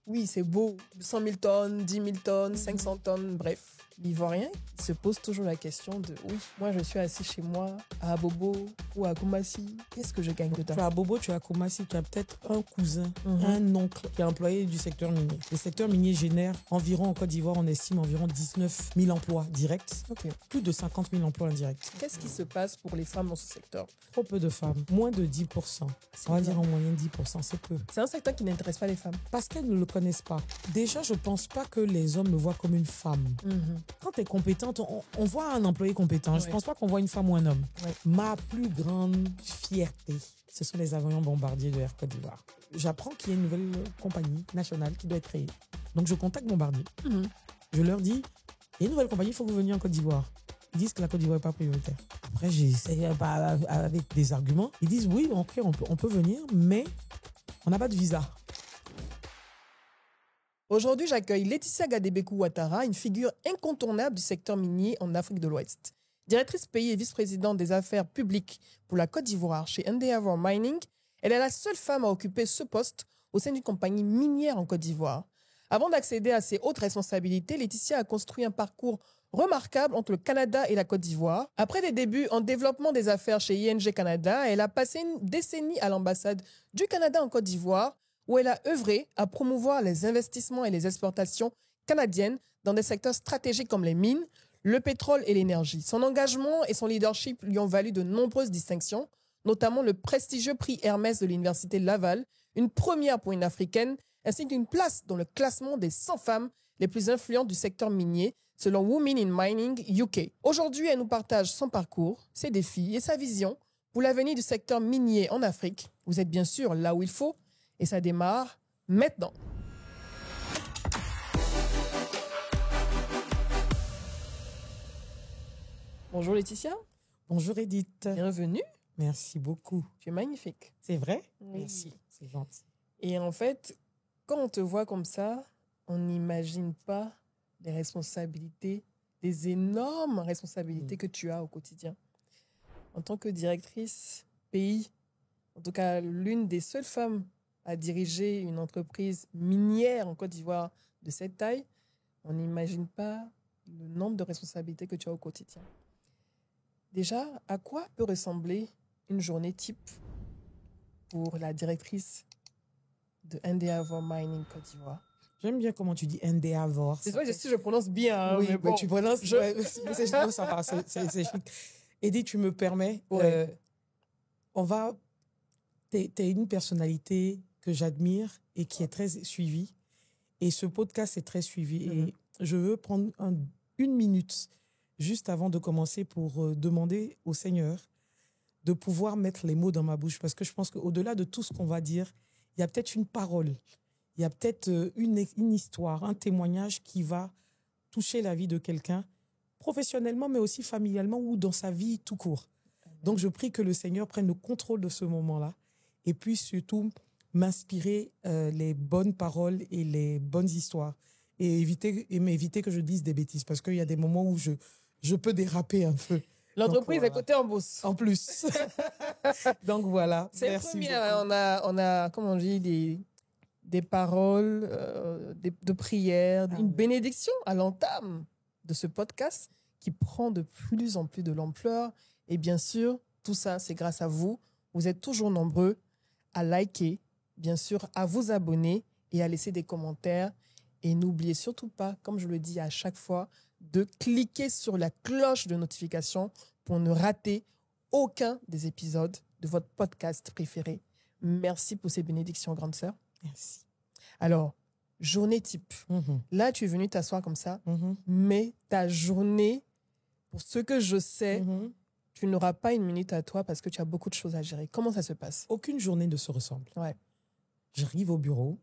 oui, c'est beau, 100 000 tonnes, 10 000 tonnes, 500 tonnes, bref. L'Ivoirien se pose toujours la question de, oui, moi je suis assis chez moi, à Abobo ou à Koumassi, qu'est-ce que je gagne dedans? Tu as Bobo, tu as Koumassi, tu as peut-être un cousin, un oncle qui est employé du secteur minier. Le secteur minier génère environ, en Côte d'Ivoire, on estime environ 19 000 emplois directs, plus de 50 000 emplois indirects. Qu'est-ce qui se passe pour les femmes dans ce secteur? Trop peu de femmes, moins de 10%. On va dire en moyenne 10%, c'est peu. C'est un secteur qui n'intéresse pas les femmes. Parce qu'elles ne le connaissent pas. Déjà, je ne pense pas que les hommes me voient comme une femme. Quand tu es compétente, on voit un employé compétent. Je ne pense pas qu'on voit une femme ou un homme. Ma plus grande fierté, ce sont les avions bombardiers de Air Côte d'Ivoire. J'apprends qu'il y a une nouvelle compagnie nationale qui doit être créée. Donc, je contacte Bombardier. Je leur dis, il y a une nouvelle compagnie, il faut que vous veniez en Côte d'Ivoire. Ils disent que la Côte d'Ivoire n'est pas prioritaire. Après, j'essaie avec des arguments. Ils disent, oui, ok, on peut venir, mais on n'a pas de visa. Aujourd'hui, j'accueille Laetitia Gadebekou-Ouattara, une figure incontournable du secteur minier en Afrique de l'Ouest. Directrice pays et vice-présidente des affaires publiques pour la Côte d'Ivoire chez Endeavour Mining, elle est la seule femme à occuper ce poste au sein d'une compagnie minière en Côte d'Ivoire. Avant d'accéder à ses hautes responsabilités, Laetitia a construit un parcours remarquable entre le Canada et la Côte d'Ivoire. Après des débuts en développement des affaires chez ING Canada, elle a passé une décennie à l'ambassade du Canada en Côte d'Ivoire, où elle a œuvré à promouvoir les investissements et les exportations canadiennes dans des secteurs stratégiques comme les mines, le pétrole et l'énergie. Son engagement et son leadership lui ont valu de nombreuses distinctions, notamment le prestigieux prix Hermès de l'Université Laval, une première pour une Africaine, ainsi qu'une place dans le classement des 100 femmes les plus influentes du secteur minier, selon Women in Mining UK. Aujourd'hui, elle nous partage son parcours, ses défis et sa vision pour l'avenir du secteur minier en Afrique. Vous êtes bien sûr là où il faut, et ça démarre maintenant. Bonjour Laetitia. Bonjour Edith. Bienvenue. Merci beaucoup. Tu es magnifique. C'est vrai? Oui. Merci, c'est gentil. Et en fait, quand on te voit comme ça, on n'imagine pas les responsabilités, les énormes responsabilités que tu as au quotidien. En tant que directrice pays, en tout cas l'une des seules femmes à diriger une entreprise minière en Côte d'Ivoire de cette taille, on n'imagine pas le nombre de responsabilités que tu as au quotidien. Déjà, à quoi peut ressembler une journée type pour la directrice de Endeavour Mining Côte d'Ivoire? J'aime bien comment tu dis Endeavour. C'est vrai, si je prononce bien. Hein, oui, mais bon, tu prononces. C'est sympa, c'est chic. Edith, tu me permets. T'es une personnalité que j'admire et qui est très suivie. Et ce podcast est très suivi. Et je veux prendre une minute juste avant de commencer pour demander au Seigneur de pouvoir mettre les mots dans ma bouche. Parce que je pense qu'au-delà de tout ce qu'on va dire, il y a peut-être une parole, il y a peut-être une histoire, un témoignage qui va toucher la vie de quelqu'un, professionnellement, mais aussi familialement ou dans sa vie tout court. Donc, je prie que le Seigneur prenne le contrôle de ce moment-là et puisse surtout m'inspirer les bonnes paroles et les bonnes histoires et m'éviter que je dise des bêtises parce qu'il y a des moments où je peux déraper un peu. L'entreprise est cotée en bourse. En plus. Donc voilà. C'est merci beaucoup. On a, comme on dit, des paroles, de prières, une bénédiction à l'entame de ce podcast qui prend de plus en plus de l'ampleur. Et bien sûr, tout ça, c'est grâce à vous. Vous êtes toujours nombreux à liker, bien sûr, à vous abonner et à laisser des commentaires. Et n'oubliez surtout pas, comme je le dis à chaque fois, de cliquer sur la cloche de notification pour ne rater aucun des épisodes de votre podcast préféré. Merci pour ces bénédictions, grande sœur. Merci. Alors, journée type. Là, tu es venue t'asseoir comme ça, mais ta journée, pour ce que je sais, tu n'auras pas une minute à toi parce que tu as beaucoup de choses à gérer. Comment ça se passe? Aucune journée ne se ressemble. Ouais. J'arrive au bureau.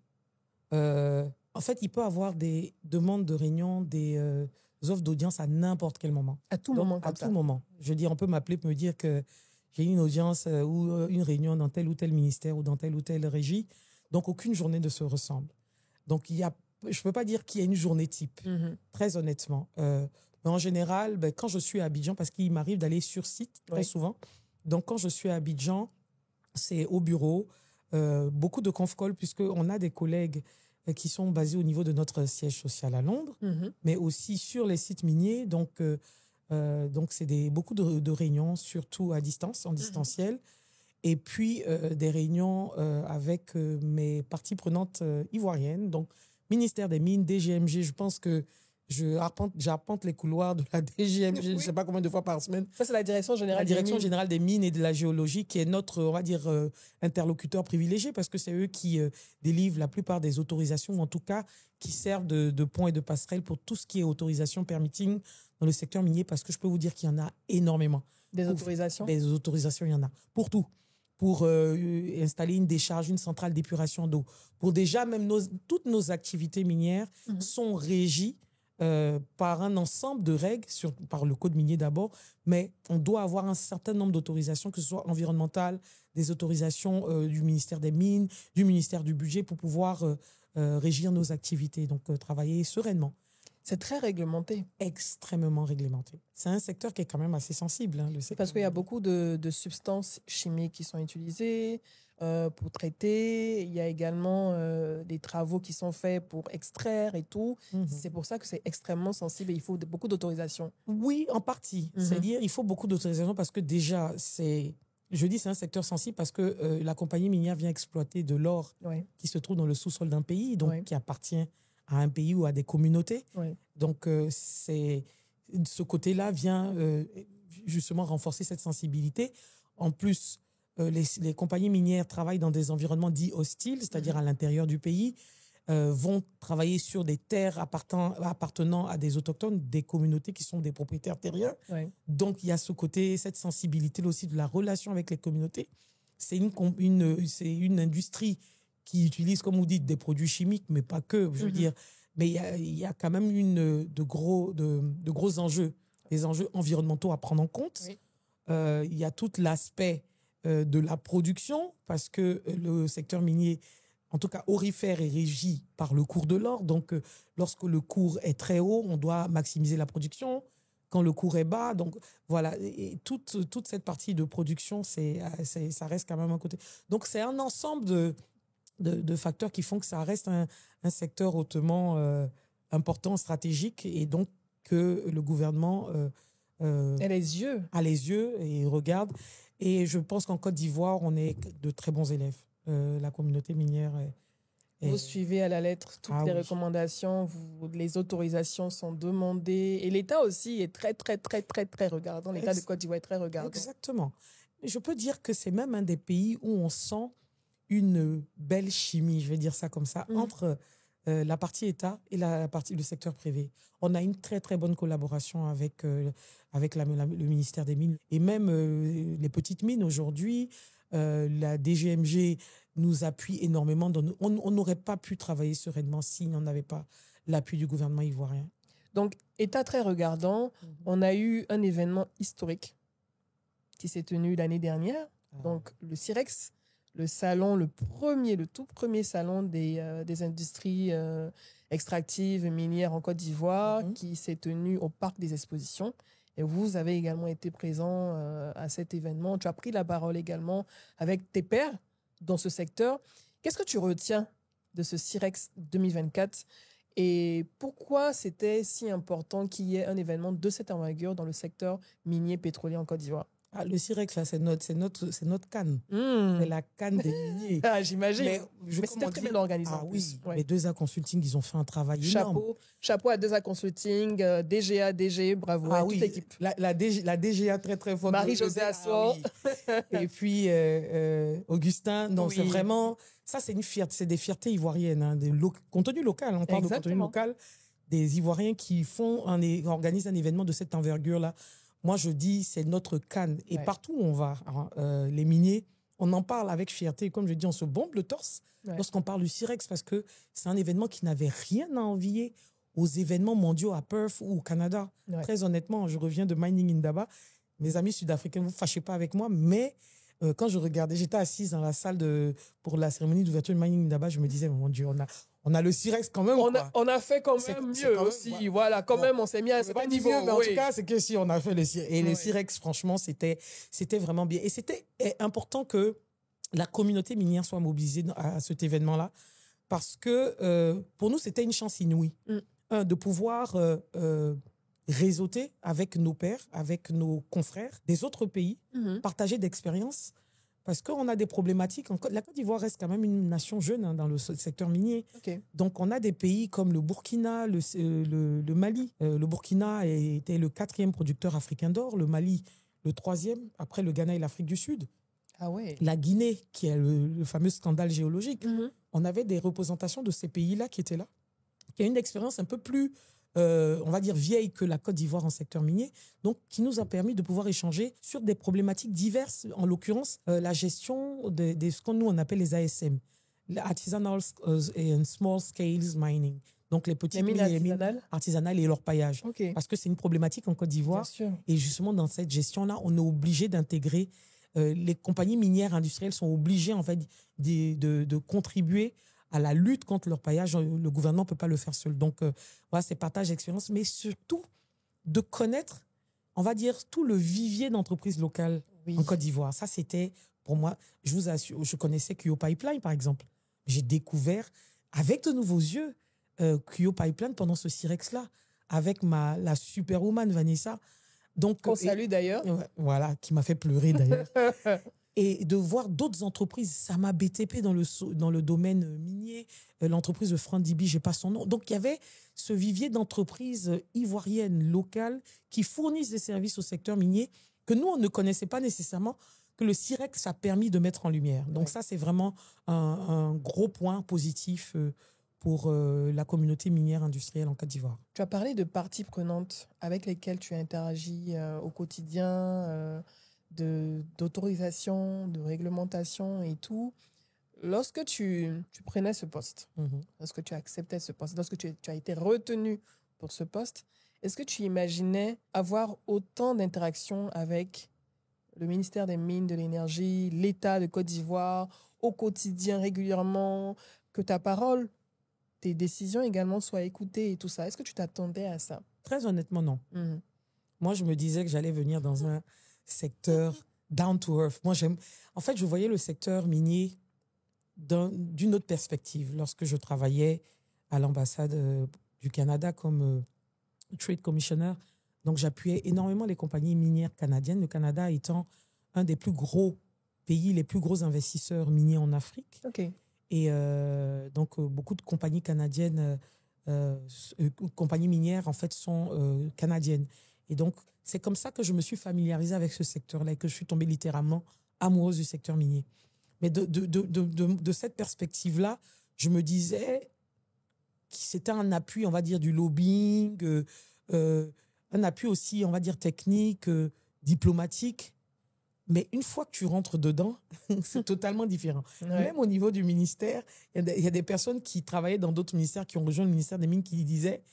En fait, il peut y avoir des demandes de réunion, des offres d'audience à n'importe quel moment. À tout moment, comme ça. À tout moment. Je veux dire, on peut m'appeler pour me dire que j'ai une audience ou une réunion dans tel ou tel ministère ou dans telle ou telle régie. Donc, aucune journée ne se ressemble. Donc, je ne peux pas dire qu'il y a une journée type, très honnêtement. Mais en général, quand je suis à Abidjan, parce qu'il m'arrive d'aller sur site très souvent, donc quand je suis à Abidjan, c'est au bureau, beaucoup de conf-call, puisqu'on a des collègues qui sont basés au niveau de notre siège social à Londres, mais aussi sur les sites miniers. Donc, c'est beaucoup de réunions, surtout à distance, en distanciel. Et puis, des réunions avec mes parties prenantes ivoiriennes. Donc, ministère des Mines, DGMG, je pense que j'arpente les couloirs de la DGMG, je ne sais pas combien de fois par semaine. Ça, c'est la Direction Générale des Mines. La Direction Générale des Mines et de la Géologie, qui est notre, on va dire, interlocuteur privilégié, parce que c'est eux qui délivrent la plupart des autorisations, ou en tout cas, qui servent de pont et de passerelle pour tout ce qui est autorisation, permitting dans le secteur minier, parce que je peux vous dire qu'il y en a énormément. Des autorisations? Des autorisations, il y en a. Pour tout. Pour installer une décharge, une centrale d'épuration d'eau. Pour déjà, même toutes nos activités minières sont régies par un ensemble de règles, par le code minier d'abord, mais on doit avoir un certain nombre d'autorisations, que ce soit environnementales, des autorisations du ministère des Mines, du ministère du Budget, pour pouvoir régir nos activités, donc travailler sereinement. C'est très réglementé. Extrêmement réglementé. C'est un secteur qui est quand même assez sensible. Hein, parce qu'il y a beaucoup de substances chimiques qui sont utilisées pour traiter. Il y a également des travaux qui sont faits pour extraire et tout. C'est pour ça que c'est extrêmement sensible et il faut beaucoup d'autorisation. Oui, en partie. C'est-à-dire il faut beaucoup d'autorisation parce que déjà, c'est un secteur sensible parce que la compagnie minière vient exploiter de l'or qui se trouve dans le sous-sol d'un pays, donc qui appartient à un pays ou à des communautés. Donc, ce côté-là vient justement renforcer cette sensibilité. En plus, les compagnies minières travaillent dans des environnements dits hostiles, c'est-à-dire à l'intérieur du pays, vont travailler sur des terres appartenant à des autochtones, des communautés qui sont des propriétaires terriens. Donc, il y a cette sensibilité aussi de la relation avec les communautés. C'est une industrie qui utilisent, comme vous dites, des produits chimiques, mais pas que, je veux dire. Mais il y a quand même de gros enjeux, des enjeux environnementaux à prendre en compte. Il y a tout l'aspect de la production, parce que le secteur minier, en tout cas aurifère, est régi par le cours de l'or. Donc, lorsque le cours est très haut, on doit maximiser la production. Quand le cours est bas, donc voilà, et toute cette partie de production, ça reste quand même un côté. Donc, c'est un ensemble de facteurs qui font que ça reste un secteur hautement important, stratégique, et donc que le gouvernement a les yeux et regarde. Et je pense qu'en Côte d'Ivoire, on est de très bons élèves. La communauté minière vous suivez à la lettre toutes les recommandations, les autorisations sont demandées, et l'État aussi est très, très, très, très, très regardant. L'État de Côte d'Ivoire est très regardant. Exactement. Je peux dire que c'est même un des pays où on sent une belle chimie, je vais dire ça comme ça, entre la partie État et le secteur privé. On a une très, très bonne collaboration avec le ministère des Mines. Et même les petites mines aujourd'hui, la DGMG nous appuie énormément. On n'aurait pas pu travailler sereinement si on n'avait pas l'appui du gouvernement ivoirien. Donc, État très regardant, on a eu un événement historique qui s'est tenu l'année dernière. Donc, le CIREX, le salon, le tout premier salon des industries extractives minières en Côte d'Ivoire, qui s'est tenu au Parc des Expositions. Et vous avez également été présent à cet événement. Tu as pris la parole également avec tes pairs dans ce secteur. Qu'est-ce que tu retiens de ce CIREX 2024 et pourquoi c'était si important qu'il y ait un événement de cette envergure dans le secteur minier pétrolier en Côte d'Ivoire? Le CIREX, là, c'est notre canne. C'est la canne des miniers. J'imagine. Mais c'était très bien organisé. Oui, les 2A Consulting, ils ont fait un travail énorme. Chapeau à 2A Consulting, DGA, DG, bravo à toute l'équipe. La DGA très, très forte. Marie-Josée Assor. Et puis, Augustin. Non, c'est vraiment... Ça, c'est des fiertés ivoiriennes, hein, contenu local. On parle de contenu local. Des Ivoiriens qui organisent un événement de cette envergure-là. Moi, je dis, c'est notre canne. Et partout où on va, les miniers, on en parle avec fierté. Comme je dis, on se bombe le torse lorsqu'on parle du CIREX parce que c'est un événement qui n'avait rien à envier aux événements mondiaux à Perth ou au Canada. Très honnêtement, je reviens de Mining Indaba. Mes amis sud-africains, vous ne vous fâchez pas avec moi, mais quand je regardais, j'étais assise dans la salle pour la cérémonie d'ouverture de Mining Indaba, je me disais, mon Dieu, on a le CIREX quand même. On a fait quand même mieux aussi. Voilà, quand même, on s'est mis à un certain niveau. Mais en tout cas, c'est que si on a fait le CIREX. Et le CIREX, franchement, c'était vraiment bien. Et c'était important que la communauté minière soit mobilisée à cet événement-là. parce que pour nous, c'était une chance inouïe. De pouvoir réseauter avec nos pairs, avec nos confrères des autres pays, partager d'expériences. Parce qu'on a des problématiques. La Côte d'Ivoire reste quand même une nation jeune dans le secteur minier. Donc, on a des pays comme le Burkina, le Mali. Le Burkina était le 4e producteur africain d'or, le Mali le 3e, après le Ghana et l'Afrique du Sud. Ah ouais. La Guinée, qui est le fameux scandale géologique. On avait des représentations de ces pays-là qui étaient là, qui a une expérience un peu plus, on va dire, vieille que la Côte d'Ivoire en secteur minier, donc qui nous a permis de pouvoir échanger sur des problématiques diverses, en l'occurrence la gestion de ce qu'on nous on appelle les ASM, Artisanal and Small Scales Mining, donc les petites mines artisanales et leur paillage. Parce que c'est une problématique en Côte d'Ivoire. Et justement, dans cette gestion-là, on est obligé d'intégrer, les compagnies minières industrielles sont obligées en fait, de contribuer à la lutte contre leur paillage. Le gouvernement ne peut pas le faire seul. Donc, voilà, c'est partage d'expérience, mais surtout de connaître, on va dire, tout le vivier d'entreprises locales en Côte d'Ivoire. Ça, c'était, pour moi, je vous assure, je connaissais Kuyo Pipeline, par exemple. J'ai découvert, avec de nouveaux yeux, Kuyo Pipeline pendant ce Cirex-là, avec la superwoman Vanessa. Donc, qu'on salue d'ailleurs. Voilà, qui m'a fait pleurer d'ailleurs. Et de voir d'autres entreprises, ça m'a BTP dans le domaine minier, l'entreprise de Frandibi, je n'ai pas son nom. Donc, il y avait ce vivier d'entreprises ivoiriennes, locales, qui fournissent des services au secteur minier que nous, on ne connaissait pas nécessairement, que le CIREX a permis de mettre en lumière. Donc, ça, c'est vraiment un gros point positif pour la communauté minière industrielle en Côte d'Ivoire. Tu as parlé de parties prenantes avec lesquelles tu interagis au quotidien, d'autorisation, de réglementation et tout. Lorsque tu prenais ce poste, lorsque tu acceptais ce poste, lorsque tu as été retenu pour ce poste, est-ce que tu imaginais avoir autant d'interactions avec le ministère des Mines, de l'Énergie, l'État de Côte d'Ivoire, au quotidien, régulièrement, que ta parole, tes décisions également soient écoutées et tout ça? Est-ce que tu t'attendais à ça? Très honnêtement, non. Moi, je me disais que j'allais venir dans un secteur down to earth. Moi, en fait, je voyais le secteur minier d'une autre perspective. Lorsque je travaillais à l'ambassade du Canada comme Trade Commissioner, donc j'appuyais énormément les compagnies minières canadiennes, le Canada étant un des plus gros pays, les plus gros investisseurs miniers en Afrique. Et donc, beaucoup de compagnies canadiennes, compagnies minières, en fait, sont canadiennes. Et donc, c'est comme ça que je me suis familiarisée avec ce secteur-là et que je suis tombée littéralement amoureuse du secteur minier. Mais de cette perspective-là, je me disais que c'était un appui, on va dire, du lobbying, un appui aussi, on va dire, technique, diplomatique. Mais une fois que tu rentres dedans, c'est totalement différent. Même au niveau du ministère, il y a des personnes qui travaillaient dans d'autres ministères, qui ont rejoint le ministère des Mines, qui disaient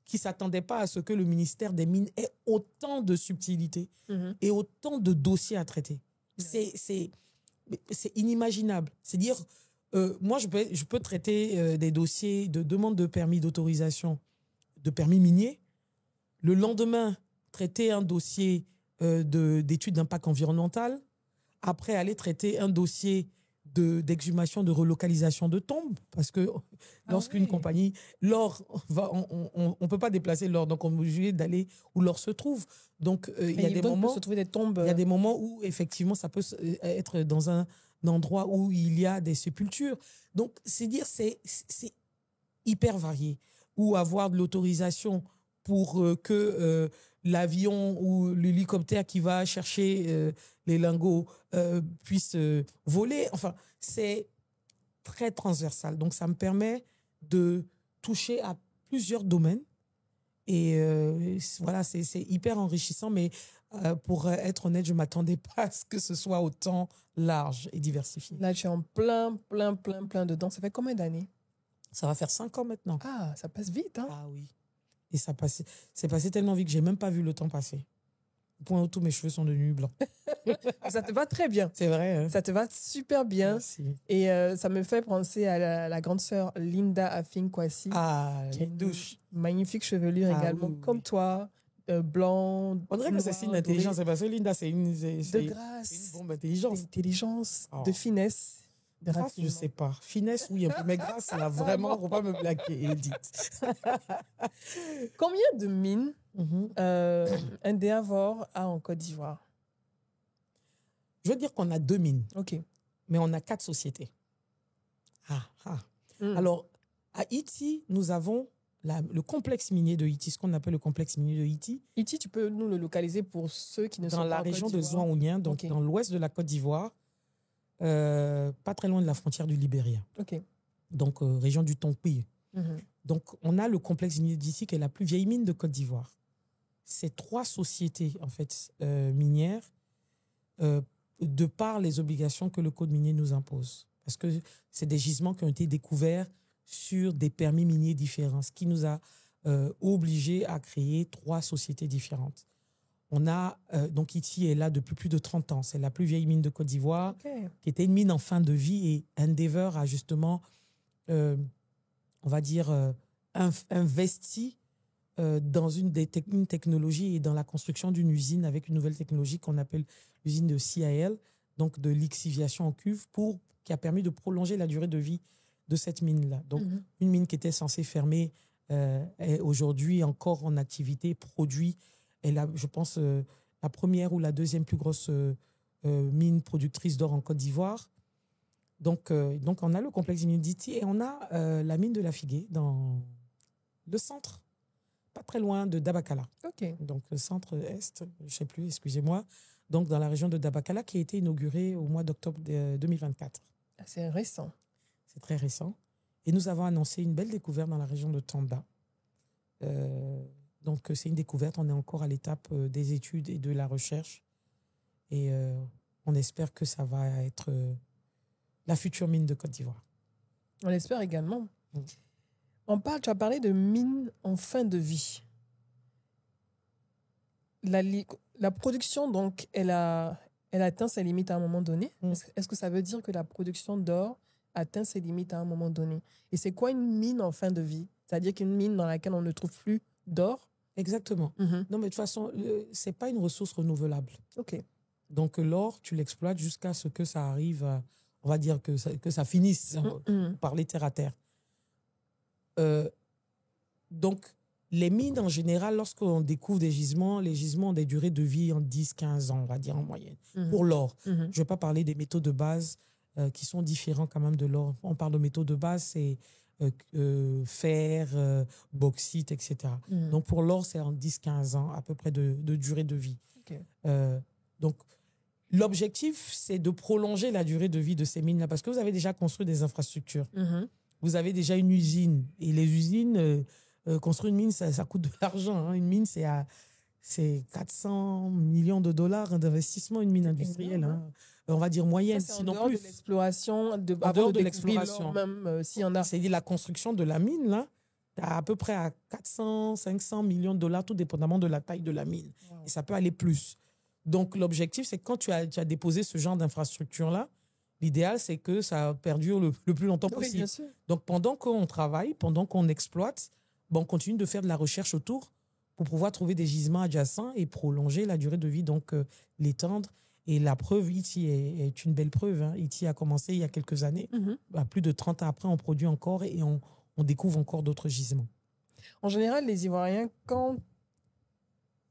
qu'ils ne s'attendaient pas à ce que le ministère des Mines ait autant de subtilités et autant de dossiers à traiter. C'est inimaginable. C'est-à-dire, moi, je peux traiter des dossiers de demande de permis d'autorisation, de permis minier. Le lendemain, traiter un dossier d'études d'impact environnemental. Après, aller traiter un dossier d'exhumation, de relocalisation de tombes. Parce que lorsqu'une compagnie, l'or, on ne peut pas déplacer l'or, donc on est obligé d'aller où l'or se trouve. Donc, il y a des moments, se trouver des tombes. Il y a des moments où, effectivement, ça peut être dans un endroit où il y a des sépultures. Donc, c'est hyper varié. Ou avoir de l'autorisation pour que l'avion ou l'hélicoptère qui va chercher les lingots puisse voler. Enfin, c'est très transversal. Donc, ça me permet de toucher à plusieurs domaines. Et voilà, c'est hyper enrichissant. Mais pour être honnête, je ne m'attendais pas à ce que ce soit autant large et diversifié. Là, tu es en plein dedans. Ça fait combien d'années? Ça va faire 5 ans maintenant. Ah, ça passe vite, hein? Ah oui. Et c'est passé tellement vite que je n'ai même pas vu le temps passer. Au point où tous mes cheveux sont devenus blancs. Ça te va très bien. C'est vrai. Hein? Ça te va super bien. Merci. Et ça me fait penser à la grande sœur Linda Afing-Kwasi. Ah, Lindouche. Magnifique chevelure également, comme toi. Blanc. On dirait que c'est signe d'intelligence. C'est parce que Linda, c'est une de grâce. C'est une bombe d'intelligence. D'intelligence, de finesse. Grâce, je ne sais pas. Finesse, oui, un peu. Mais grâce, là, vraiment, il ne faut pas me blaguer, Edith. Combien de mines Endeavour a en Côte d'Ivoire? Je veux dire qu'on a 2 mines. OK. Mais on a 4 sociétés. Alors, à Ity, nous avons le complexe minier de Ity, ce qu'on appelle le complexe minier de Ity. Ity, tu peux nous le localiser pour ceux qui ne sont pas en Côte d'Ivoire? Dans la région de Zouaounien, donc dans l'ouest de la Côte d'Ivoire, pas très loin de la frontière du Libéria. OK. Donc, région du Tonkpi. Donc, on a le complexe minier d'Ity qui est la plus vieille mine de Côte d'Ivoire. C'est 3 sociétés, en fait, minières, de par les obligations que le code minier nous impose. Parce que c'est des gisements qui ont été découverts sur des permis miniers différents, ce qui nous a obligés à créer 3 sociétés différentes. On a, donc Ity est là depuis plus de 30 ans. C'est la plus vieille mine de Côte d'Ivoire, qui était une mine en fin de vie, et Endeavour a justement, on va dire, investi dans une technologie et dans la construction d'une usine avec une nouvelle technologie qu'on appelle l'usine de CIL, donc de lixiviation en cuve, qui a permis de prolonger la durée de vie de cette mine-là. Donc, une mine qui était censée fermer est aujourd'hui encore en activité, produit. Elle a, je pense, la première ou la deuxième plus grosse mine productrice d'or en Côte d'Ivoire. Donc, on a le complexe minier d'Ity et on a la mine de la Figuier dans le centre, pas très loin de Dabakala. OK. Donc, le centre-est, je ne sais plus, excusez-moi. Donc, dans la région de Dabakala, qui a été inaugurée au mois d'octobre 2024. C'est récent. C'est très récent. Et nous avons annoncé une belle découverte dans la région de Tanda. Donc, c'est une découverte. On est encore à l'étape des études et de la recherche. Et on espère que ça va être la future mine de Côte d'Ivoire. On l'espère également. Tu as parlé de mines en fin de vie. La production, donc, elle atteint ses limites à un moment donné. Est-ce que ça veut dire que la production d'or atteint ses limites à un moment donné? Et c'est quoi une mine en fin de vie? C'est-à-dire qu'une mine dans laquelle on ne trouve plus d'or? Exactement. Non, mais de toute façon, ce n'est pas une ressource renouvelable. OK. Donc, l'or, tu l'exploites jusqu'à ce que ça arrive, on va dire que ça finisse, parler terre à terre. Donc, les mines, en général, lorsqu'on découvre des gisements, les gisements ont des durées de vie en 10-15 ans, on va dire en moyenne, pour l'or. Je ne vais pas parler des métaux de base qui sont différents quand même de l'or. On parle de métaux de base, c'est fer, bauxite, etc. Donc, pour l'or, c'est en 10-15 ans à peu près de durée de vie. Okay. Donc, l'objectif, c'est de prolonger la durée de vie de ces mines-là parce que vous avez déjà construit des infrastructures. Vous avez déjà une usine. Et les usines, construire une mine, ça coûte de l'argent. Hein. Une mine, c'est 400 millions de dollars d'investissement, une mine industrielle. Hein. On va dire moyenne, sinon plus. En dehors de l'exploration, en dehors de l'exploration. Même s'il y en a. C'est-à-dire la construction de la mine, là, à peu près à 400, 500 millions de dollars, tout dépendamment de la taille de la mine. Wow. Et ça peut aller plus. Donc, l'objectif, c'est que quand tu as déposé ce genre d'infrastructure-là, l'idéal, c'est que ça perdure le plus longtemps possible. Bien sûr. Donc, pendant qu'on travaille, pendant qu'on exploite, on continue de faire de la recherche autour pour pouvoir trouver des gisements adjacents et prolonger la durée de vie, donc l'étendre. Et la preuve, Ity est une belle preuve. Hein. Ity a commencé il y a quelques années. Plus de 30 ans après, on produit encore et on découvre encore d'autres gisements. En général, les Ivoiriens,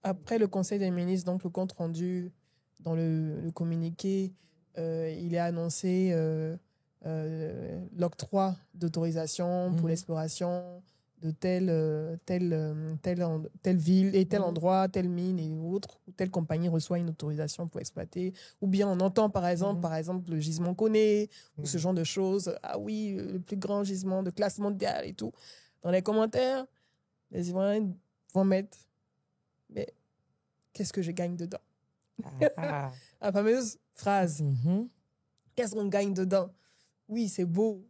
après le Conseil des ministres, donc le compte rendu dans le communiqué, il est annoncé l'octroi d'autorisation pour l'exploration de telle ville et tel endroit, telle mine et autres, ou telle compagnie reçoit une autorisation pour exploiter. Ou bien on entend par exemple le gisement Koné, ou ce genre de choses. Ah oui, le plus grand gisement de classe mondiale et tout. Dans les commentaires, les Ivoiriens vont mettre « Mais qu'est-ce que je gagne dedans ?» La fameuse phrase. Qu'est-ce qu'on gagne dedans? Oui, c'est beau.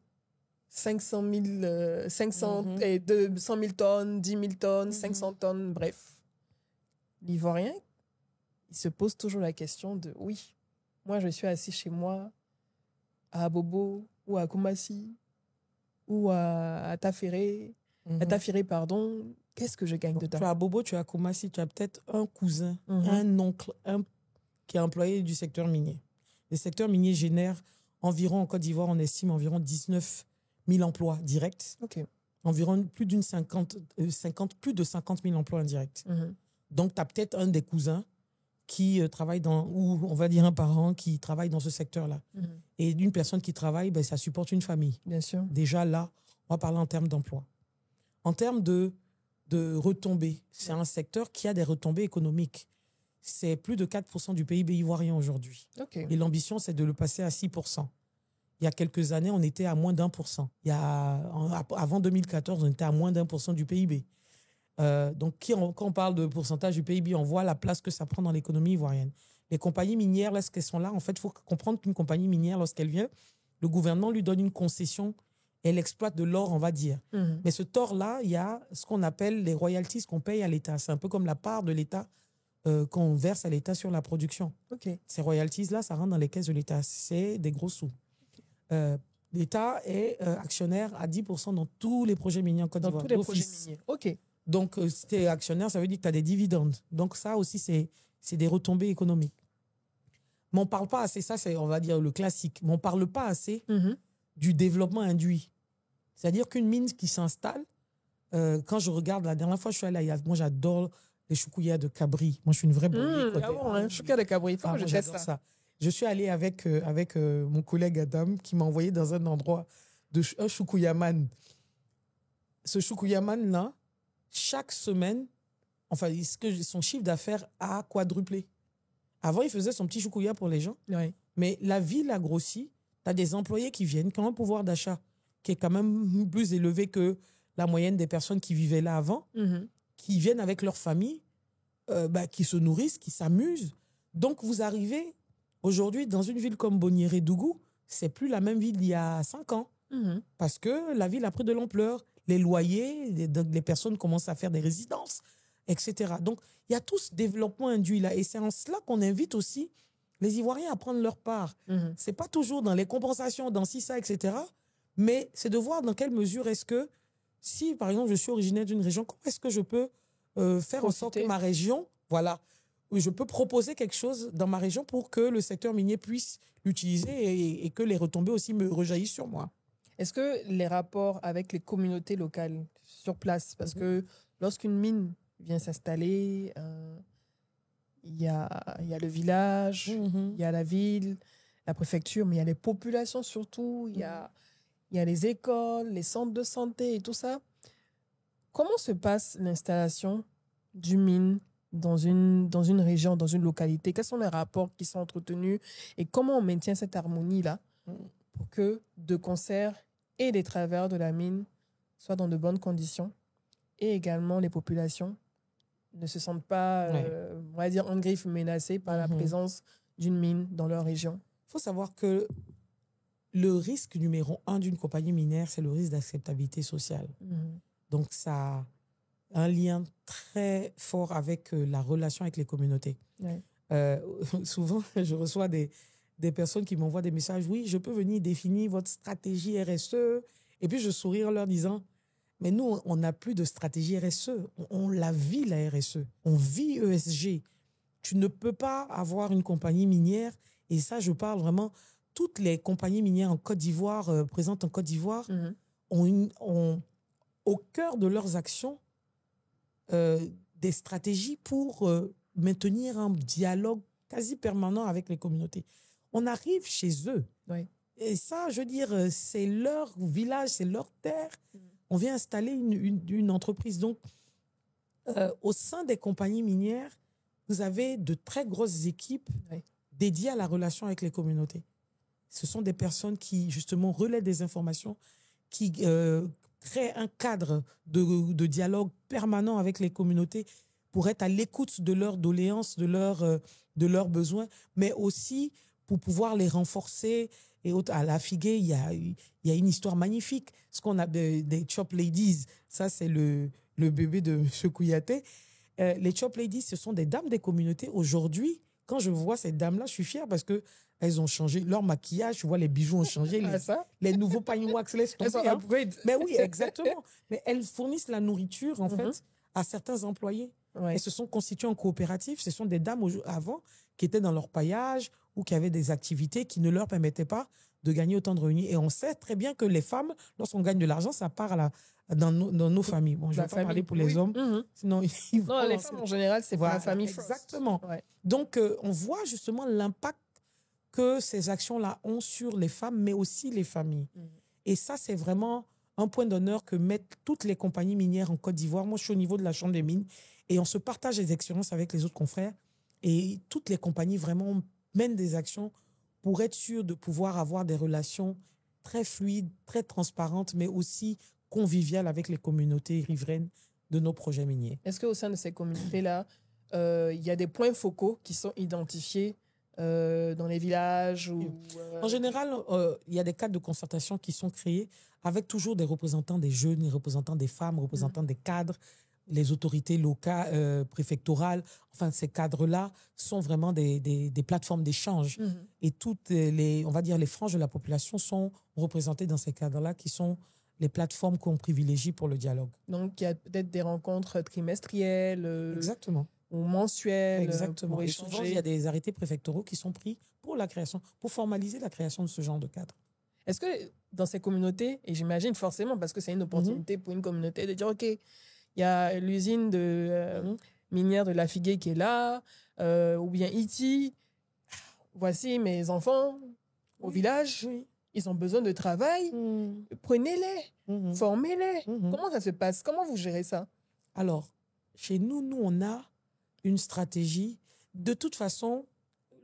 500 000, 100 000 tonnes, 10 000 tonnes, 500 tonnes, bref. L'Ivoirien, il se pose toujours la question de, oui, moi je suis assis chez moi, à Abobo, ou à Koumassi, ou à Taféré, pardon, qu'est-ce que je gagne dedans? Tu as à Abobo, tu as à Koumassi, tu as peut-être un cousin, un oncle, qui est employé du secteur minier. Le secteur minier génère environ en Côte d'Ivoire, on estime environ 19 000 emplois directs. OK. Environ plus de 50 000 emplois indirects. Donc, tu as peut-être un des cousins qui travaille ou on va dire un parent qui travaille dans ce secteur-là. Et d'une personne qui travaille, ben, ça supporte une famille. Bien sûr. Déjà là, on va parler en termes d'emploi. En termes de retombées, c'est un secteur qui a des retombées économiques. C'est plus de 4% du PIB ivoirien aujourd'hui. Okay. Et l'ambition, c'est de le passer à 6%. Il y a quelques années, on était à moins d'1%. Avant 2014, on était à moins d'1% du PIB. Donc, quand on parle de pourcentage du PIB, on voit la place que ça prend dans l'économie ivoirienne. Les compagnies minières, lorsqu'elles sont là, en fait, il faut comprendre qu'une compagnie minière, lorsqu'elle vient, le gouvernement lui donne une concession. Elle exploite de l'or, on va dire. Mais ce tort-là, il y a ce qu'on appelle les royalties qu'on paye à l'État. C'est un peu comme la part de l'État qu'on verse à l'État sur la production. Okay. Ces royalties-là, ça rentre dans les caisses de l'État. C'est des gros sous. L'État est actionnaire à 10% dans tous les projets miniers en Côte d'Ivoire. Dans tous les projets miniers. OK. Donc, si tu es actionnaire, ça veut dire que tu as des dividendes. Donc, ça aussi, c'est des retombées économiques. Mais on ne parle pas assez, ça, c'est, on va dire, le classique. Mais on ne parle pas assez du développement induit. C'est-à-dire qu'une mine qui s'installe, quand je regarde, la dernière fois, je suis allée à moi, j'adore les choukouillas de Cabri. Moi, je suis une vraie bourrique. Ah bon, hein, choukouilla de Cabri. Je j'adore ça. Je suis allée avec mon collègue Adam qui m'a envoyé dans un endroit un choukouyaman. Ce choukouyaman-là, chaque semaine, enfin, son chiffre d'affaires a quadruplé. Avant, il faisait son petit choukouya pour les gens. Ouais. Mais la ville a grossi. Tu as des employés qui viennent, qui ont un pouvoir d'achat qui est quand même plus élevé que la moyenne des personnes qui vivaient là avant, qui viennent avec leur famille, qui se nourrissent, qui s'amusent. Donc, vous arrivez aujourd'hui dans une ville comme Boniéré-Dougou, c'est plus la même ville d'il y a 5 ans. Parce que la ville a pris de l'ampleur. Les loyers, les personnes commencent à faire des résidences, etc. Donc, il y a tout ce développement induit là. Et c'est en cela qu'on invite aussi les Ivoiriens à prendre leur part. Ce n'est pas toujours dans les compensations, dans ci, ça, etc. Mais c'est de voir dans quelle mesure est-ce que, si par exemple je suis originaire d'une région, comment est-ce que je peux faire en sorte que ma région, voilà, je peux proposer quelque chose dans ma région pour que le secteur minier puisse l'utiliser et que les retombées aussi me rejaillissent sur moi. Est-ce que les rapports avec les communautés locales sur place, parce que lorsqu'une mine vient s'installer, il y a le village, il y a la ville, la préfecture, mais il y a les populations surtout, il y a les écoles, les centres de santé et tout ça. Comment se passe l'installation d'une mine dans une région, dans une localité? Quels sont les rapports qui sont entretenus et comment on maintient cette harmonie-là pour que, de concert, et les travailleurs de la mine soient dans de bonnes conditions et également les populations ne se sentent pas, on va dire, en griffe menacées par la présence d'une mine dans leur région? Il faut savoir que le risque numéro 1 d'une compagnie minière, c'est le risque d'acceptabilité sociale. Donc, ça a un lien très fort avec la relation avec les communautés. Souvent, je reçois des personnes qui m'envoient des messages. Oui, je peux venir définir votre stratégie RSE. Et puis, je souris en leur disant, mais nous, on n'a plus de stratégie RSE. On la vit, la RSE. On vit ESG. Tu ne peux pas avoir une compagnie minière. Et ça, je parle vraiment, toutes les compagnies minières en Côte d'Ivoire, présentes en Côte d'Ivoire, ont au cœur de leurs actions des stratégies pour maintenir un dialogue quasi permanent avec les communautés. On arrive chez eux. Et ça, je veux dire, c'est leur village, c'est leur terre. On vient installer une entreprise. Donc, au sein des compagnies minières, vous avez de très grosses équipes dédiées à la relation avec les communautés. Ce sont des personnes qui, justement, relaient des informations, qui créent un cadre de dialogue permanent avec les communautés pour être à l'écoute de leurs doléances, de leurs besoins, mais aussi pour pouvoir les renforcer. Et à la Figuée, il y a une histoire magnifique. Ce qu'on a des Chop Ladies, ça c'est le bébé de M. Kouyaté. Les Chop Ladies, ce sont des dames des communautés. Aujourd'hui, quand je vois ces dames-là, je suis fière parce que elles ont changé leur maquillage, tu vois, les bijoux ont changé, les nouveaux pagnes wax, laisse tomber. Elles ont upgrade. Mais oui, exactement. Mais elles fournissent la nourriture, en fait, à certains employés. Elles se sont constituées en coopérative. Ce sont des dames avant qui étaient dans leur paillage, ou qui avaient des activités qui ne leur permettaient pas de gagner autant de revenus. Et on sait très bien que les femmes, lorsqu'on gagne de l'argent, ça part dans nos familles. Bon, je ne vais pas parler pour les hommes, sinon ils vont non, les femmes en général, c'est pour la famille first. Exactement. Ouais. Donc, on voit justement l'impact que ces actions-là ont sur les femmes, mais aussi les familles. Et ça, c'est vraiment un point d'honneur que mettent toutes les compagnies minières en Côte d'Ivoire. Moi, je suis au niveau de la Chambre des mines et on se partage les expériences avec les autres confrères. Et toutes les compagnies vraiment mènent des actions pour être sûres de pouvoir avoir des relations très fluides, très transparentes, mais aussi conviviales avec les communautés riveraines de nos projets miniers. Est-ce qu'au sein de ces communautés-là, il y a des points focaux qui sont identifiés dans les villages En général, il y a des cadres de concertation qui sont créés avec toujours des représentants des jeunes, des représentants des femmes, représentants des cadres, les autorités locales, préfectorales. Enfin, ces cadres-là sont vraiment des plateformes d'échange. Et toutes on va dire, les franges de la population sont représentées dans ces cadres-là qui sont les plateformes qu'on privilégie pour le dialogue. Donc, il y a peut-être des rencontres trimestrielles. Exactement. Ou mensuelles. Exactement. Et souvent, il y a des arrêtés préfectoraux qui sont pris pour la création, pour formaliser la création de ce genre de cadre. Est-ce que dans ces communautés, et j'imagine forcément parce que c'est une opportunité pour une communauté de dire, OK, il y a l'usine minière de la Figuée qui est là, ou bien Iti, voici mes enfants au village, ils ont besoin de travail, prenez-les, formez-les. Comment ça se passe? Comment vous gérez ça? Alors, chez nous, on a une stratégie. De toute façon,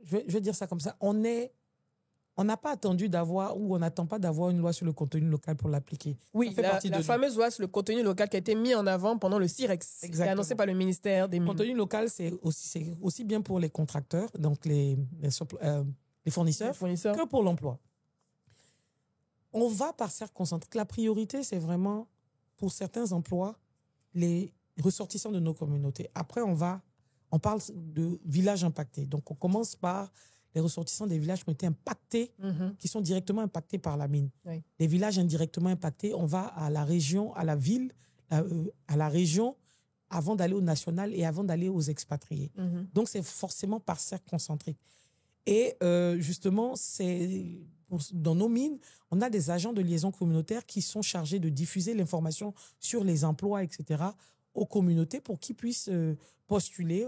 je vais dire ça comme ça, on n'a pas attendu d'avoir, ou on n'attend pas d'avoir une loi sur le contenu local pour l'appliquer. Oui, la fameuse loi sur le contenu local qui a été mise en avant pendant le CIREX, qui est annoncé par le ministère des Mines. Le contenu local, c'est aussi bien pour les contracteurs, donc les fournisseurs, que pour l'emploi. On va par cercle concentrique. La priorité, c'est vraiment, pour certains emplois, les ressortissants de nos communautés. Après, on parle de villages impactés. Donc, on commence par les ressortissants des villages qui ont été impactés, qui sont directement impactés par la mine. Oui. Les villages indirectement impactés, on va à la région, à la ville, à la région, avant d'aller au national et avant d'aller aux expatriés. Donc, c'est forcément par cercle concentrique. Et justement, dans nos mines, on a des agents de liaison communautaire qui sont chargés de diffuser l'information sur les emplois, etc., aux communautés pour qu'ils puissent postuler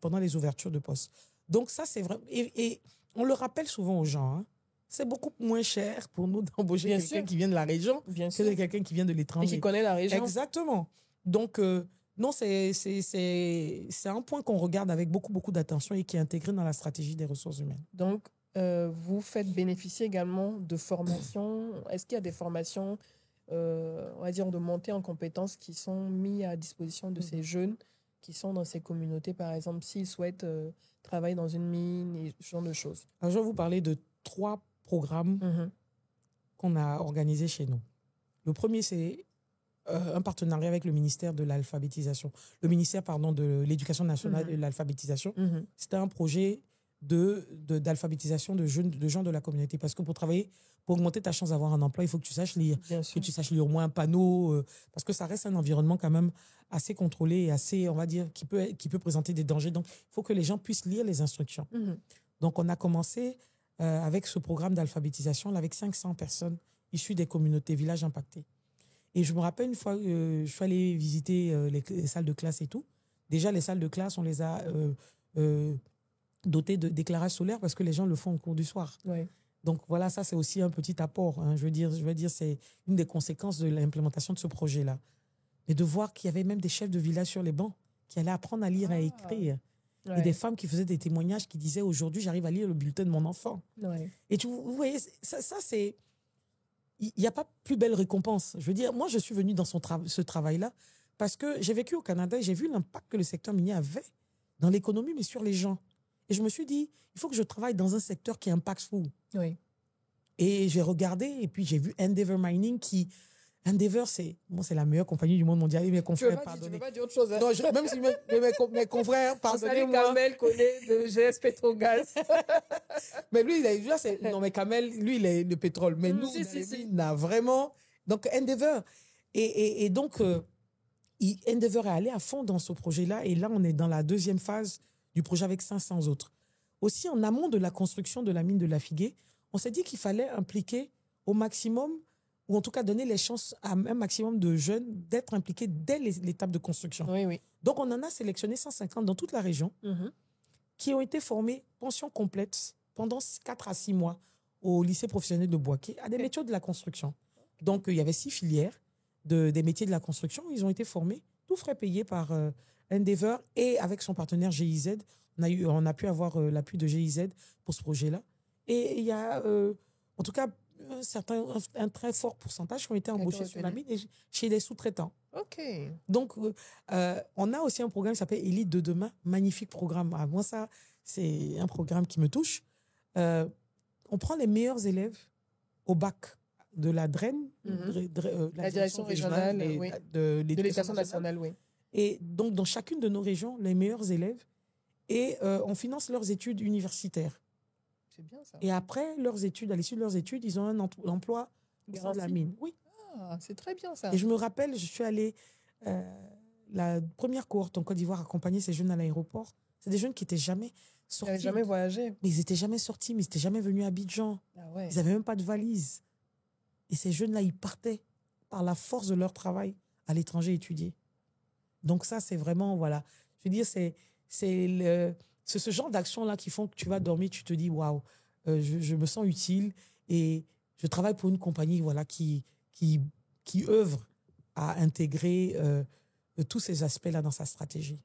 pendant les ouvertures de postes. Donc ça, c'est vrai. Et on le rappelle souvent aux gens, hein, c'est beaucoup moins cher pour nous d'embaucher quelqu'un qui vient de la région que quelqu'un qui vient de l'étranger. Et qui connaît la région. Exactement. Donc, non, c'est un point qu'on regarde avec beaucoup, beaucoup d'attention et qui est intégré dans la stratégie des ressources humaines. Donc, vous faites bénéficier également de formations. Est-ce qu'il y a des formations, on va dire, de montée en compétences qui sont mises à disposition de ces jeunes qui sont dans ces communautés, par exemple, s'ils souhaitent travailler dans une mine et ce genre de choses? Alors, je vais vous parler de 3 programmes qu'on a organisés chez nous. Le premier, c'est un partenariat avec le ministère de l'alphabétisation. Le ministère, de l'Éducation nationale et de l'alphabétisation. C'était un projet d'alphabétisation de gens de la communauté. Parce que pour augmenter ta chance d'avoir un emploi, il faut que tu saches lire. Que tu saches lire au moins un panneau. Parce que ça reste un environnement quand même assez contrôlé et assez, on va dire, qui peut présenter des dangers. Donc, il faut que les gens puissent lire les instructions. Donc, on a commencé avec ce programme d'alphabétisation avec 500 personnes issues des communautés, villages impactés. Et je me rappelle une fois, je suis allée visiter les salles de classe et tout. Déjà, les salles de classe, on les a dotées d'éclairage solaire parce que les gens le font au cours du soir. Ouais. Donc voilà, ça c'est aussi un petit apport. Hein. Je veux dire, c'est une des conséquences de l'implémentation de ce projet-là. Et de voir qu'il y avait même des chefs de village sur les bancs qui allaient apprendre à lire et à écrire. Ouais. Et des femmes qui faisaient des témoignages qui disaient « Aujourd'hui, j'arrive à lire le bulletin de mon enfant. Ouais. » Et vous voyez, ça c'est... Il n'y a pas plus belle récompense. Je veux dire, moi, je suis venue dans ce travail-là parce que j'ai vécu au Canada et j'ai vu l'impact que le secteur minier avait dans l'économie, mais sur les gens. Et je me suis dit, il faut que je travaille dans un secteur qui est impactful. Oui. Et j'ai regardé et puis j'ai vu Endeavour Mining qui... Endeavour, c'est la meilleure compagnie du monde mondial. Mes confrères, tu veux pas dire autre chose, hein? Non, même si mes confrères, pardonnez-moi. Kamel connaît de GS Petrogaz. Mais lui, Kamel, lui, il est le pétrole. Mais nous, on a vraiment... Donc, Endeavour. Et donc, Endeavour est allé à fond dans ce projet-là. Et là, on est dans la deuxième phase du projet avec 500 autres. aussi en amont de la construction de la mine de Lafigué, on s'est dit qu'il fallait impliquer au maximum, ou en tout cas donner les chances à un maximum de jeunes d'être impliqués dès l'étape de construction. Oui, oui. Donc, on en a sélectionné 150 dans toute la région qui ont été formés pension complète pendant 4 à 6 mois au lycée professionnel de Boaké à des métiers de la construction. Donc, il y avait 6 filières des métiers de la construction. Ils ont été formés, tout frais payés par Endeavor et avec son partenaire GIZ. On a pu avoir l'appui de GIZ pour ce projet-là. Et il y a, en tout cas, un très fort pourcentage qui ont été embauchés sur la mine et chez les sous-traitants. OK. Donc, on a aussi un programme qui s'appelle Élite de demain. Magnifique programme. Moi, ça, c'est un programme qui me touche. On prend les meilleurs élèves au bac de la DREN, la direction régionale de l'éducation nationale, oui. Et donc, dans chacune de nos régions, les meilleurs élèves, et on finance leurs études universitaires. C'est bien ça. Et après leurs études, à l'issue de leurs études, ils ont un emploi dans la mine. Oui. Ah, c'est très bien ça. Et je me rappelle, je suis allée la première cohorte en Côte d'Ivoire accompagner ces jeunes à l'aéroport. C'est des jeunes qui n'étaient jamais sortis. Ils n'avaient jamais voyagé. Mais ils n'étaient jamais sortis, mais ils n'étaient jamais venus à Abidjan. Ah ouais. Ils n'avaient même pas de valise. Et ces jeunes-là, ils partaient par la force de leur travail à l'étranger étudier. Donc ça, c'est vraiment, voilà. Je veux dire, c'est ce genre d'actions-là qui font que tu vas dormir, tu te dis, waouh, je me sens utile et je travaille pour une compagnie, voilà, qui œuvre à intégrer tous ces aspects-là dans sa stratégie.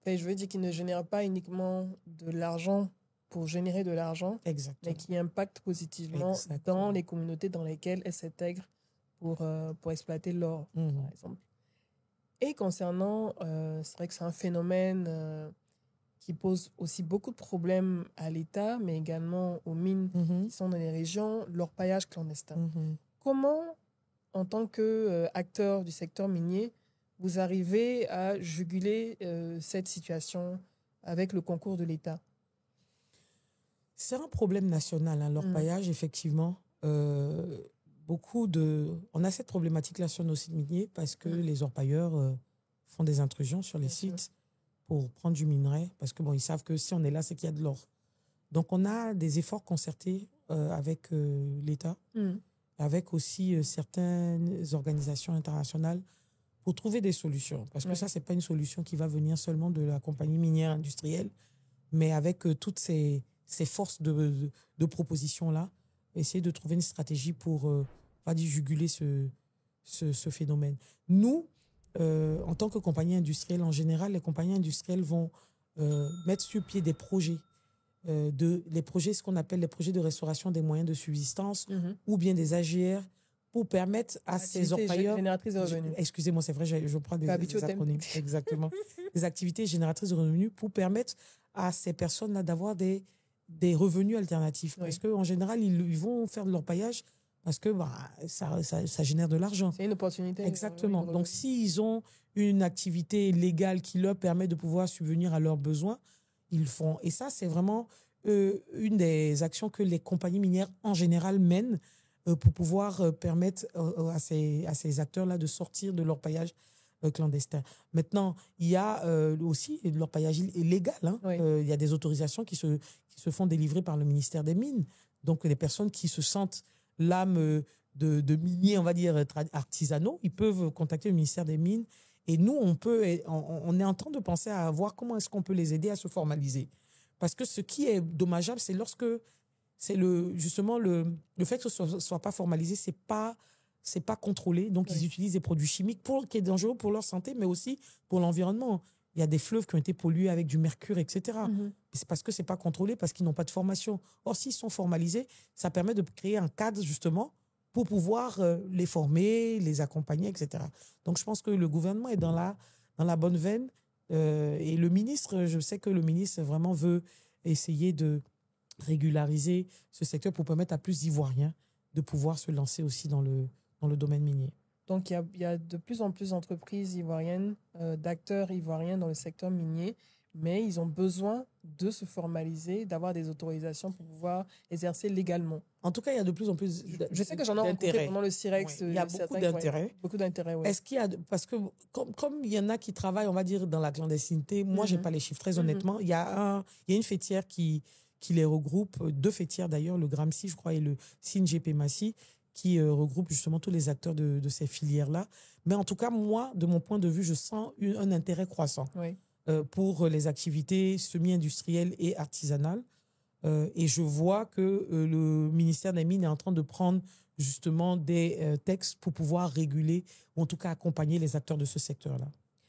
Et je veux dire qu'il ne génère pas uniquement de l'argent pour générer de l'argent, mais qui impacte positivement dans les communautés dans lesquelles elles s'intègrent pour exploiter l'or, par exemple. Et concernant, c'est vrai que c'est un phénomène qui pose aussi beaucoup de problèmes à l'État, mais également aux mines qui sont dans les régions, l'orpaillage clandestin. Comment, en tant qu'acteur du secteur minier, vous arrivez à juguler cette situation avec le concours de l'État? C'est un problème national, hein, l'orpaillage, effectivement. On a cette problématique-là sur nos sites miniers parce que les orpailleurs font des intrusions sur les sites pour prendre du minerai, parce que ils savent que si on est là, c'est qu'il y a de l'or. Donc, on a des efforts concertés avec l'État, avec aussi certaines organisations internationales pour trouver des solutions. Parce que ça, ce n'est pas une solution qui va venir seulement de la compagnie minière industrielle, mais avec toutes ces forces de propositions-là, essayer de trouver une stratégie pour juguler ce phénomène. Nous, en tant que compagnie industrielle, en général, les compagnies industrielles vont mettre sur pied des projets, ce qu'on appelle les projets de restauration des moyens de subsistance ou bien des AGR pour permettre à ces orpailleurs... Génératrices de revenus. Excusez-moi, c'est vrai, je prends des acronymes. Exactement. Des activités génératrices de revenus pour permettre à ces personnes-là d'avoir des revenus alternatifs. Parce qu'en général, ils vont faire de l'orpaillage parce que ça génère de l'argent. C'est une opportunité. Exactement. Donc, s'ils ont une activité légale qui leur permet de pouvoir subvenir à leurs besoins, ils le font. Et ça, c'est vraiment une des actions que les compagnies minières, en général, mènent pour pouvoir permettre à ces acteurs-là de sortir de l'orpaillage clandestin. Maintenant, il y a aussi l'orpaillage illégal. Il y a des autorisations qui se font délivrer par le ministère des Mines. Donc, les personnes qui se sentent l'âme de miniers, on va dire, artisanaux, ils peuvent contacter le ministère des Mines. Et nous, on est en train de penser à voir comment est-ce qu'on peut les aider à se formaliser. Parce que ce qui est dommageable, c'est lorsque c'est justement le fait que ce ne soit pas formalisé, c'est pas contrôlé. Donc, ils utilisent des produits chimiques qui est dangereux pour leur santé, mais aussi pour l'environnement. Il y a des fleuves qui ont été pollués avec du mercure, etc. C'est parce que ce n'est pas contrôlé, parce qu'ils n'ont pas de formation. Or, s'ils sont formalisés, ça permet de créer un cadre, justement, pour pouvoir les former, les accompagner, etc. Donc, je pense que le gouvernement est dans la bonne veine. Et le ministre, je sais que le ministre vraiment veut essayer de régulariser ce secteur pour permettre à plus d'Ivoiriens de pouvoir se lancer aussi dans le domaine minier. Donc, il y a de plus en plus d'entreprises ivoiriennes, d'acteurs ivoiriens dans le secteur minier, mais ils ont besoin de se formaliser, d'avoir des autorisations pour pouvoir exercer légalement. En tout cas, il y a de plus en plus Je sais que j'en ai rencontré pendant le CIREX. Il y a beaucoup d'intérêt. Beaucoup d'intérêt, oui. Est-ce qu'il y a... Parce que comme il y en a qui travaillent, on va dire, dans la clandestinité, moi, je n'ai pas les chiffres, très honnêtement. Il y a une fêtière qui qui les regroupe, deux fêtières d'ailleurs, le Gramsci, je crois, et le SINGP Massy, qui regroupe justement tous les acteurs de ces filières-là. Mais en tout cas, moi, de mon point de vue, je sens un intérêt croissant Oui. pour les activités semi-industrielles et artisanales. Et je vois que le ministère des Mines est en train de prendre justement des textes pour pouvoir réguler ou en tout cas accompagner les acteurs de ce secteur-là.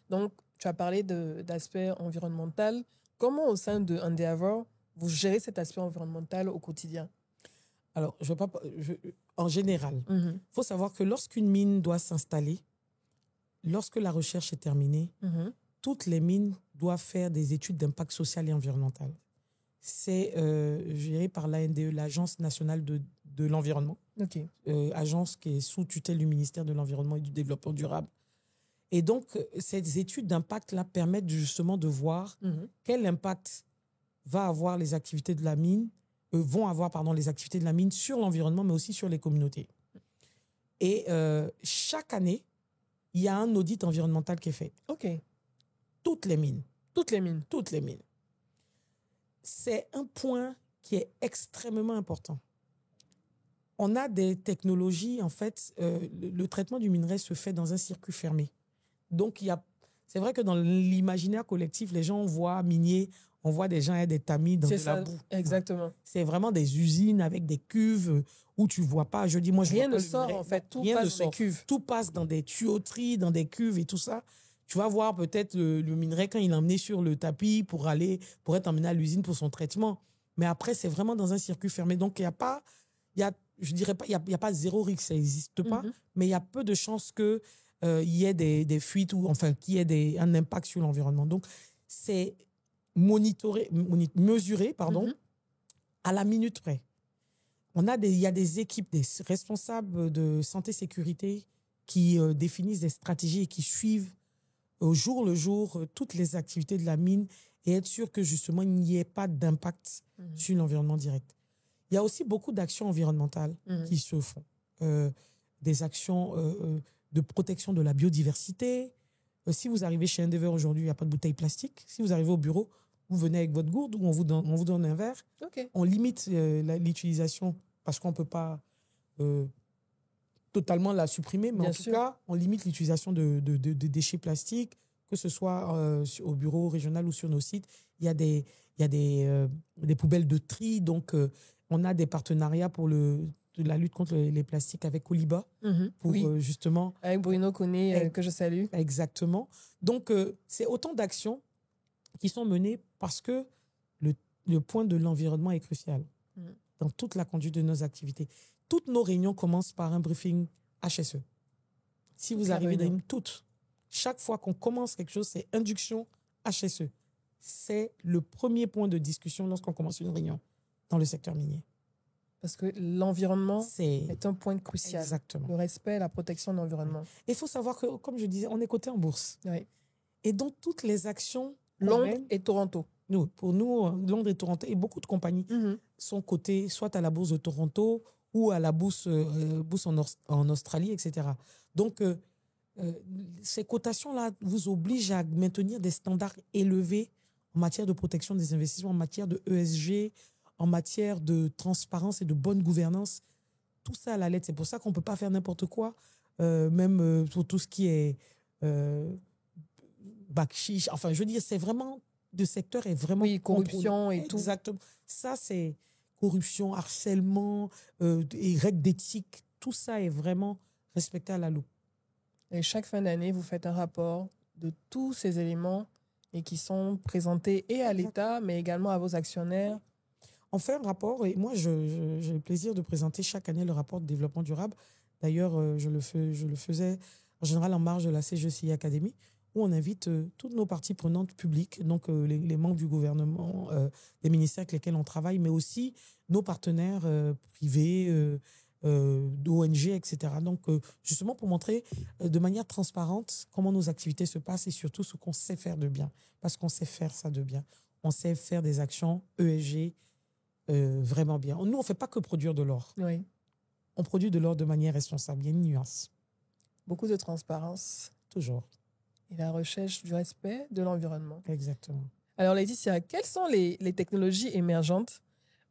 Donc, tu as parlé d'aspect environnemental. Comment au sein de Endeavour, vous gérez cet aspect environnemental au quotidien? Alors, en général, il faut savoir que lorsqu'une mine doit s'installer, lorsque la recherche est terminée, toutes les mines doivent faire des études d'impact social et environnemental. C'est géré par l'ANDE, l'Agence nationale de l'environnement, agence qui est sous tutelle du ministère de l'Environnement et du Développement durable. Et donc, ces études d'impact-là permettent justement de voir quel impact vont avoir les activités de la mine sur l'environnement, mais aussi sur les communautés. Et chaque année, il y a un audit environnemental qui est fait. Toutes les mines. C'est un point qui est extrêmement important. On a des technologies, en fait, le traitement du minerai se fait dans un circuit fermé. Donc, c'est vrai que dans l'imaginaire collectif, les gens voient minier, on voit des gens et des tamis dans de la boue. Exactement. C'est vraiment des usines avec des cuves où tu ne vois pas. Rien ne sort, en fait. Tout passe dans des cuves. Tout passe dans des tuyauteries, dans des cuves et tout ça. Tu vas voir peut-être le minerai quand il est emmené sur le tapis pour être emmené à l'usine pour son traitement. Mais après, c'est vraiment dans un circuit fermé. Donc, je dirais pas, il y a pas zéro risque, ça n'existe pas, mais il y a peu de chances qu'il y ait des fuites ou enfin qu'il y ait un impact sur l'environnement. Donc, c'est mesuré, à la minute près. Il y a des équipes, des responsables de santé-sécurité qui définissent des stratégies et qui suivent au jour le jour toutes les activités de la mine et être sûr que justement il n'y ait pas d'impact sur l'environnement direct. Il y a aussi beaucoup d'actions environnementales qui se font. Des actions de protection de la biodiversité. Si vous arrivez chez Endeavour aujourd'hui, il n'y a pas de bouteille plastique. Si vous arrivez au bureau, vous venez avec votre gourde ou on vous donne un verre. On limite l'utilisation parce qu'on ne peut pas totalement la supprimer, mais en tout cas, on limite l'utilisation de déchets plastiques, que ce soit au bureau régional ou sur nos sites. Il y a des poubelles de tri, donc on a des partenariats pour la lutte contre les plastiques avec Coliba, pour justement... Avec Bruno Koné, que je salue. Exactement. Donc, c'est autant d'actions qui sont menées parce que le point de l'environnement est crucial dans toute la conduite de nos activités. Toutes nos réunions commencent par un briefing HSE. Si vous arrivez dans chaque fois qu'on commence quelque chose, c'est induction HSE. C'est le premier point de discussion lorsqu'on commence une réunion dans le secteur minier. Parce que l'environnement est un point crucial. Exactement. Le respect, la protection de l'environnement. Il faut savoir que, comme je disais, on est coté en bourse. Et donc, toutes les actions... Londres et Toronto. Pour nous, Londres et Toronto, et beaucoup de compagnies sont cotées soit à la bourse de Toronto ou à la bourse en Australie, etc. Donc, ces cotations-là vous obligent à maintenir des standards élevés en matière de protection des investissements, en matière de ESG, en matière de transparence et de bonne gouvernance. Tout ça à la lettre. C'est pour ça qu'on ne peut pas faire n'importe quoi, même pour tout ce qui est bakshish. Enfin, je veux dire, c'est vraiment... Le secteur est vraiment... Oui, corruption et tout. Exactement. Ça, c'est corruption, harcèlement, et règles d'éthique. Tout ça est vraiment respecté à la loupe. Et chaque fin d'année, vous faites un rapport de tous ces éléments et qui sont présentés et à l'État, mais également à vos actionnaires. On fait un rapport et moi, j'ai le plaisir de présenter chaque année le rapport de développement durable. D'ailleurs, je le faisais en général en marge de la CGCI Academy, où on invite toutes nos parties prenantes publiques, donc les membres du gouvernement, les ministères avec lesquels on travaille, mais aussi nos partenaires privés, d'ONG, etc. Donc, justement pour montrer de manière transparente comment nos activités se passent et surtout ce qu'on sait faire de bien. Parce qu'on sait faire ça de bien. On sait faire des actions ESG vraiment bien. Nous, on ne fait pas que produire de l'or. Oui. On produit de l'or de manière responsable. Il y a une nuance. Beaucoup de transparence. Toujours. Et la recherche du respect de l'environnement. Exactement. Alors, Laetitia, quelles sont les technologies émergentes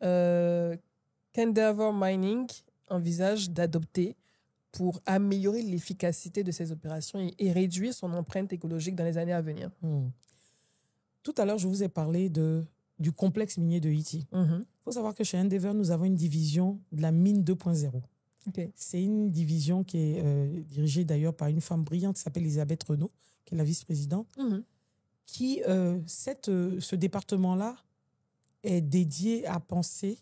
qu'Endeavour Mining envisage d'adopter pour améliorer l'efficacité de ses opérations et réduire son empreinte écologique dans les années à venir? Tout à l'heure, je vous ai parlé du complexe minier de Ity. Il faut savoir que chez Endeavour, nous avons une division de la mine 2.0. Okay. C'est une division qui est dirigée d'ailleurs par une femme brillante qui s'appelle Elisabeth Renaud, qui est la vice-présidente, qui, ce département-là, est dédié à penser,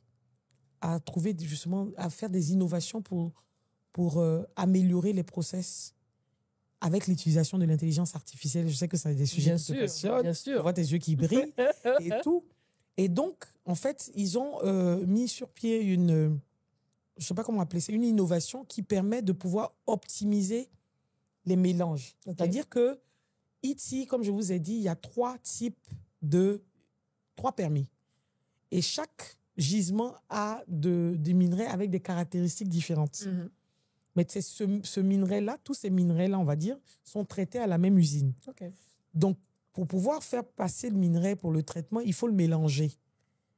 à trouver justement, à faire des innovations pour améliorer les process avec l'utilisation de l'intelligence artificielle. Je sais que c'est des sujets qui te passionnent. Bien sûr. Je vois tes yeux qui brillent et tout. Et donc, en fait, ils ont mis sur pied une, je ne sais pas comment appeler ça, une innovation qui permet de pouvoir optimiser les mélanges. Okay. C'est-à-dire que ici, comme je vous ai dit, il y a trois permis. Et chaque gisement a des minerais avec des caractéristiques différentes. Mais ce minerai-là, tous ces minerais-là, on va dire, sont traités à la même usine. Okay. Donc, pour pouvoir faire passer le minerai pour le traitement, il faut le mélanger.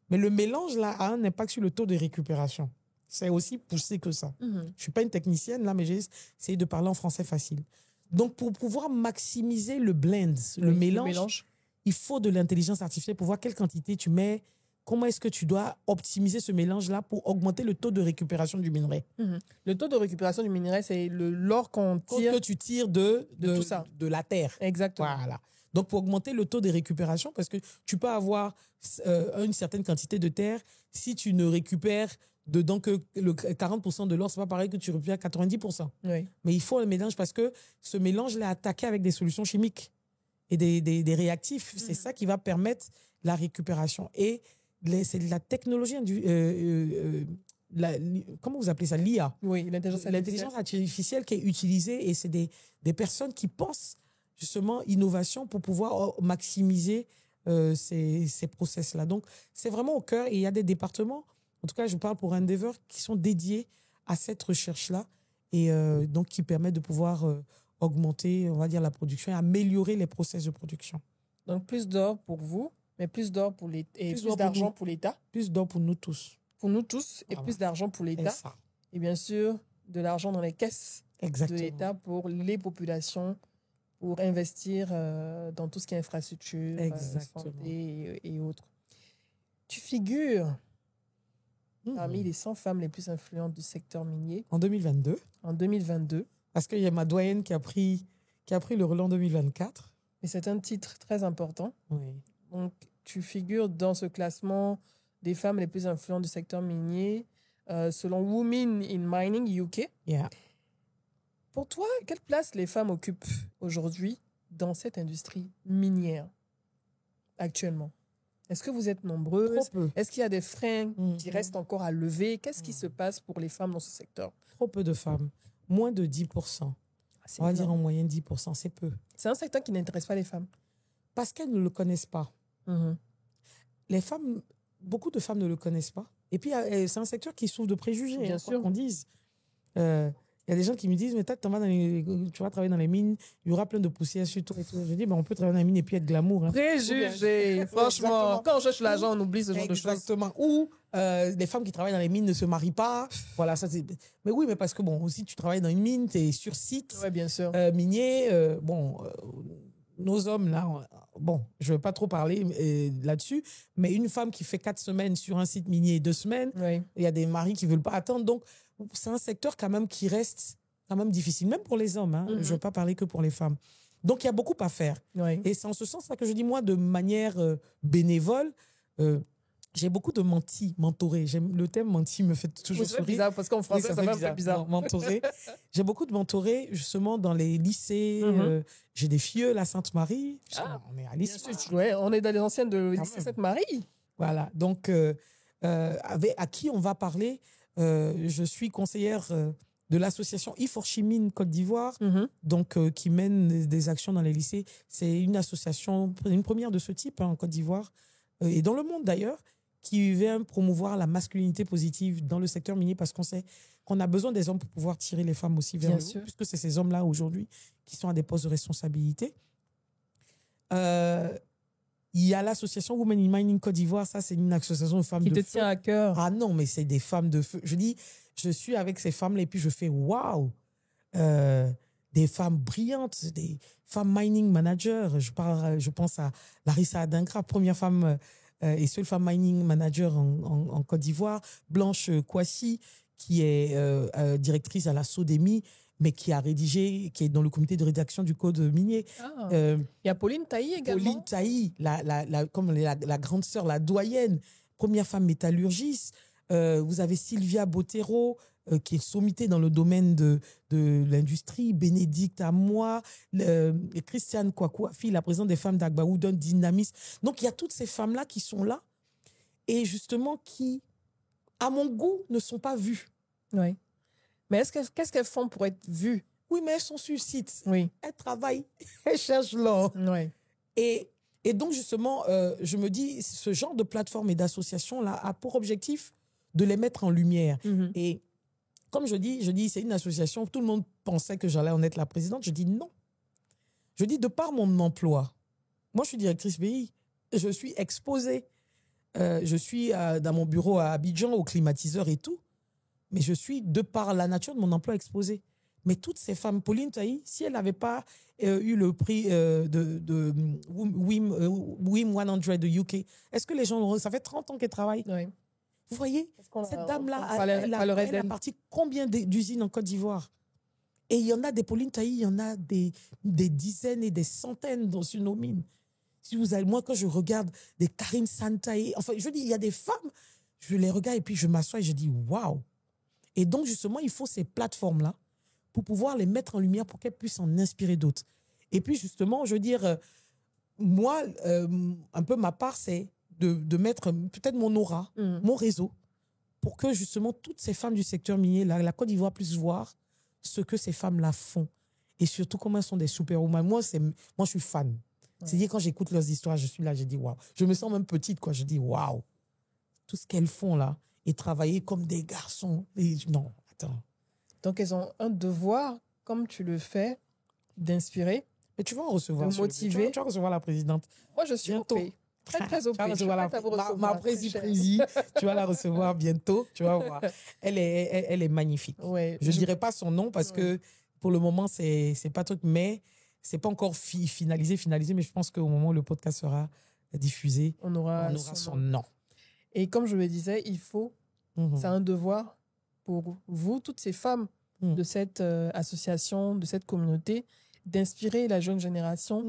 Mais le mélange, là, a un impact sur le taux de récupération. C'est aussi poussé que ça. Je ne suis pas une technicienne, là, mais j'ai essayé de parler en français facile. Donc, pour pouvoir maximiser le blend, le mélange, il faut de l'intelligence artificielle pour voir quelle quantité tu mets, comment est-ce que tu dois optimiser ce mélange-là pour augmenter le taux de récupération du minerai. Le taux de récupération du minerai, c'est l'or qu'on tire. Que tu tires de tout ça. De la terre. Exactement. Voilà. Donc, pour augmenter le taux de récupération, parce que tu peux avoir une certaine quantité de terre, si tu ne récupères dedans que le 40% de l'or, c'est pas pareil que tu récupères 90%. Oui. Mais il faut un mélange parce que ce mélange est attaqué avec des solutions chimiques et des réactifs. C'est ça qui va permettre la récupération. Et c'est de la technologie, comment vous appelez ça? L'IA. Oui, l'intelligence artificielle qui est utilisée et c'est des personnes qui pensent justement innovation pour pouvoir maximiser ces process-là. Donc, c'est vraiment au cœur et il y a des départements, en tout cas, je parle pour Endeavour, qui sont dédiés à cette recherche-là et donc qui permettent de pouvoir augmenter, on va dire, la production et améliorer les process de production. Donc, plus d'or pour vous, mais plus d'or pour l'État et plus d'argent pour l'État. Plus d'or pour nous tous. Pour nous tous et plus d'argent pour l'État. Et bien sûr, de l'argent dans les caisses de l'État pour les populations, pour investir dans tout ce qui est infrastructure, santé et autres. Tu figures parmi les 100 femmes les plus influentes du secteur minier. En 2022. En 2022. Parce qu'il y a ma doyenne qui a pris le relais en 2024. Et c'est un titre très important. Oui. Donc, tu figures dans ce classement des femmes les plus influentes du secteur minier selon Women in Mining UK. Yeah. Pour toi, quelle place les femmes occupent aujourd'hui dans cette industrie minière actuellement? Est-ce que vous êtes nombreuses? Est-ce qu'il y a des freins qui restent encore à lever? Qu'est-ce qui se passe pour les femmes dans ce secteur? Trop peu de femmes. Moins de 10%. On va dire en moyenne 10%, c'est peu. C'est un secteur qui n'intéresse pas les femmes. Parce qu'elles ne le connaissent pas. Les femmes, beaucoup de femmes ne le connaissent pas. Et puis, c'est un secteur qui souffre de préjugés, bien sûr, qu'on dise. Il y a des gens qui me disent, mais tu vas travailler dans les mines, il y aura plein de poussière sur tout et tout. Je dis, on peut travailler dans les mines et puis être glamour. Hein. Préjugés, franchement. Quand on cherche l'argent, on oublie ce genre de choses. Exactement. Ou les femmes qui travaillent dans les mines ne se marient pas. Voilà, ça c'est. Mais oui, mais parce que aussi tu travailles dans une mine, tu es sur site. Oui, bien sûr. Minier, nos hommes là, je ne vais pas trop parler là-dessus, mais une femme qui fait 4 semaines sur un site minier, 2 semaines, il y a des maris qui ne veulent pas attendre. Donc, c'est un secteur quand même qui reste quand même difficile, même pour les hommes. Hein. Je ne vais pas parler que pour les femmes. Donc, il y a beaucoup à faire. Et c'est en ce sens-là que je dis, moi, de manière bénévole, j'ai beaucoup de mentorés. Le thème menti me fait toujours sourire. C'est bizarre parce qu'en français, ça fait bizarre. Mentorés. J'ai beaucoup de mentorés, justement, dans les lycées. J'ai des filles à Sainte-Marie. On est à lycée. On est dans les anciennes de lycée Sainte-Marie. Voilà. Donc, à qui on va parler? Je suis conseillère de l'association I4Chimine Côte d'Ivoire, donc qui mène des actions dans les lycées. C'est une association, une première de ce type en Côte d'Ivoire et dans le monde d'ailleurs, qui vient promouvoir la masculinité positive dans le secteur minier parce qu'on sait qu'on a besoin des hommes pour pouvoir tirer les femmes aussi vers le haut, puisque c'est ces hommes-là aujourd'hui qui sont à des postes de responsabilité. Il Il y a l'association Women in Mining Côte d'Ivoire, ça c'est une association de femmes Qui de te feu. tient à cœur. Ah non, mais c'est des femmes de feu. Je dis, je suis avec ces femmes-là et puis je fais waouh, des femmes brillantes, des femmes mining managers. Je pense à Larissa Adingra, première femme et seule femme mining manager en Côte d'Ivoire. Blanche Kouassi, qui est directrice à la SODEMI, mais qui a rédigé, qui est dans le comité de rédaction du code minier. Ah. Il y a Pauline Tailly également. Pauline Tailly, comme la grande sœur, la doyenne, première femme métallurgiste. Vous avez Sylvia Bottero, qui est sommitée dans le domaine de l'industrie, Bénédicte Amoy, Christiane Kwakwafi, la présidente des femmes d'Agbaoudon, Dynamis. Donc, il y a toutes ces femmes-là qui sont là et justement qui, à mon goût, ne sont pas vues. Oui. Mais qu'est-ce qu'elles font pour être vues? Oui, mais elles sont sur site. Oui. Elles travaillent, elles cherchent l'or. Oui. Et donc, justement, je me dis, ce genre de plateforme et d'association-là a pour objectif de les mettre en lumière. Mhm. Et comme je dis, c'est une association, tout le monde pensait que j'allais en être la présidente. Je dis non. Je dis, de par mon emploi, moi, je suis directrice pays, je suis exposée. Je suis dans mon bureau à Abidjan, au climatiseur et tout. Mais je suis, de par la nature de mon emploi, exposée. Mais toutes ces femmes, Pauline Tailly, si elle n'avait pas eu le prix de WIM 100 de UK, est-ce que les gens, ça fait 30 ans qu'elle travaille. Oui. Vous voyez, cette dame-là, elle a parti combien d'usines en Côte d'Ivoire? Et il y en a des Pauline Tailly, il y en a des dizaines et des centaines dans nos mines. Si vous allez, moi, quand je regarde des Karine Santaï, enfin, je dis, il y a des femmes, je les regarde et puis je m'assois et je dis, waouh! Et donc, justement, il faut ces plateformes-là pour pouvoir les mettre en lumière pour qu'elles puissent en inspirer d'autres. Et puis, justement, je veux dire, moi, un peu ma part, c'est de mettre peut-être mon aura, mon réseau, pour que, justement, toutes ces femmes du secteur minier, la Côte d'Ivoire puisse voir ce que ces femmes-là font. Et surtout, comment elles sont des superwomen. Moi, je suis fan. Ouais. C'est-à-dire, quand j'écoute leurs histoires, je suis là, je dis waouh. Je me sens même petite, quoi. Je dis waouh. Tout ce qu'elles font là, et travailler comme des garçons. Et non, attends. Donc, elles ont un devoir, comme tu le fais, d'inspirer. Mais tu vas en recevoir. De motiver. Tu vas recevoir la présidente. Moi, je suis bientôt. Très, très OP. Tu vas recevoir ma présidente. Tu vas la recevoir bientôt. Tu vas voir. Elle est magnifique. Ouais, je ne dirai pas son nom parce que pour le moment, c'est pas truc, mais c'est pas encore finalisé, mais je pense qu'au moment où le podcast sera diffusé, on aura son nom. Et comme je le disais, il faut, c'est un devoir pour vous, toutes ces femmes de cette association, de cette communauté, d'inspirer la jeune génération,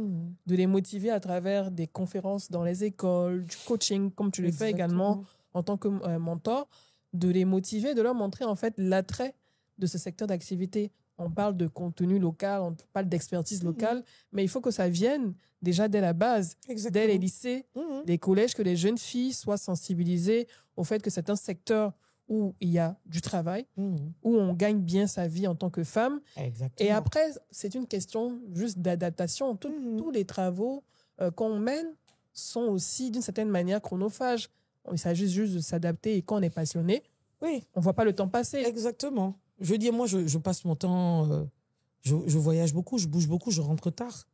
de les motiver à travers des conférences dans les écoles, du coaching, comme tu le fais également en tant que mentor, de les motiver, de leur montrer en fait l'attrait de ce secteur d'activité. On parle de contenu local, on parle d'expertise locale, mais il faut que ça vienne déjà dès la base, dès les lycées, les collèges, que les jeunes filles soient sensibilisées au fait que c'est un secteur où il y a du travail, où on gagne bien sa vie en tant que femme. Et après, c'est une question juste d'adaptation. Tous les travaux qu'on mène sont aussi d'une certaine manière chronophages. Il s'agit juste de s'adapter et quand on est passionné, on ne voit pas le temps passer. Exactement. Je veux dire, moi, je passe mon temps, je voyage beaucoup, je bouge beaucoup, je rentre tard.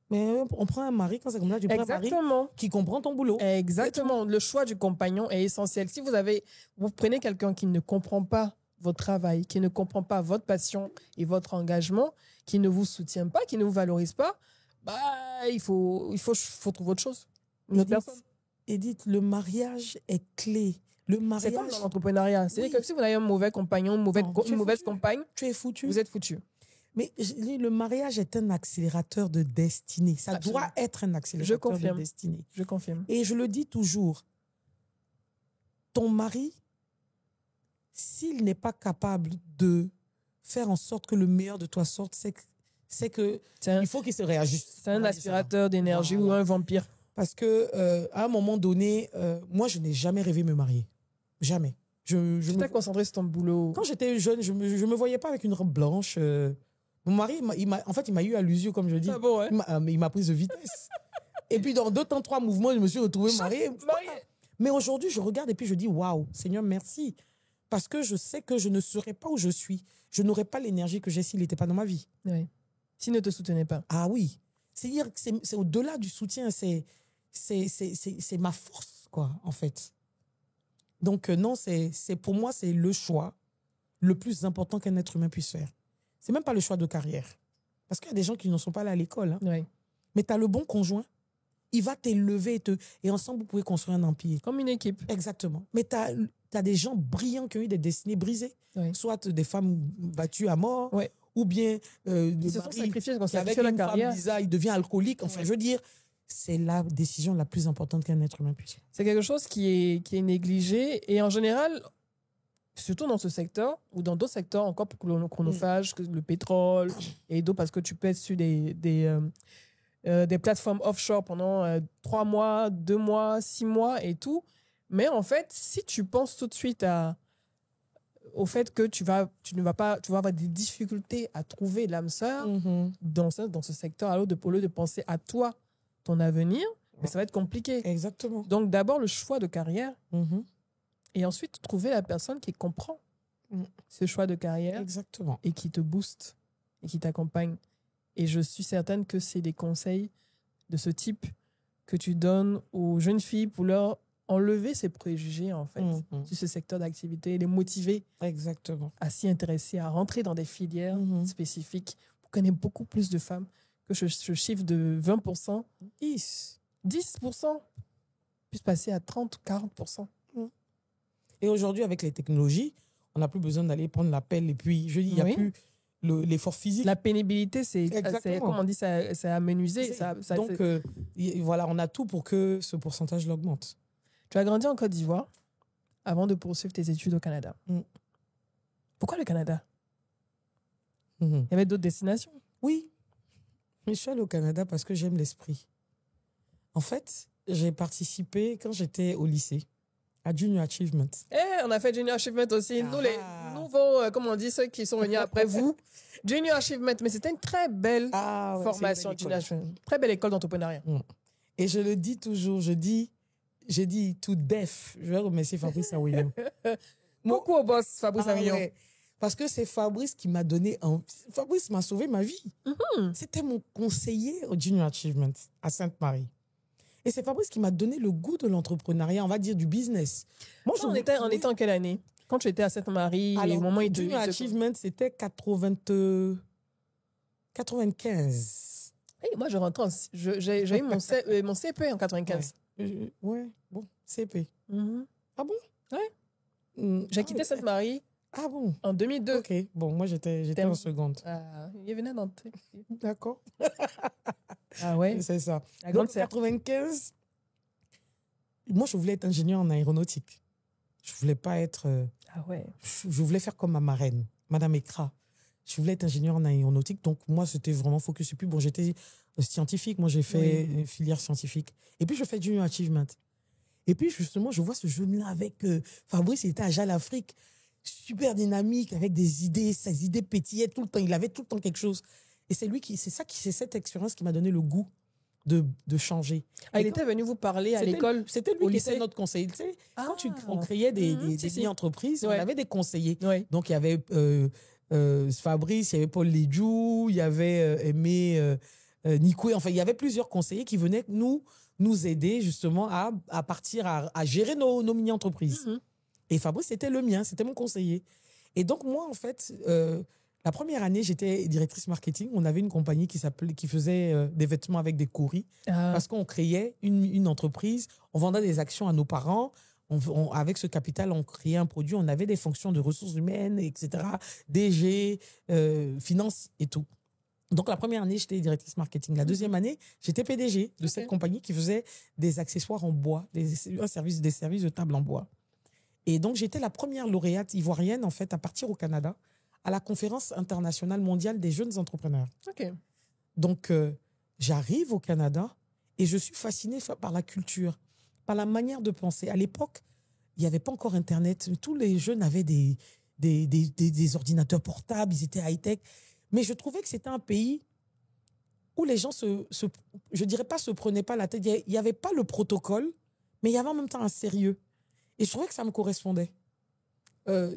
Mais on prend un mari, quand c'est comme ça, tu prends un mari qui comprend ton boulot. Exactement. Le choix du compagnon est essentiel. Si vous prenez quelqu'un qui ne comprend pas votre travail, qui ne comprend pas votre passion et votre engagement, qui ne vous soutient pas, qui ne vous valorise pas, il faut trouver autre chose. Edith, le mariage est clé. Le mariage. C'est comme dans l'entrepreneuriat. C'est-à-dire que si vous avez un mauvais compagnon, une mauvaise compagne, tu es foutu. Vous êtes foutu. Mais le mariage est un accélérateur de destinée. Ça doit être un accélérateur de destinée. Je confirme. Et je le dis toujours, ton mari, s'il n'est pas capable de faire en sorte que le meilleur de toi sorte, c'est que il faut qu'il se réajuste. C'est un aspirateur d'énergie ou un vampire. Parce que à un moment donné, moi, je n'ai jamais rêvé me marier. Jamais. Tu t'es concentré sur ton boulot. Quand j'étais jeune, je me voyais pas avec une robe blanche. Mon mari, il m'a eu à l'usure, comme je dis. Ah bon, ouais. Il m'a prise de vitesse. Et puis, dans 2 temps, 3 mouvements, je me suis retrouvée mariée. Mais aujourd'hui, je regarde et puis je dis, waouh, Seigneur, merci. Parce que je sais que je ne serais pas où je suis. Je n'aurais pas l'énergie que j'ai s'il n'était pas dans ma vie. Oui. S'il ne te soutenait pas. Ah oui. C'est-à-dire que c'est au-delà du soutien. c'est ma force, quoi, en fait. Donc, non, pour moi, c'est le choix le plus important qu'un être humain puisse faire. C'est même pas le choix de carrière. Parce qu'il y a des gens qui ne sont pas là à l'école. Hein. Oui. Mais tu as le bon conjoint, il va t'élever et ensemble, vous pouvez construire un empire. Comme une équipe. Exactement. Mais tu as des gens brillants qui ont eu des destinées brisées. Oui. Soit des femmes battues à mort, Oui. ou bien Ils se sont sacrifiés, avec une la carrière. femme bizarre, il devient alcoolique. Enfin, je veux dire, c'est la décision la plus importante qu'un être humain puisse faire. C'est quelque chose qui est négligé. Et en général, surtout dans ce secteur ou dans d'autres secteurs encore plus chronophages, que le pétrole et d'autres, parce que tu peux être sur des plateformes offshore pendant 3 mois, 2 mois, 6 mois et tout. Mais en fait, si tu penses tout de suite au fait que tu vas avoir des difficultés à trouver l'âme sœur dans ce secteur, au lieu de penser à toi, ton avenir, mais ça va être compliqué. Exactement. Donc d'abord le choix de carrière et ensuite trouver la personne qui comprend ce choix de carrière. Exactement. Et qui te booste et qui t'accompagne. Et je suis certaine que c'est des conseils de ce type que tu donnes aux jeunes filles pour leur enlever ces préjugés, en fait, sur ce secteur d'activité, les motiver à s'y intéresser, à rentrer dans des filières spécifiques pour qu'on ait beaucoup plus de femmes que ce chiffre de 20%, 10% puisse passer à 30 ou 40%. Et aujourd'hui, avec les technologies, on n'a plus besoin d'aller prendre la pelle et puis, je dis, il n'y a plus l'effort physique. La pénibilité, c'est comme on dit, c'est amenuisé. Donc, voilà, on a tout pour que ce pourcentage l'augmente. Tu as grandi en Côte d'Ivoire avant de poursuivre tes études au Canada. Pourquoi le Canada? Il y avait d'autres destinations? Oui. Mais je suis allée au Canada parce que j'aime l'esprit. En fait, j'ai participé quand j'étais au lycée à Junior Achievement. On a fait Junior Achievement aussi. Nous, les nouveaux, comme on dit, ceux qui sont venus après vous. Junior Achievement, mais c'était une très belle formation. Très belle école d'entrepreneuriat. Et je le dis toujours, j'ai dit to death. Je vais remercier Fabrice Awillon. Beaucoup au boss, Fabrice Awillon. Ouais. Parce que c'est Fabrice qui m'a donné Fabrice m'a sauvé ma vie. C'était mon conseiller au Junior Achievement à Sainte-Marie. Et c'est Fabrice qui m'a donné le goût de l'entrepreneuriat, on va dire du business. Moi, on était en quelle année? Quand tu étais à Sainte-Marie, alors, le Junior Achievement, c'était 95. Hey, moi, je rentre j'ai eu mon CP en 95. Ouais, bon, CP. Ah bon? Ouais. J'ai quitté Sainte-Marie. Ah bon? En 2002. Ok, bon, moi, j'étais en seconde. Il venait d'entrer. D'accord. Ah ouais? C'est ça. Donc, 95, moi, je voulais être ingénieur en aéronautique. Je voulais pas être... ah ouais. Je voulais faire comme ma marraine, Madame Ekra. Je voulais être ingénieur en aéronautique. Donc, moi, c'était vraiment focus. Et puis, bon, j'étais scientifique. Moi, j'ai fait une filière scientifique. Et puis, je fais Junior Achievement. Et puis, justement, je vois ce jeune-là avec Fabrice. Il était à Jal Afrique. Super dynamique, avec des idées. Ses idées pétillaient tout le temps. Il avait tout le temps quelque chose. Et c'est cette expérience qui m'a donné le goût de changer. Il était venu vous parler à l'école? C'était lui qui était notre conseiller. Tu sais, quand on créait des mini-entreprises, on avait des conseillers. Donc, il y avait Fabrice, il y avait Paul Ledjou, il y avait Aimé Nikoué. Enfin, il y avait plusieurs conseillers qui venaient nous aider justement à partir à gérer nos mini-entreprises. Et Fabrice, c'était le mien, c'était mon conseiller. Et donc, moi, en fait... la première année, j'étais directrice marketing. On avait une compagnie qui faisait des vêtements avec des courris parce qu'on créait une entreprise. On vendait des actions à nos parents. Avec ce capital, on créait un produit. On avait des fonctions de ressources humaines, etc. DG, finance et tout. Donc, la première année, j'étais directrice marketing. La deuxième année, j'étais PDG de cette compagnie qui faisait des accessoires en bois, des services de table en bois. Et donc, j'étais la première lauréate ivoirienne, en fait, à partir au Canada à la conférence internationale mondiale des jeunes entrepreneurs. Donc, j'arrive au Canada et je suis fascinée par la culture, par la manière de penser. À l'époque, il n'y avait pas encore Internet. Tous les jeunes avaient des ordinateurs portables, ils étaient high-tech. Mais je trouvais que c'était un pays où les gens je dirais pas se prenaient pas la tête. Il n'y avait pas le protocole, mais il y avait en même temps un sérieux. Et je trouvais que ça me correspondait.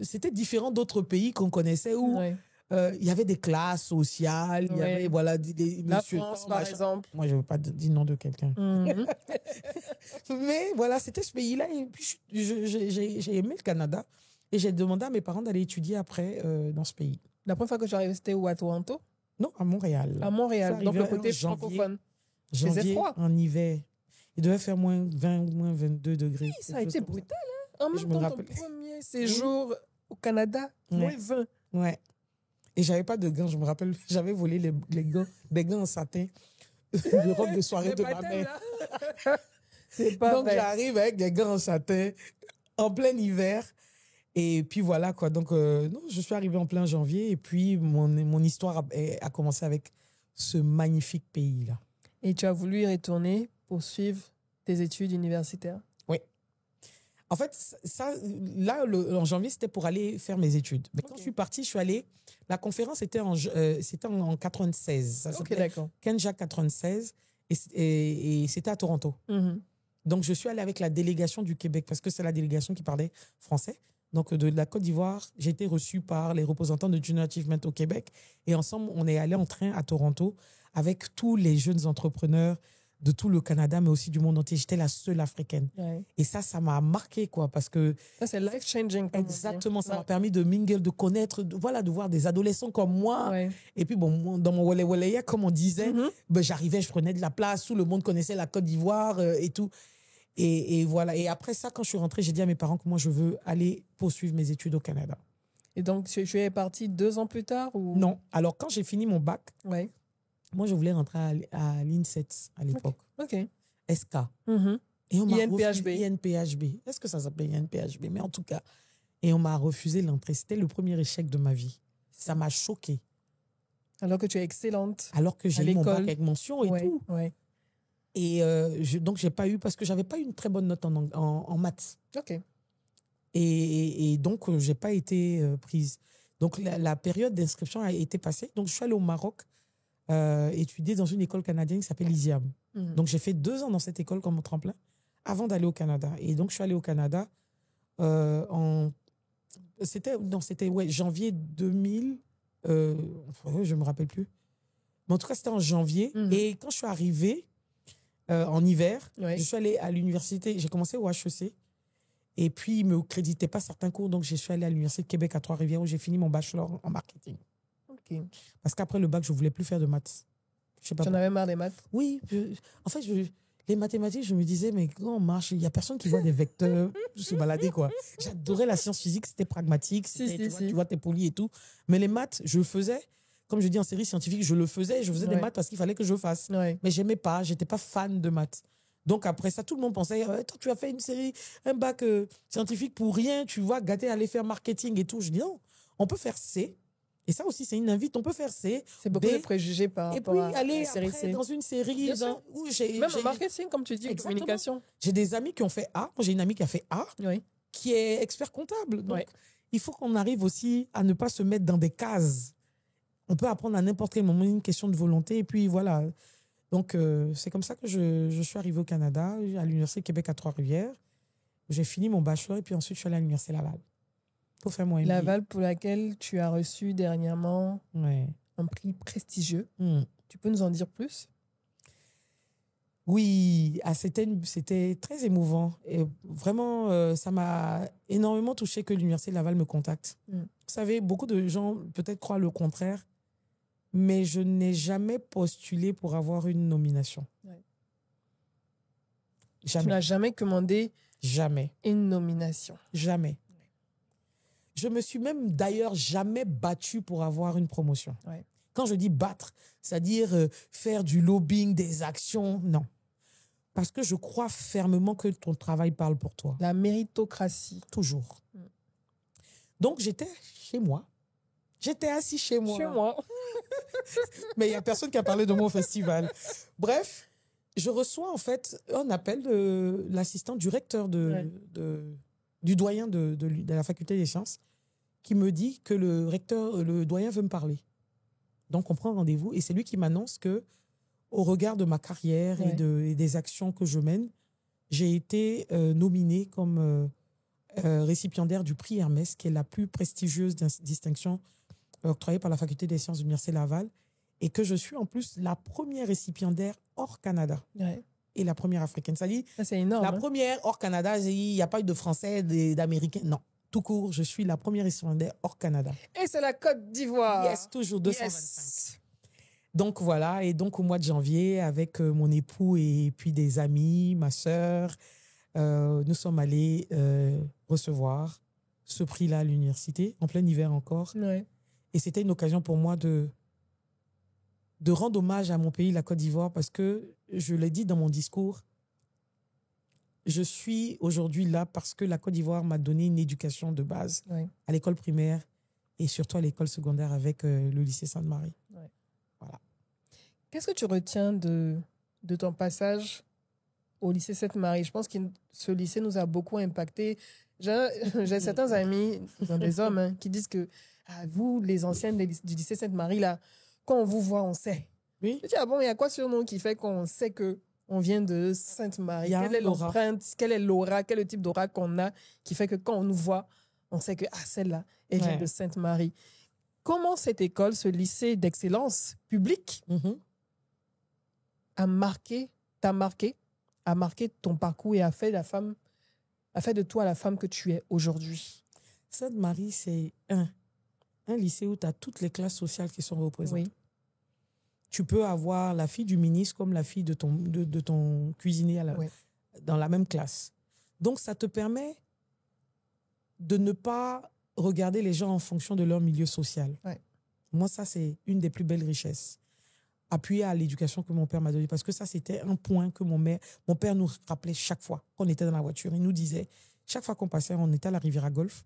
C'était différent d'autres pays qu'on connaissait où il y avait des classes sociales, il y avait, voilà, La monsieur, France, par exemple. Moi, je ne veux pas dire le nom de quelqu'un. Mhm. Mais voilà, c'était ce pays-là. Et puis, j'ai aimé le Canada. Et j'ai demandé à mes parents d'aller étudier après dans ce pays. La première fois que je suis arrivée, c'était où, à Toronto? Non, à Montréal. À Montréal, donc le côté francophone. Il faisait Janvier, froid. en hiver. Il devait faire moins 20 ou moins 22 degrés. Oui, ça a été brutal. Hein? En même temps, ton premier séjour au Canada, moins 20. Ouais. Et j'avais pas de gants, je me rappelle. J'avais volé les gants, des gants en satin, de robe de soirée de ma mère. C'est pas Donc, vrai. j'arrive avec des gants en satin en plein hiver. Et puis voilà, quoi. Donc, non, je suis arrivée en plein janvier. Et puis, mon histoire a commencé avec ce magnifique pays-là. Et tu as voulu y retourner pour suivre tes études universitaires? Oui. En fait, ça, là, en janvier, c'était pour aller faire mes études. Mais quand je suis partie, je suis allée. La conférence était en 96. Ça s'appelait Kenja 96. Et c'était à Toronto. Mm-hmm. Donc, je suis allée avec la délégation du Québec parce que c'est la délégation qui parlait français. Donc, de la Côte d'Ivoire, j'ai été reçue par les représentants de Junior Achievement au Québec. Et ensemble, on est allé en train à Toronto avec tous les jeunes entrepreneurs de tout le Canada, mais aussi du monde entier. J'étais la seule africaine. Ouais. Et ça m'a marqué, quoi, parce que... Ça, c'est life-changing. Exactement, ça m'a permis de mingle, de connaître, de voir des adolescents comme moi. Ouais. Et puis, bon, dans mon Wale Waleya, comme on disait, ben, j'arrivais, je prenais de la place, tout le monde connaissait la Côte d'Ivoire et tout. Et voilà. Et après ça, quand je suis rentrée, j'ai dit à mes parents que moi, je veux aller poursuivre mes études au Canada. Et donc, tu es partie 2 ans plus tard ou... Non. Alors, quand j'ai fini mon bac, ouais. Moi, je voulais rentrer à l'INSET à l'époque. OK. SK. Mm-hmm. Et on m'a INPHB. INPHB. Est-ce que ça s'appelle INPHB? Mais en tout cas, et on m'a refusé l'entrée. C'était le premier échec de ma vie. Ça m'a choquée. Alors que tu es excellente. Alors que j'ai eu mon bac avec mention et tout. Ouais. Et donc, j'ai pas eu, parce que j'avais pas eu une très bonne note en maths. OK. Et donc, j'ai pas été prise. Donc, la période d'inscription a été passée. Donc, je suis allée au Maroc étudier dans une école canadienne qui s'appelle l'ISIAM. Donc, j'ai fait 2 ans dans cette école comme tremplin avant d'aller au Canada. Et donc, je suis allée au Canada c'était janvier 2000. Je me rappelle plus. Mais en tout cas, c'était en janvier. Et quand je suis arrivée en hiver, je suis allée à l'université. J'ai commencé au HEC. Et puis, ils ne me créditaient pas certains cours. Donc, je suis allée à l'Université de Québec à Trois-Rivières où j'ai fini mon bachelor en marketing. Okay. Parce qu'après le bac, je ne voulais plus faire de maths. Tu en avais marre des maths? Oui. En fait, les mathématiques, je me disais, mais comment on marche? Il n'y a personne qui voit des vecteurs se balader, quoi. J'adorais la science physique, c'était pragmatique. Tu vois, t'es poli et tout. Mais les maths, je le faisais. Comme je dis en série scientifique, je le faisais. Je faisais des maths parce qu'il fallait que je fasse. Mais je n'aimais pas, je n'étais pas fan de maths. Donc après ça, tout le monde pensait, toi, tu as fait un bac scientifique pour rien, tu vois, gâter, aller faire marketing et tout. Je dis non, on peut faire C. Et ça aussi, c'est une invite. On peut faire C. C'est beaucoup de préjugés par rapport à aller après C. Dans une série. Même en marketing, comme tu dis, communication. J'ai des amis qui ont fait A. Moi, j'ai une amie qui a fait A, qui est expert comptable. Donc, il faut qu'on arrive aussi à ne pas se mettre dans des cases. On peut apprendre à n'importe quel moment, une question de volonté. Et puis, voilà. Donc, c'est comme ça que je suis arrivée au Canada, à l'Université Québec à Trois-Rivières. J'ai fini mon bachelor et puis ensuite, je suis allée à l'Université Laval. Pour faire mon MBA. Laval, pour laquelle tu as reçu dernièrement un prix prestigieux. Tu peux nous en dire plus? Oui, c'était très émouvant. Et vraiment, ça m'a énormément touchée que l'Université Laval me contacte. Vous savez, beaucoup de gens peut-être croient le contraire, mais je n'ai jamais postulé pour avoir une nomination. Jamais. Tu n'as jamais commandé une nomination? Jamais. Je me suis même d'ailleurs jamais battue pour avoir une promotion. Quand je dis battre, c'est-à-dire faire du lobbying, des actions, non. Parce que je crois fermement que ton travail parle pour toi. La méritocratie. Toujours. Donc, j'étais chez moi. J'étais assis chez moi. Chez moi. Mais il n'y a personne qui a parlé de moi au festival. Bref, je reçois en fait un appel de l'assistant du recteur du doyen de la faculté des sciences qui me dit que le doyen veut me parler. Donc, on prend rendez-vous et c'est lui qui m'annonce que, au regard de ma carrière et des actions que je mène, j'ai été nominée comme récipiendaire du prix Hermès, qui est la plus prestigieuse distinction octroyé par la Faculté des sciences de l'Université Laval, et que je suis en plus la première récipiendaire hors Canada Ouais. et la première africaine. C'est-à-dire, Ça, c'est énorme. la première hors Canada, il n'y a pas eu de Français, d'Américains. Non, tout court, je suis la première récipiendaire hors Canada. Et c'est la Côte d'Ivoire. Yes, toujours 225. Yes. Donc voilà, et donc au mois de janvier, avec mon époux et puis des amis, ma sœur, nous sommes allés recevoir ce prix-là à l'université, en plein hiver encore. Ouais. Et c'était une occasion pour moi de rendre hommage à mon pays, la Côte d'Ivoire, parce que, je l'ai dit dans mon discours, je suis aujourd'hui là parce que la Côte d'Ivoire m'a donné une éducation de base Ouais. à l'école primaire et surtout à l'école secondaire avec le lycée Sainte-Marie. Ouais. Voilà. Qu'est-ce que tu retiens de ton passage au lycée Sainte-Marie? Je pense que ce lycée nous a beaucoup impacté. J'ai certains amis, des hommes, hein, qui disent que vous, les anciens du lycée Sainte-Marie, là, quand on vous voit, on sait. Oui. Je dis, bon, il y a quoi sur nous qui fait qu'on sait que on vient de Sainte-Marie? Quelle est l'aura. l'empreinte, quelle est l'aura, quel est le type d'aura qu'on a qui fait que quand on nous voit, on sait que celle-là, elle vient de Sainte-Marie. Comment cette école, ce lycée d'excellence publique, a marqué ton parcours et a fait de toi la femme que tu es aujourd'hui? Sainte-Marie, c'est un lycée où tu as toutes les classes sociales qui sont représentées. Oui. Tu peux avoir la fille du ministre comme la fille de ton cuisinier dans la même classe. Donc, ça te permet de ne pas regarder les gens en fonction de leur milieu social. Ouais. Moi, ça, c'est une des plus belles richesses. Appuyé à l'éducation que mon père m'a donnée. Parce que ça, c'était un point que mon père nous rappelait chaque fois qu'on était dans la voiture. Il nous disait, chaque fois qu'on passait, on était à la Riviera Golf,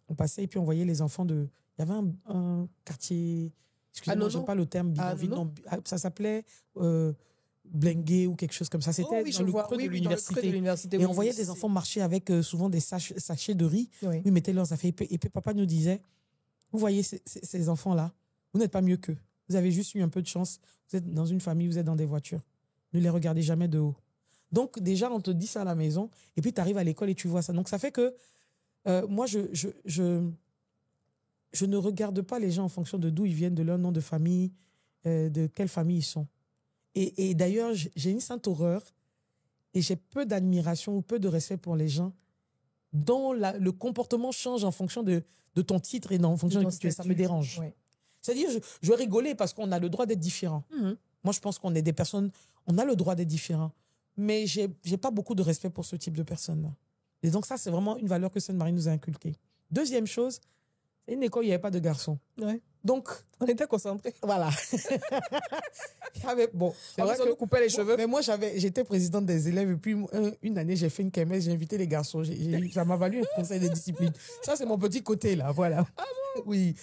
on passait et puis on voyait les enfants de... Il y avait un quartier... Excusez-moi, je n'ai pas le terme bidonville. Non, ça s'appelait Blengué ou quelque chose comme ça. C'était dans le creux de l'université. Et on voyait des enfants marcher avec souvent des sachets de riz. Oui. Ils mettaient leurs affaires. Et puis papa nous disait, vous voyez ces enfants-là, vous n'êtes pas mieux qu'eux. Vous avez juste eu un peu de chance. Vous êtes dans une famille, vous êtes dans des voitures. Ne les regardez jamais de haut. Donc déjà, on te dit ça à la maison. Et puis tu arrives à l'école et tu vois ça. Donc ça fait que moi, je ne regarde pas les gens en fonction de d'où ils viennent, de leur nom de famille, de quelle famille ils sont. Et d'ailleurs, j'ai une sainte horreur et j'ai peu d'admiration ou peu de respect pour les gens dont le comportement change en fonction de ton titre et en fonction de qui tu es. Ça me dérange. Ouais. C'est-à-dire, je vais rigoler parce qu'on a le droit d'être différent. Moi, je pense qu'on est des personnes, on a le droit d'être différent. Mais j'ai pas beaucoup de respect pour ce type de personnes-là. Et donc ça, c'est vraiment une valeur que Sainte-Marie nous a inculquée. Deuxième chose, c'est une école où il n'y avait pas de garçons. Ouais. Donc, on était concentrés. Voilà. Bon, c'est vrai que nous coupait les cheveux. Mais moi, j'étais présidente des élèves et puis une année, j'ai fait une kermesse, j'ai invité les garçons. Ça m'a valu un conseil de discipline. Ça, c'est mon petit côté, là. Voilà. Ah bon? Oui.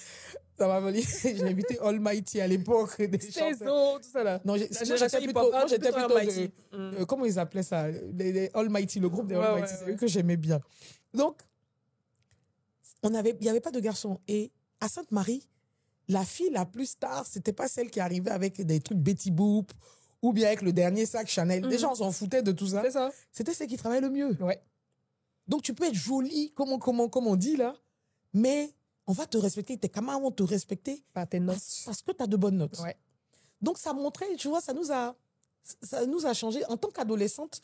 Ça m'a valu. J'ai invité Almighty à l'époque. C'est tout ça là. Non, j'étais plutôt comment ils appelaient ça? Les Almighty, le groupe des Almighty. C'est eux que j'aimais bien. Donc, il n'y avait pas de garçons. Et à Sainte-Marie, la fille la plus star, c'était pas celle qui arrivait avec des trucs Betty Boop ou bien avec le dernier sac Chanel. Déjà, on s'en foutait de tout ça. C'est ça. C'était celle qui travaillait le mieux. Ouais. Donc, tu peux être jolie, comme on dit là, mais on va te respecter. Tes camarades vont te respecter par tes notes. Parce que tu as de bonnes notes. Ouais. Donc, ça montrait, tu vois, ça nous a changé en tant qu'adolescente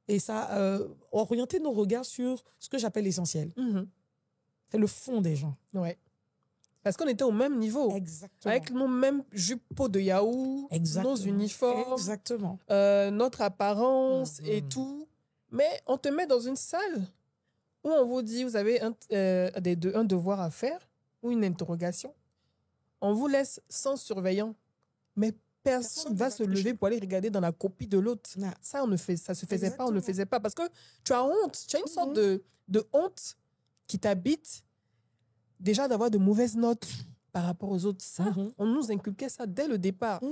et ça a orienté nos regards sur ce que j'appelle l'essentiel. C'est le fond des gens. Ouais. Parce qu'on était au même niveau. Exactement. Avec nos mêmes jupes de yaourt, nos uniformes, exactement. Notre apparence et tout. Mais on te met dans une salle où on vous dit, vous avez un devoir à faire ou une interrogation. On vous laisse sans surveillant. Mais personne ne va se lever pour aller regarder dans la copie de l'autre. Ça se faisait pas, on ne le faisait pas. Parce que tu as honte. Tu as une sorte de honte qui t'habite déjà d'avoir de mauvaises notes par rapport aux autres. Ça, on nous inculquait ça dès le départ.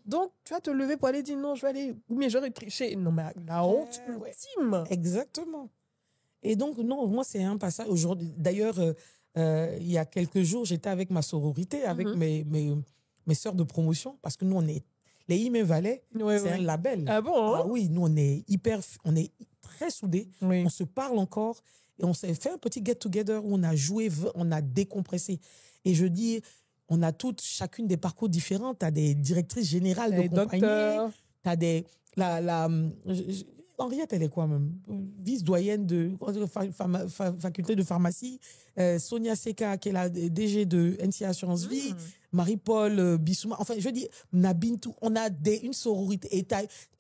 Donc, tu vas te lever pour aller dire non, je vais aller, ou bien je vais tricher. Non, mais la honte ultime. Exactement. Et donc, non, moi, c'est un passage. Aujourd'hui, d'ailleurs, il y a quelques jours, j'étais avec ma sororité, avec mes sœurs de promotion, parce que nous, on est les Ime Valais, c'est un label. Ah bon? Ah oui, nous, on est très soudés. On se parle encore. Et on s'est fait un petit get-together où on a joué, on a décompressé. Et je dis, on a toutes, chacune des parcours différents. Tu as des directrices générales de Les compagnie. docteurs. Tu as des... Henriette, elle est quoi même? Vice-doyenne de faculté de pharmacie. Sonia Seka, qui est la DG de NCA Assurance Vie. Marie-Paul Bissouma. Enfin, je veux dire, Nabintou, on a une sororité. Et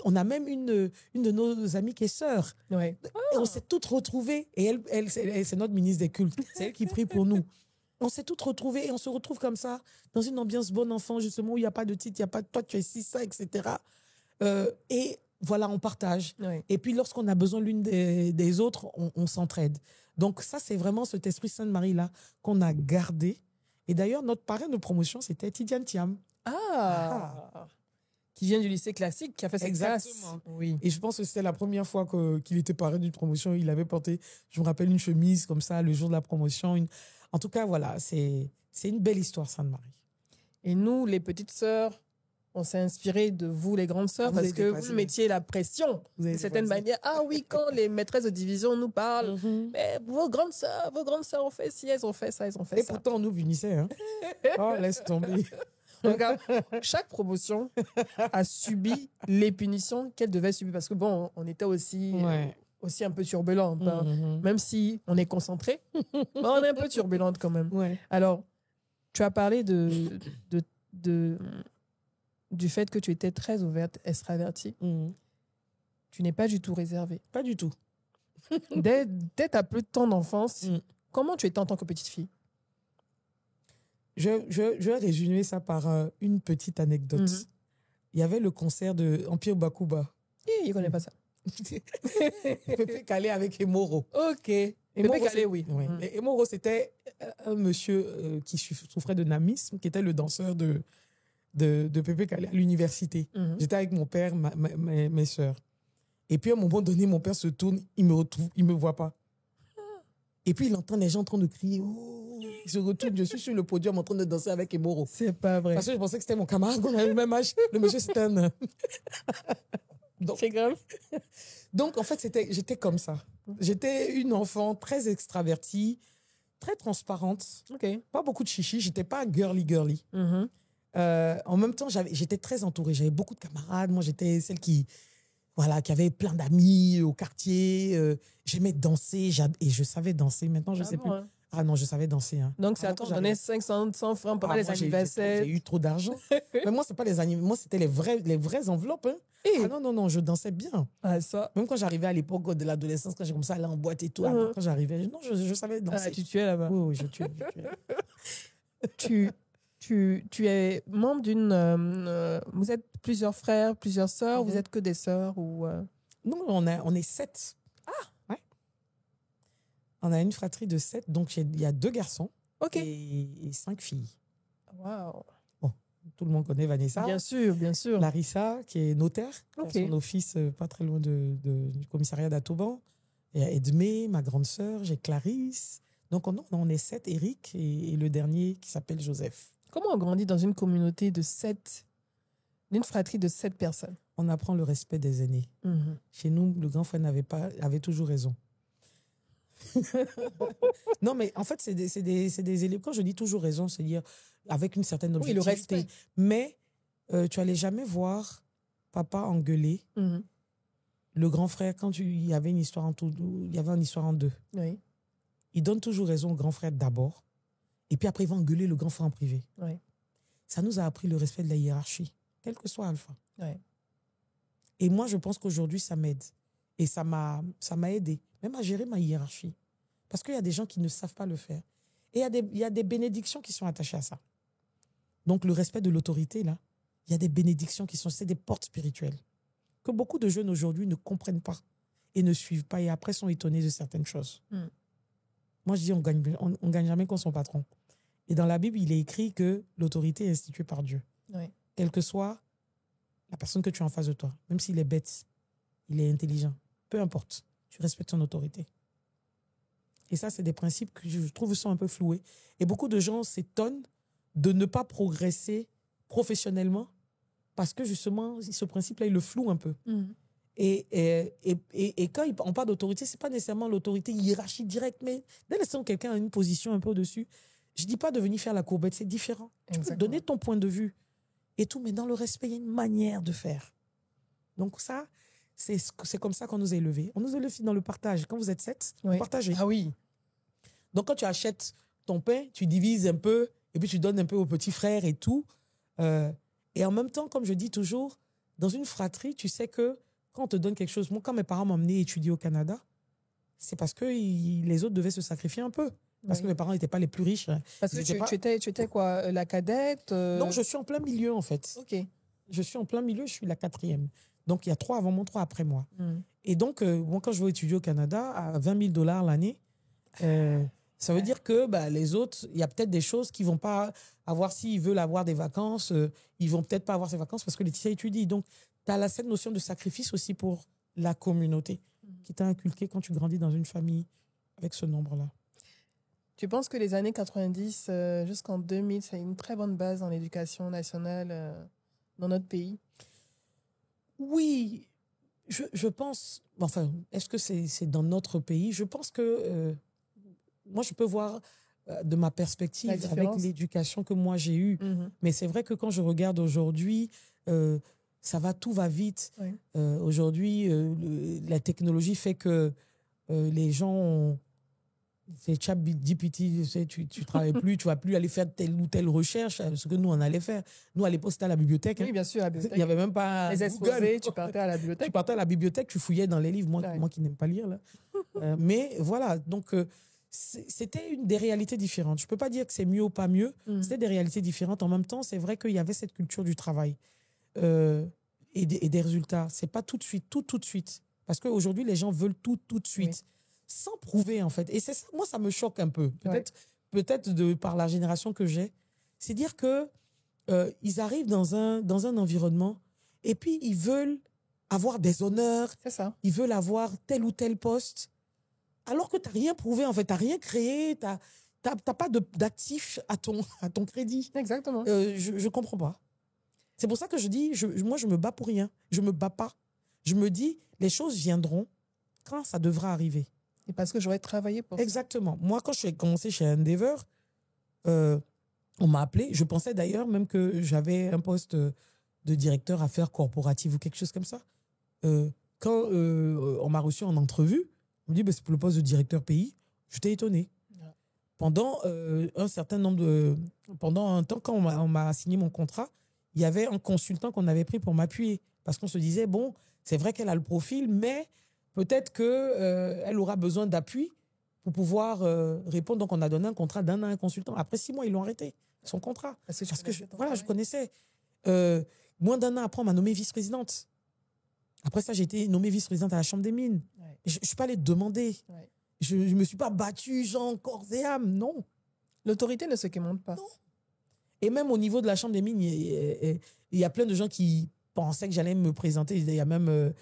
on a même une de nos amies qui est sœur. Ouais. Et on s'est toutes retrouvées. Et c'est notre ministre des cultes. C'est elle qui prie pour nous. On s'est toutes retrouvées et on se retrouve comme ça, dans une ambiance bon enfant, justement, où il n'y a pas de titre, il n'y a pas de toi, tu es ci, ça, etc. Et voilà, on partage. Ouais. Et puis, lorsqu'on a besoin l'une des autres, on s'entraide. Donc, ça, c'est vraiment cet esprit Sainte-Marie-là qu'on a gardé. Et d'ailleurs, notre parrain de promotion, c'était Tidiane Thiam. Qui vient du lycée classique, qui a fait ses classes. Exactement. Oui. Et je pense que c'était la première fois qu'il était parrain d'une promotion. Il avait porté, je me rappelle, une chemise comme ça, le jour de la promotion. En tout cas, voilà, c'est une belle histoire, Sainte-Marie. Et nous, les petites sœurs, on s'est inspiré de vous, les grandes sœurs, parce que vous mettiez la pression d'une certaine manière. Ah oui, quand les maîtresses de division nous parlent, mais vos grandes sœurs ont fait ci, elles ont fait ça, elles ont fait ça. Et pourtant, on nous punissait. Hein. Oh, laisse tomber. Regarde, chaque promotion a subi les punitions qu'elle devait subir. Parce que bon, on était aussi un peu turbulente. Hein. Même si on est concentré, on est un peu turbulente quand même. Ouais. Alors, tu as parlé du fait que tu étais très ouverte, extravertie. Tu n'es pas du tout réservée. Pas du tout. Dès ta plus tendre enfance, comment tu étais en tant que petite fille? Je vais résumer ça par une petite anecdote. Il y avait le concert de Empire Bakuba. Je ne connais pas ça. Pépé Calé avec Emoro. Ok. Pépé Calé, oui. Et Emoro, c'était un monsieur qui souffrait de namisme, qui était le danseur de Pépé Calé à l'université. J'étais avec mon père, mes soeurs. Et puis à un moment donné, mon père se tourne, il me retrouve, il me voit pas. Et puis il entend les gens en train de crier. Oh! Il se retourne, je suis sur le podium en train de danser avec Emoro. C'est pas vrai. Parce que je pensais que c'était mon camarade, qu'on avait le même âge. Le monsieur, c'était un nain. C'est grave. Donc, en fait, j'étais comme ça. J'étais une enfant très extravertie, très transparente. Pas beaucoup de chichi. J'étais pas girly. En même temps, j'étais très entourée. J'avais beaucoup de camarades. Moi, j'étais celle qui avait plein d'amis au quartier. J'aimais danser et je savais danser. Maintenant, je sais plus. Hein? Ah non, je savais danser. Hein. Donc, c'est à toi de donner 500 francs pendant les anniversaires. J'ai eu trop d'argent. Mais moi, c'est pas les anniversaires. Moi, c'était les vraies enveloppes. Hein. Ah non, je dansais bien. Ah, ça. Même quand j'arrivais à l'époque de l'adolescence, quand j'ai commencé à aller en boîte et tout, quand j'arrivais, je savais danser. Ah, tu tuais là-bas. Oui, je tuais. Tu es membre d'une... vous êtes plusieurs frères, plusieurs sœurs, vous êtes que des sœurs ou Non, on est 7. Ouais. On a une fratrie de 7, donc il y a 2 garçons et 5 filles. Waouh. Bon, tout le monde connaît Vanessa. Bien sûr. Larissa, qui est notaire, qui a son office pas très loin du commissariat d'Atoban. Il y a Edmé, ma grande sœur, j'ai Clarisse. Donc on est 7, Eric, et le dernier qui s'appelle Joseph. Comment on grandit dans une communauté d'une fratrie de 7 personnes? On apprend le respect des aînés. Chez nous, le grand frère avait toujours raison. Non, mais en fait, c'est des élèves. Quand je dis toujours raison, c'est-à-dire avec une certaine objectivité. Oui, le respect. Mais tu n'allais jamais voir papa engueuler le grand frère quand il y avait une histoire en deux. Oui. Il donne toujours raison au grand frère d'abord. Et puis après, il va engueuler le grand frère en privé. Oui. Ça nous a appris le respect de la hiérarchie, quel que soit Alpha. Oui. Et moi, je pense qu'aujourd'hui, ça m'aide. Et ça m'a aidé, même à gérer ma hiérarchie. Parce qu'il y a des gens qui ne savent pas le faire. Et il y a des bénédictions qui sont attachées à ça. Donc, le respect de l'autorité, là, il y a des bénédictions c'est des portes spirituelles que beaucoup de jeunes aujourd'hui ne comprennent pas et ne suivent pas et après sont étonnés de certaines choses. Moi, je dis, on gagne jamais contre son patron. Et dans la Bible, il est écrit que l'autorité est instituée par Dieu. Oui. Quelle que soit la personne que tu as en face de toi, même s'il est bête, il est intelligent, peu importe, tu respectes son autorité. Et ça, c'est des principes que je trouve sont un peu floués. Et beaucoup de gens s'étonnent de ne pas progresser professionnellement parce que justement, ce principe-là, il le floue un peu. Et quand on parle d'autorité, ce n'est pas nécessairement l'autorité hiérarchique directe, mais dès l'instant où quelqu'un a une position un peu au-dessus, Je ne dis pas de venir faire la courbette, c'est différent. Tu peux donner ton point de vue et tout, mais dans le respect, il y a une manière de faire. Donc ça, c'est comme ça qu'on nous a élevés. On nous a élevés dans le partage. Quand vous êtes 7, vous partagez. Ah oui. Donc quand tu achètes ton pain, tu divises un peu et puis tu donnes un peu aux petits frères et tout. Et en même temps, comme je dis toujours, dans une fratrie, tu sais que quand on te donne quelque chose, moi, quand mes parents m'ont amené étudier au Canada, c'est parce que les autres devaient se sacrifier un peu. Parce que mes parents n'étaient pas les plus riches. Parce que tu étais quoi, la cadette Non, je suis en plein milieu, en fait. Ok. Je suis en plein milieu, je suis la 4e. Donc, il y a 3 avant moi, 3 après moi. Et donc, moi, quand je vais étudier au Canada, à 20 000 $ l'année, ça veut dire que les autres, il y a peut-être des choses qu'ils ne vont pas avoir s'ils veulent avoir des vacances. Ils ne vont peut-être pas avoir ces vacances parce que les Laetitia étudie. Donc, tu as cette notion de sacrifice aussi pour la communauté qui t'a inculqué quand tu grandis dans une famille avec ce nombre-là. Tu penses que les années 90 jusqu'en 2000, c'est une très bonne base dans l'éducation nationale dans notre pays? Oui, je pense... Enfin, est-ce que c'est dans notre pays? Je pense que... moi, je peux voir de ma perspective avec l'éducation que moi j'ai eue. Mais c'est vrai que quand je regarde aujourd'hui, tout va vite. Oui. Aujourd'hui, la technologie fait que les gens ont... C'est ChatGPT, tu ne travailles plus, tu ne vas plus aller faire telle ou telle recherche, ce que nous, on allait faire. Nous, à l'époque, c'était à la bibliothèque. Oui, bien sûr, à la bibliothèque. Il n'y avait même pas les exposés, tu partais à la bibliothèque. Tu partais à la bibliothèque, tu fouillais dans les livres. Moi qui n'aime pas lire, là. Mais voilà, donc c'était une des réalités différentes. Je ne peux pas dire que c'est mieux ou pas mieux. C'était des réalités différentes. En même temps, c'est vrai qu'il y avait cette culture du travail et des résultats. Ce n'est pas tout de suite, tout de suite. Parce qu'aujourd'hui, les gens veulent tout de suite. Oui. Sans prouver, en fait. Et c'est ça, moi, ça me choque un peu. Peut-être par la génération que j'ai. C'est dire que ils arrivent dans un environnement et puis ils veulent avoir des honneurs. C'est ça. Ils veulent avoir tel ou tel poste. Alors que tu n'as rien prouvé, en fait. Tu n'as rien créé. Tu n'as pas d'actifs à ton crédit. Exactement. Je ne comprends pas. C'est pour ça que je dis, moi, je me bats pour rien. Je ne me bats pas. Je me dis, les choses viendront quand ça devra arriver. Et parce que j'aurais travaillé pour ça. Exactement. Moi, quand j'ai commencé chez Endeavor, on m'a appelé. Je pensais d'ailleurs même que j'avais un poste de directeur affaires corporatives ou quelque chose comme ça. Quand on m'a reçu en entrevue, on me dit c'est pour le poste de directeur pays. J'étais étonné. Ouais. Pendant un temps, quand on m'a signé mon contrat, il y avait un consultant qu'on avait pris pour m'appuyer. Parce qu'on se disait, bon, c'est vrai qu'elle a le profil, mais peut-être qu'elle aura besoin d'appui pour pouvoir répondre. Donc, on a donné un contrat d'1 an à un consultant. Après 6 mois, ils l'ont arrêté, son contrat. Parce que je connaissais. Moins d'1 an après, on m'a nommée vice-présidente. Après ça, j'ai été nommée vice-présidente à la Chambre des mines. Ouais. Je ne suis pas allée demander. Ouais. Je ne me suis pas battue, genre, corps et âme. Non. L'autorité ne se quémande pas. Non. Et même au niveau de la Chambre des mines, il y a plein de gens qui pensaient que j'allais me présenter. Il y a même...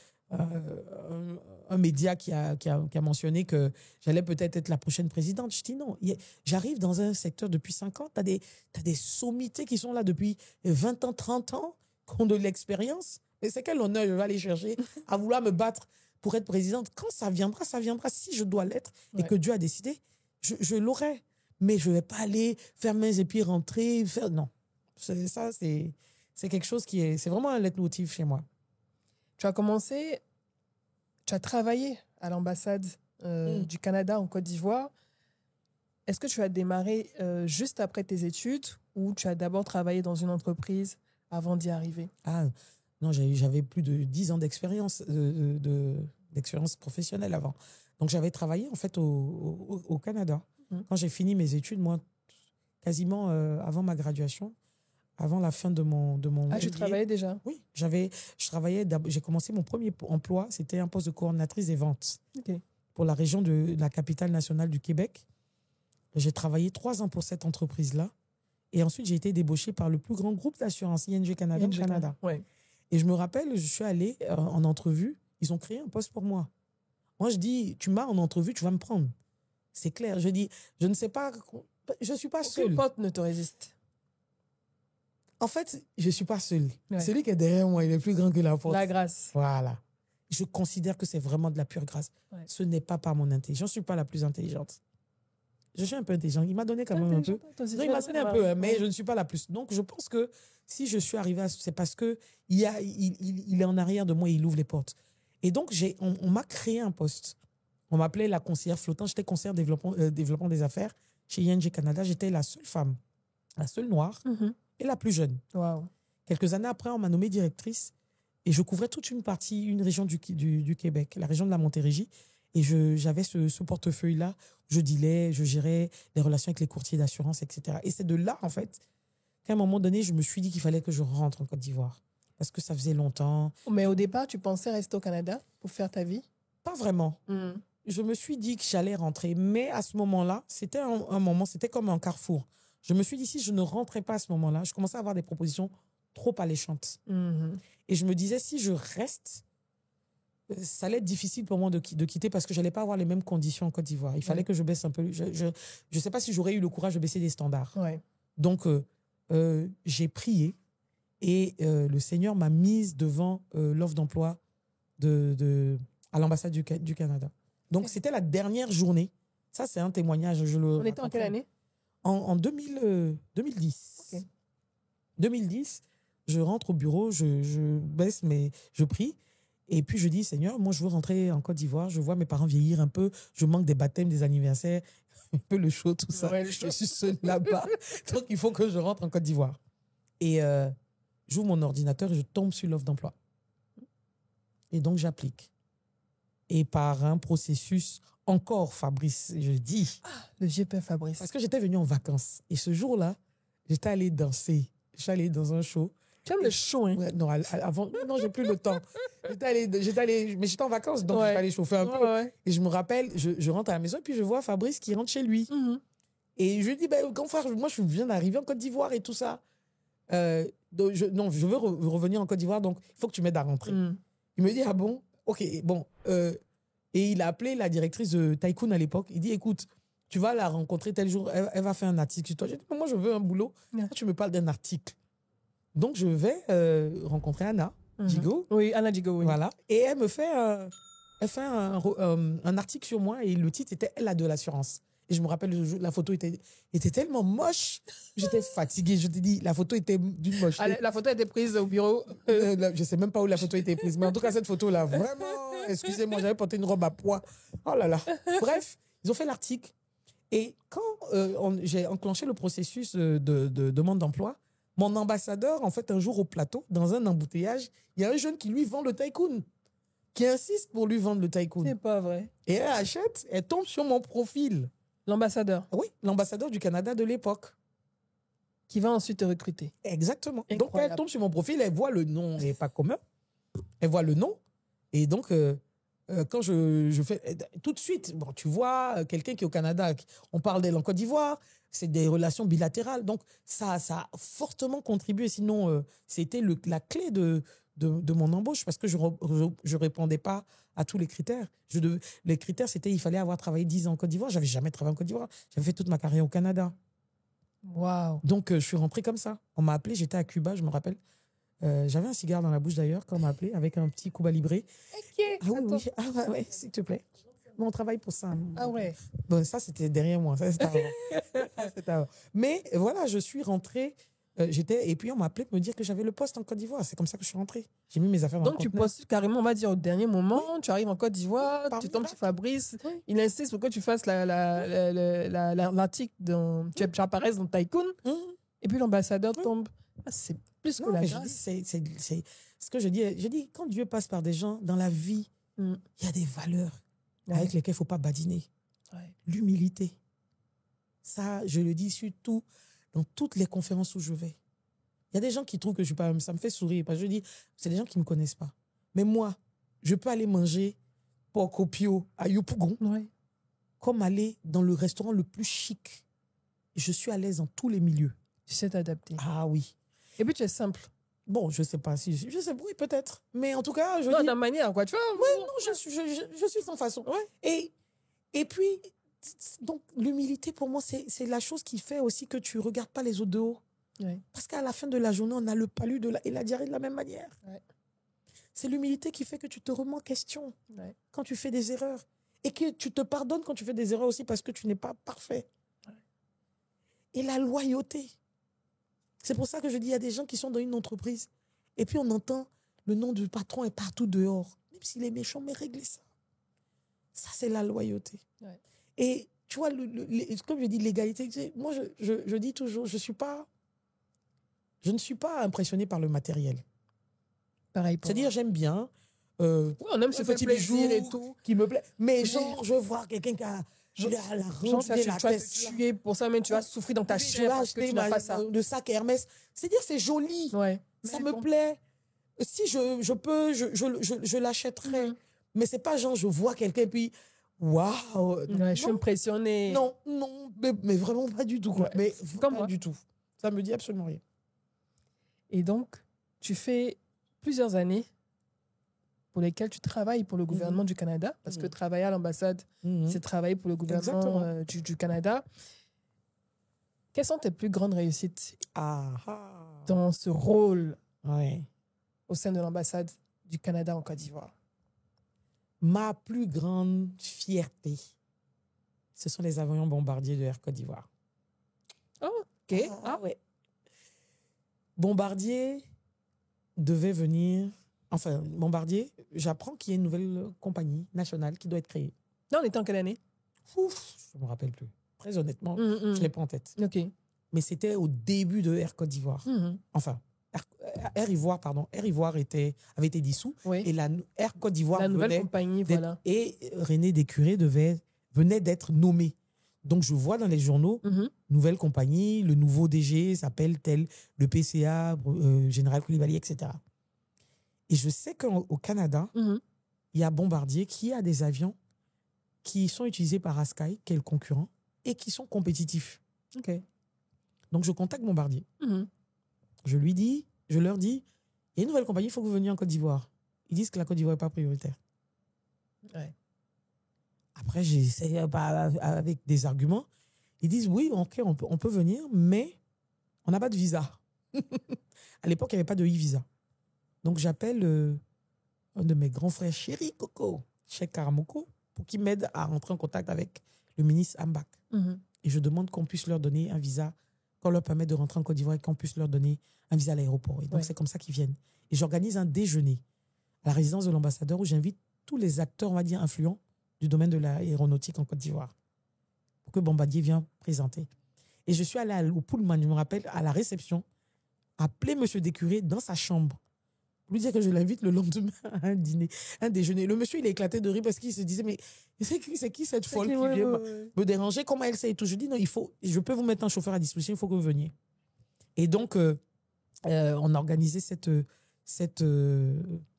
un média qui a mentionné que j'allais peut-être être la prochaine présidente. Je dis non. J'arrive dans un secteur depuis 5 ans. Tu as des sommités qui sont là depuis 20 ans, 30 ans, qui ont de l'expérience. Mais c'est quel honneur je vais aller chercher à vouloir me battre pour être présidente. Quand ça viendra, ça viendra. Si je dois l'être et que Dieu a décidé, je l'aurai. Mais je ne vais pas aller faire mains et puis rentrer. Non. C'est quelque chose c'est vraiment un leitmotiv chez moi. Tu as travaillé à l'ambassade du Canada en Côte d'Ivoire. Est-ce que tu as démarré juste après tes études ou tu as d'abord travaillé dans une entreprise avant d'y arriver? Ah, non, j'avais plus de 10 ans d'expérience, d'expérience professionnelle avant. Donc, j'avais travaillé en fait au Canada. Quand j'ai fini mes études, moi, quasiment avant ma graduation, avant la fin de mon Ah, tu travaillais déjà? Oui, j'ai commencé mon premier emploi, c'était un poste de coordinatrice des ventes pour la région de la capitale nationale du Québec. J'ai travaillé 3 ans pour cette entreprise-là. Et ensuite, j'ai été débauchée par le plus grand groupe d'assurance, ING Canada, au Canada. Ouais. Et je me rappelle, je suis allée en entrevue, ils ont créé un poste pour moi. Moi, je dis, tu m'as en entrevue, tu vas me prendre. C'est clair. Je dis, je ne sais pas, je ne suis pas seule. Aucune porte ne te résiste. En fait, je ne suis pas seule. Ouais. Celui qui est derrière moi, il est plus grand que la porte. La grâce. Voilà. Je considère que c'est vraiment de la pure grâce. Ouais. Ce n'est pas par mon intelligence. Je ne suis pas la plus intelligente. Je suis un peu intelligent. Il m'a donné quand même un peu. Non, il m'a donné un peu, hein, mais je ne suis pas la plus. Donc, je pense que si je suis arrivée c'est parce que il est en arrière de moi et il ouvre les portes. Et donc, on m'a créé un poste. On m'appelait la conseillère flottante. J'étais conseillère développement des affaires chez ING Canada. J'étais la seule femme, la seule noire et la plus jeune. Wow. Quelques années après, on m'a nommée directrice et je couvrais toute une région du Québec, la région de la Montérégie. Et j'avais ce portefeuille-là. Je dealais, je gérais les relations avec les courtiers d'assurance, etc. Et c'est de là, en fait, qu'à un moment donné, je me suis dit qu'il fallait que je rentre en Côte d'Ivoire. Parce que ça faisait longtemps. Mais au départ, tu pensais rester au Canada pour faire ta vie? Pas vraiment. Je me suis dit que j'allais rentrer. Mais à ce moment-là, c'était un moment, c'était comme un carrefour. Je me suis dit, si je ne rentrais pas à ce moment-là, je commençais à avoir des propositions trop alléchantes. Et je me disais, si je reste, ça allait être difficile pour moi de quitter parce que je n'allais pas avoir les mêmes conditions en Côte d'Ivoire. Il fallait que je baisse un peu. Je ne sais pas si j'aurais eu le courage de baisser des standards. Ouais. Donc, j'ai prié et le Seigneur m'a mise devant l'offre d'emploi à l'ambassade du Canada. Donc, c'était la dernière journée. Ça, c'est un témoignage. On était en quelle année? En 2010. Okay. 2010, je rentre au bureau, je baisse, mais je prie. Et puis, je dis, Seigneur, moi, je veux rentrer en Côte d'Ivoire. Je vois mes parents vieillir un peu. Je manque des baptêmes, des anniversaires, un peu le show, tout ça. Ouais, je suis seule là-bas. Donc, il faut que je rentre en Côte d'Ivoire. Et j'ouvre mon ordinateur et je tombe sur l'offre d'emploi. Et donc, j'applique. Et par un processus encore, Fabrice, je dis. Le vieux père Fabrice. Parce que j'étais venue en vacances. Et ce jour-là, j'étais allée danser. J'étais allée dans un show. Tu aimes le show, hein? Ouais, non, avant, non, j'ai plus le temps. J'étais allée, mais j'étais en vacances, donc j'étais allée chauffer un peu. Ouais. Et je me rappelle, je rentre à la maison et puis je vois Fabrice qui rentre chez lui. Et je lui dis, grand frère, moi, je viens d'arriver en Côte d'Ivoire et tout ça. Donc je veux revenir en Côte d'Ivoire, donc il faut que tu m'aides à rentrer. Il me dit, ah bon? Ok, bon. Et il a appelé la directrice de Tycoon à l'époque. Il dit, écoute, tu vas la rencontrer tel jour, elle va faire un article sur toi. J'ai dit, moi, je veux un boulot. Toi, tu me parles d'un article. Donc, je vais rencontrer Anna Djigo. Oui, Anna Djigo, oui. Voilà. Et elle me fait, un article sur moi et le titre était Elle a de l'assurance. Et je me rappelle, la photo était tellement moche. J'étais fatiguée. Je te dis, la photo était d'une mocheté. La photo a été prise au bureau. Je ne sais même pas où la photo a été prise. Mais en tout cas, cette photo-là, vraiment, excusez-moi, j'avais porté une robe à pois. Oh là là. Bref, ils ont fait l'article. Et quand j'ai enclenché le processus de demande d'emploi, mon ambassadeur, en fait, un jour au plateau, dans un embouteillage, il y a un jeune qui lui vend le Tycoon, qui insiste pour lui vendre le Tycoon. C'est pas vrai. Et elle achète, elle tombe sur mon profil. L'ambassadeur. Oui, l'ambassadeur du Canada de l'époque. Qui va ensuite te recruter. Exactement. Incroyable. Donc, elle tombe sur mon profil, elle voit le nom, et pas commun. Elle voit le nom. Et donc, quand je fais... Tout de suite, bon, tu vois, quelqu'un qui est au Canada, on parle d'elle en Côte d'Ivoire, c'est des relations bilatérales. Donc, ça a fortement contribué. Sinon, c'était la clé de mon embauche parce que je répondais pas à tous les critères. Les critères, c'était il fallait avoir travaillé 10 ans en Côte d'Ivoire. J'avais jamais travaillé en Côte d'Ivoire. J'avais fait toute ma carrière au Canada. Waouh. Donc, je suis rentrée comme ça. On m'a appelé, j'étais à Cuba, je me rappelle. J'avais un cigare dans la bouche d'ailleurs quand on m'a appelé avec un petit Cuba Libre. Ok. Ah oui, oui. Ah ouais, s'il te plaît. Bon, on travaille pour ça. Ah ouais. Bon, ça, c'était derrière moi. Ça, c'était avant. Mais voilà, je suis rentrée. Et puis, on m'a appelé pour me dire que j'avais le poste en Côte d'Ivoire. C'est comme ça que je suis rentrée. J'ai mis mes affaires dans le Donc, tu conteneur. postes carrément, on va dire, au dernier moment. Oui. Tu arrives en Côte d'Ivoire, Par tu tombes miracle. sur Fabrice. Oui. Il insiste pour que tu fasses l'article, tu apparaisses dans Tycoon. Et puis, l'ambassadeur tombe. Ah, c'est plus que la grâce. C'est ce que je dis. Je dis, quand Dieu passe par des gens dans la vie, il y a des valeurs avec lesquelles il ne faut pas badiner. Ouais. L'humilité. Ça, je le dis surtout dans toutes les conférences où je vais. Il y a des gens qui trouvent que je suis pas... Ça me fait sourire parce que je dis, c'est des gens qui ne me connaissent pas. Mais moi, je peux aller manger porc au pio à Yopougon comme aller dans le restaurant le plus chic. Je suis à l'aise dans tous les milieux. Tu sais t'adapter. Ah oui. Et puis, tu es simple. Bon, je sais pas si... oui, peut-être. Mais en tout cas, je non, dis... d'un manière, quoi. Tu vois? Oui, non, je suis sans façon. Ouais. Et puis, donc, l'humilité, pour moi, c'est la chose qui fait aussi que tu ne regardes pas les autres de haut. Ouais. Parce qu'à la fin de la journée, on a le palu et la diarrhée de la même manière. Ouais. C'est l'humilité qui fait que tu te remets en question Ouais. quand tu fais des erreurs. Et que tu te pardonnes quand tu fais des erreurs aussi parce que tu n'es pas parfait. et la loyauté. C'est pour ça que je dis, il y a des gens qui sont dans une entreprise et puis on entend le nom du patron est partout dehors. Même s'il est méchant, mais réglez ça. Ça, c'est la loyauté. Ouais. Et tu vois, comme je dis, l'égalité, moi, je dis toujours, je ne suis pas impressionnée par le matériel. Pareil pour C'est-à-dire, moi. j'aime bien. Oui, on aime se faire plaisir et tout. Qui me plaît. Mais genre, je vois quelqu'un qui a la Genre, tu rangée, la vas te tête. tuer pour ça, mais tu vas souffrir dans ta Oui, chair parce que tu n'as pas ça. de sac Hermès. C'est-à-dire, c'est joli. Ouais. Ça Mais me bon. plaît. Si je peux, je l'achèterai. Mhm. Mais c'est pas genre, je vois quelqu'un puis, waouh. Ouais, je suis impressionnée. Non, mais vraiment pas du tout. Quoi. Ouais. Mais Comme pas moi. du tout. Ça me dit absolument rien. Et donc, tu fais plusieurs années pour lesquelles tu travailles pour le gouvernement du Canada, parce que travailler à l'ambassade, c'est travailler pour le gouvernement du Canada. Quelles sont tes plus grandes réussites dans ce rôle au sein de l'ambassade du Canada en Côte d'Ivoire? Ma plus grande fierté, ce sont les avions bombardiers de Air Côte d'Ivoire. Oh, ok. Ouais. Bombardier devait venir... Enfin, Bombardier, j'apprends qu'il y a une nouvelle compagnie nationale qui doit être créée. Non, on était en quelle année? Ouf, je ne me rappelle plus. Très honnêtement, je ne l'ai pas en tête. Ok. Mais c'était au début de Air Côte d'Ivoire. Enfin, Air Ivoire, pardon. Air Ivoire avait été dissous. Oui. Et la Air Côte d'Ivoire la nouvelle compagnie, voilà. Et René Décuré venait d'être nommé. Donc, je vois dans les journaux, nouvelle compagnie, le nouveau DG s'appelle tel, le PCA, Général Koulibaly, etc. Et je sais qu'au Canada, il y a Bombardier qui a des avions qui sont utilisés par Askai, qui est le concurrent, et qui sont compétitifs. Ok. Donc, je contacte Bombardier. Je leur dis, il y a une nouvelle compagnie, il faut que vous veniez en Côte d'Ivoire. Ils disent que la Côte d'Ivoire n'est pas prioritaire. Ouais. Après, j'ai essayé avec des arguments. Ils disent, oui, ok, on peut venir, mais on n'a pas de visa. À l'époque, il n'y avait pas de e-visa. Donc, j'appelle un de mes grands frères, chéri Coco, Cheikh Karamoko, pour qu'il m'aide à rentrer en contact avec le ministre Ambak. Et je demande qu'on puisse leur donner un visa, qu'on leur permette de rentrer en Côte d'Ivoire et qu'on puisse leur donner un visa à l'aéroport. Et donc, c'est comme ça qu'ils viennent. Et j'organise un déjeuner à la résidence de l'ambassadeur où j'invite tous les acteurs, on va dire, influents du domaine de l'aéronautique en Côte d'Ivoire pour que Bombardier vienne présenter. Et je suis allée au Pullman, je me rappelle, à la réception, appeler M. Décuré dans sa chambre, lui dire que je l'invite le lendemain à un dîner, un déjeuner. Le monsieur, il a éclaté de rire parce qu'il se disait, mais c'est qui cette folle qui vient me déranger? Comment elle sait et tout? Je dis, non, je peux vous mettre un chauffeur à disposition, il faut que vous veniez. Et donc, on a organisé cette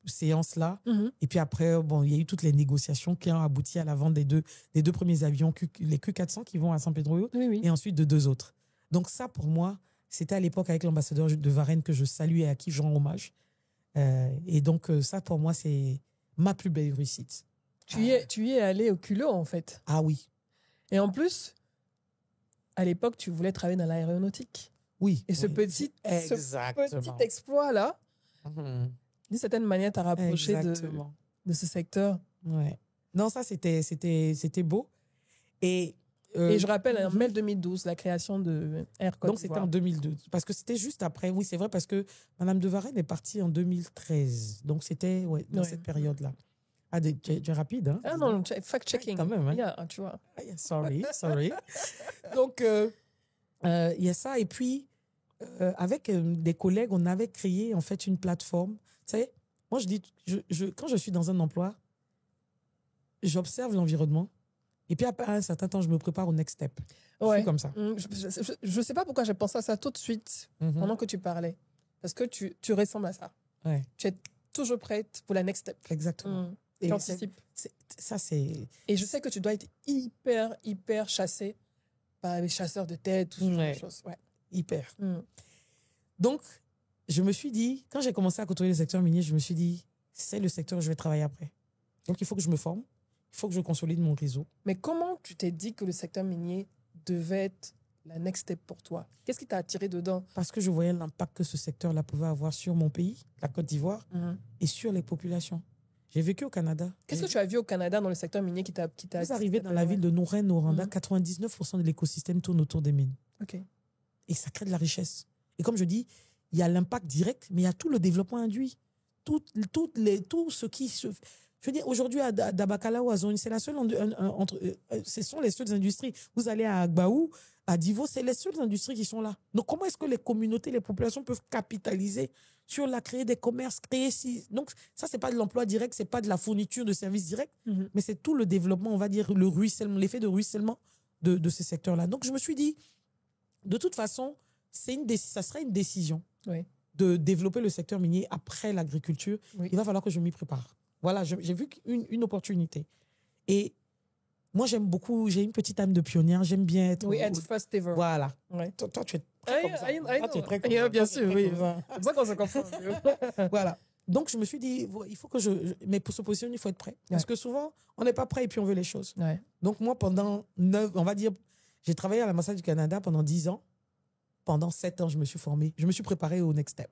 séance-là. Et puis après, bon, il y a eu toutes les négociations qui ont abouti à la vente des deux premiers avions, les Q400 qui vont à San Pedro, et ensuite de 2 autres. Donc ça, pour moi, c'était à l'époque avec l'ambassadeur de Varenne que je salue et à qui je rends hommage. Et donc, ça, pour moi, c'est ma plus belle réussite. Tu y es allé au culot, en fait. Ah oui. Et en plus, à l'époque, tu voulais travailler dans l'aéronautique. Oui. Et ce petit exploit-là, d'une certaine manière, t'a rapproché de ce secteur. Ouais. Non, ça, c'était beau. Et je rappelle, en mai 2012, la création de Air Côte d'Ivoire. Donc, c'était en 2002. Parce que c'était juste après. Oui, c'est vrai, parce que Mme de Varenne est partie en 2013. Donc, c'était dans cette période-là. Ah, tu es rapide, hein? Ah non, fact-checking. Quand même, hein? Yeah, tu vois. Sorry. Donc, il y a ça. Et puis, avec des collègues, on avait créé, en fait, une plateforme. Vous savez, moi, je dis, quand je suis dans un emploi, j'observe l'environnement. Et puis, après un certain temps, je me prépare au next step. Je suis comme ça. Je ne sais pas pourquoi j'ai pensé à ça tout de suite pendant que tu parlais. Parce que tu ressembles à ça. Ouais. Tu es toujours prête pour la next step. Exactement. Tu anticipes. Et je sais que tu dois être hyper chassé par les chasseurs de tête, tout ce genre de choses. Ouais. Hyper. Donc, je me suis dit, quand j'ai commencé à côtoyer le secteur minier, je me suis dit, c'est le secteur où je vais travailler après. Donc, il faut que je me forme. Il faut que je consolide mon réseau. Mais comment tu t'es dit que le secteur minier devait être la next step pour toi? Qu'est-ce qui t'a attiré dedans? Parce que je voyais l'impact que ce secteur-là pouvait avoir sur mon pays, la Côte d'Ivoire, et sur les populations. J'ai vécu au Canada. Qu'est-ce que tu as vu au Canada dans le secteur minier qui t'a Vous arrivez dans la ville de Nouraine, au Rwanda, 99% de l'écosystème tourne autour des mines. Ok. Et ça crée de la richesse. Et comme je dis, il y a l'impact direct, mais il y a tout le développement induit. Tout ce qui se... Je veux dire, aujourd'hui, à Dabakala ou à Zone, c'est la seule... ce sont les seules industries. Vous allez à Agbaou, à Divo, c'est les seules industries qui sont là. Donc, comment est-ce que les communautés, les populations peuvent capitaliser sur créer des commerces, Donc, ça, c'est pas de l'emploi direct, c'est pas de la fourniture de services directs, mais c'est tout le développement, on va dire, le ruissellement, l'effet de ruissellement de ces secteurs-là. Donc, je me suis dit, de toute façon, ça sera une décision de développer le secteur minier après l'agriculture. Il va falloir que je m'y prépare. Voilà, j'ai vu une opportunité. Et moi, j'aime beaucoup, j'ai une petite âme de pionnière, j'aime bien être... Oui, être first ever. Voilà. Ouais. Toi, tu es très comme ça. Toi, tu es très comme Yeah, ça. bien sûr, oui. C'est pour ça qu'on se comprend. Voilà. Donc, je me suis dit, il faut que mais pour se positionner, il faut être prêt. Parce que souvent, on n'est pas prêt et puis on veut les choses. Ouais. Donc, moi, pendant on va dire, j'ai travaillé à l'ambassade du Canada pendant 10 ans. Pendant 7 ans, je me suis formé. Je me suis préparé au next step.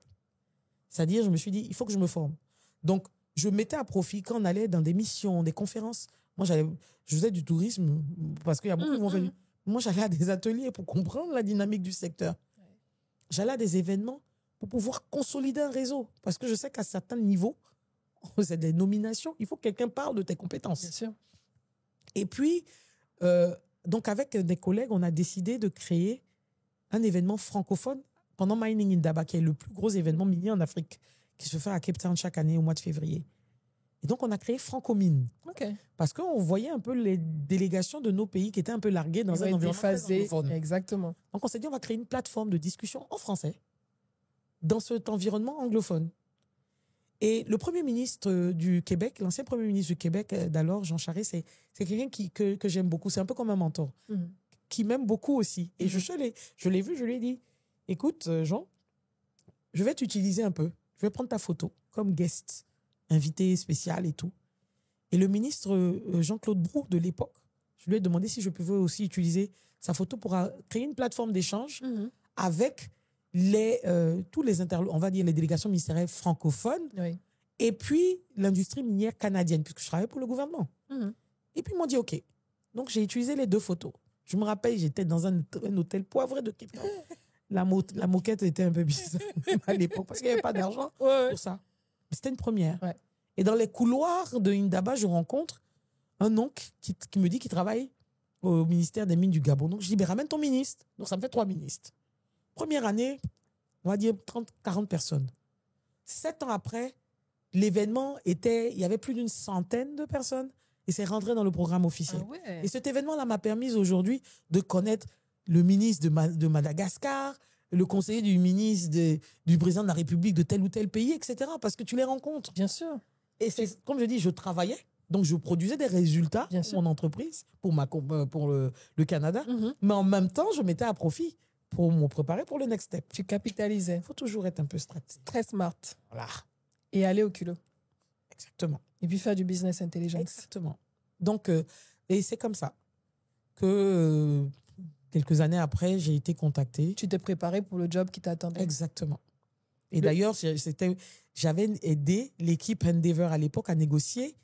C'est-à-dire, je me suis dit, il faut que je me forme. Donc, je mettais à profit quand on allait dans des missions, des conférences. Moi, je faisais du tourisme parce qu'il y a beaucoup qui vont faire. Moi, j'allais à des ateliers pour comprendre la dynamique du secteur. J'allais à des événements pour pouvoir consolider un réseau. Parce que je sais qu'à certains niveaux, c'est des nominations, il faut que quelqu'un parle de tes compétences. Bien sûr. Et puis, donc avec des collègues, on a décidé de créer un événement francophone pendant Mining Indaba, qui est le plus gros événement minier en Afrique, qui se fait à Cape Town chaque année au mois de février. Et donc, on a créé Francomine. Parce qu'on voyait un peu les délégations de nos pays qui étaient un peu larguées dans un environnement très anglophone. Exactement. Donc, on s'est dit, on va créer une plateforme de discussion en français dans cet environnement anglophone. Et le premier ministre du Québec, l'ancien premier ministre du Québec d'alors, Jean Charest, c'est quelqu'un que j'aime beaucoup. C'est un peu comme un mentor, qui m'aime beaucoup aussi. Et je l'ai vu, je lui ai dit, écoute, Jean, je vais t'utiliser un peu. Je vais prendre ta photo comme guest, invité spécial et tout. Et le ministre Jean-Claude Brou de l'époque, je lui ai demandé si je pouvais aussi utiliser sa photo pour créer une plateforme d'échange avec tous les on va dire les délégations ministérielles francophones et puis l'industrie minière canadienne, puisque je travaillais pour le gouvernement. Et puis ils m'ont dit OK. Donc j'ai utilisé les 2 photos. Je me rappelle, j'étais dans un hôtel poivré de Cape Town. La moquette était un peu bizarre à l'époque parce qu'il n'y avait pas d'argent pour ça. C'était une première. Et dans les couloirs de Indaba, je rencontre un oncle qui me dit qu'il travaille au ministère des Mines du Gabon. Donc, je dis, ramène ton ministre. Donc, ça me fait 3 ministres. Première année, on va dire 30-40 personnes. 7 ans après, l'événement il y avait plus d'une centaine de personnes et c'est rentré dans le programme officiel. Et cet événement-là m'a permis aujourd'hui de connaître le ministre de Madagascar, le conseiller du ministre du président de la République de tel ou tel pays, etc. Parce que tu les rencontres. Bien sûr. Et c'est, comme je dis, je travaillais, donc je produisais des résultats pour mon entreprise, pour le Canada, mais en même temps, je mettais à profit pour me préparer pour le next step. Tu capitalisais. Il faut toujours être un peu stratégique. Très smart. Voilà. Et aller au culot. Exactement. Et puis faire du business intelligence. Exactement. Donc, et c'est comme ça que quelques années après, j'ai été contacté. Tu t'es préparé pour le job qui t'attendait. Exactement. Et d'ailleurs, j'avais aidé l'équipe Endeavor à l'époque à négocier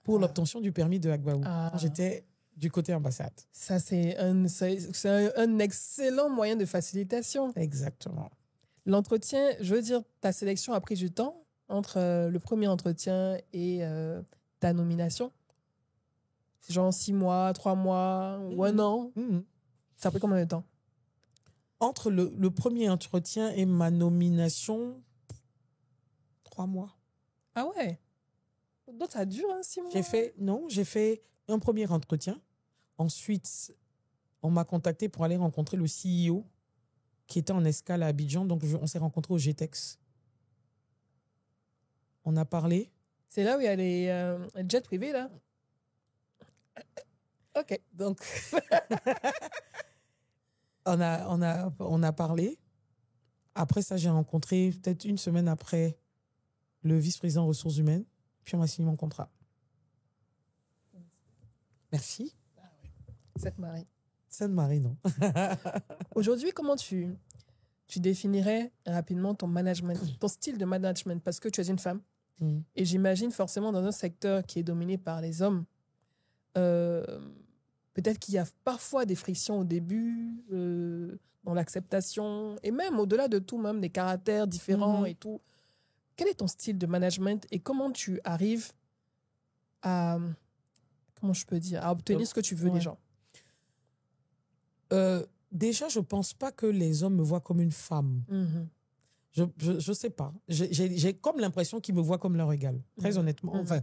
pour l'obtention du permis de Agbaou. Quand j'étais du côté ambassade. Ça, c'est un excellent moyen de facilitation. Exactement. L'entretien, je veux dire, ta sélection a pris du temps entre le premier entretien et ta nomination. C'est genre 6 mois, 3 mois ou 1 an. Ça a pris combien de temps? Entre le premier entretien et ma nomination, 3 mois. Ah ouais? Donc ça dure, 6 mois? J'ai fait un premier entretien. Ensuite, on m'a contacté pour aller rencontrer le CEO qui était en escale à Abidjan. Donc, on s'est rencontrés au GTEx. On a parlé. C'est là où il y a les jets privés, là? OK. Donc, on a parlé. Après ça, j'ai rencontré peut-être 1 semaine après le vice-président ressources humaines. Puis on m'a signé mon contrat. Merci. Sainte-Marie. Sainte-Marie, non. Aujourd'hui, comment tu définirais rapidement ton management, ton style de management? Parce que tu es une femme. Et j'imagine forcément dans un secteur qui est dominé par les hommes, Peut-être qu'il y a parfois des frictions au début, dans l'acceptation, et même au-delà de tout, même des caractères différents et tout. Quel est ton style de management et comment tu arrives à, comment je peux dire, à obtenir ce que tu veux des gens? Déjà, je ne pense pas que les hommes me voient comme une femme. Je sais pas. J'ai comme l'impression qu'ils me voient comme leur égal, très honnêtement. Enfin,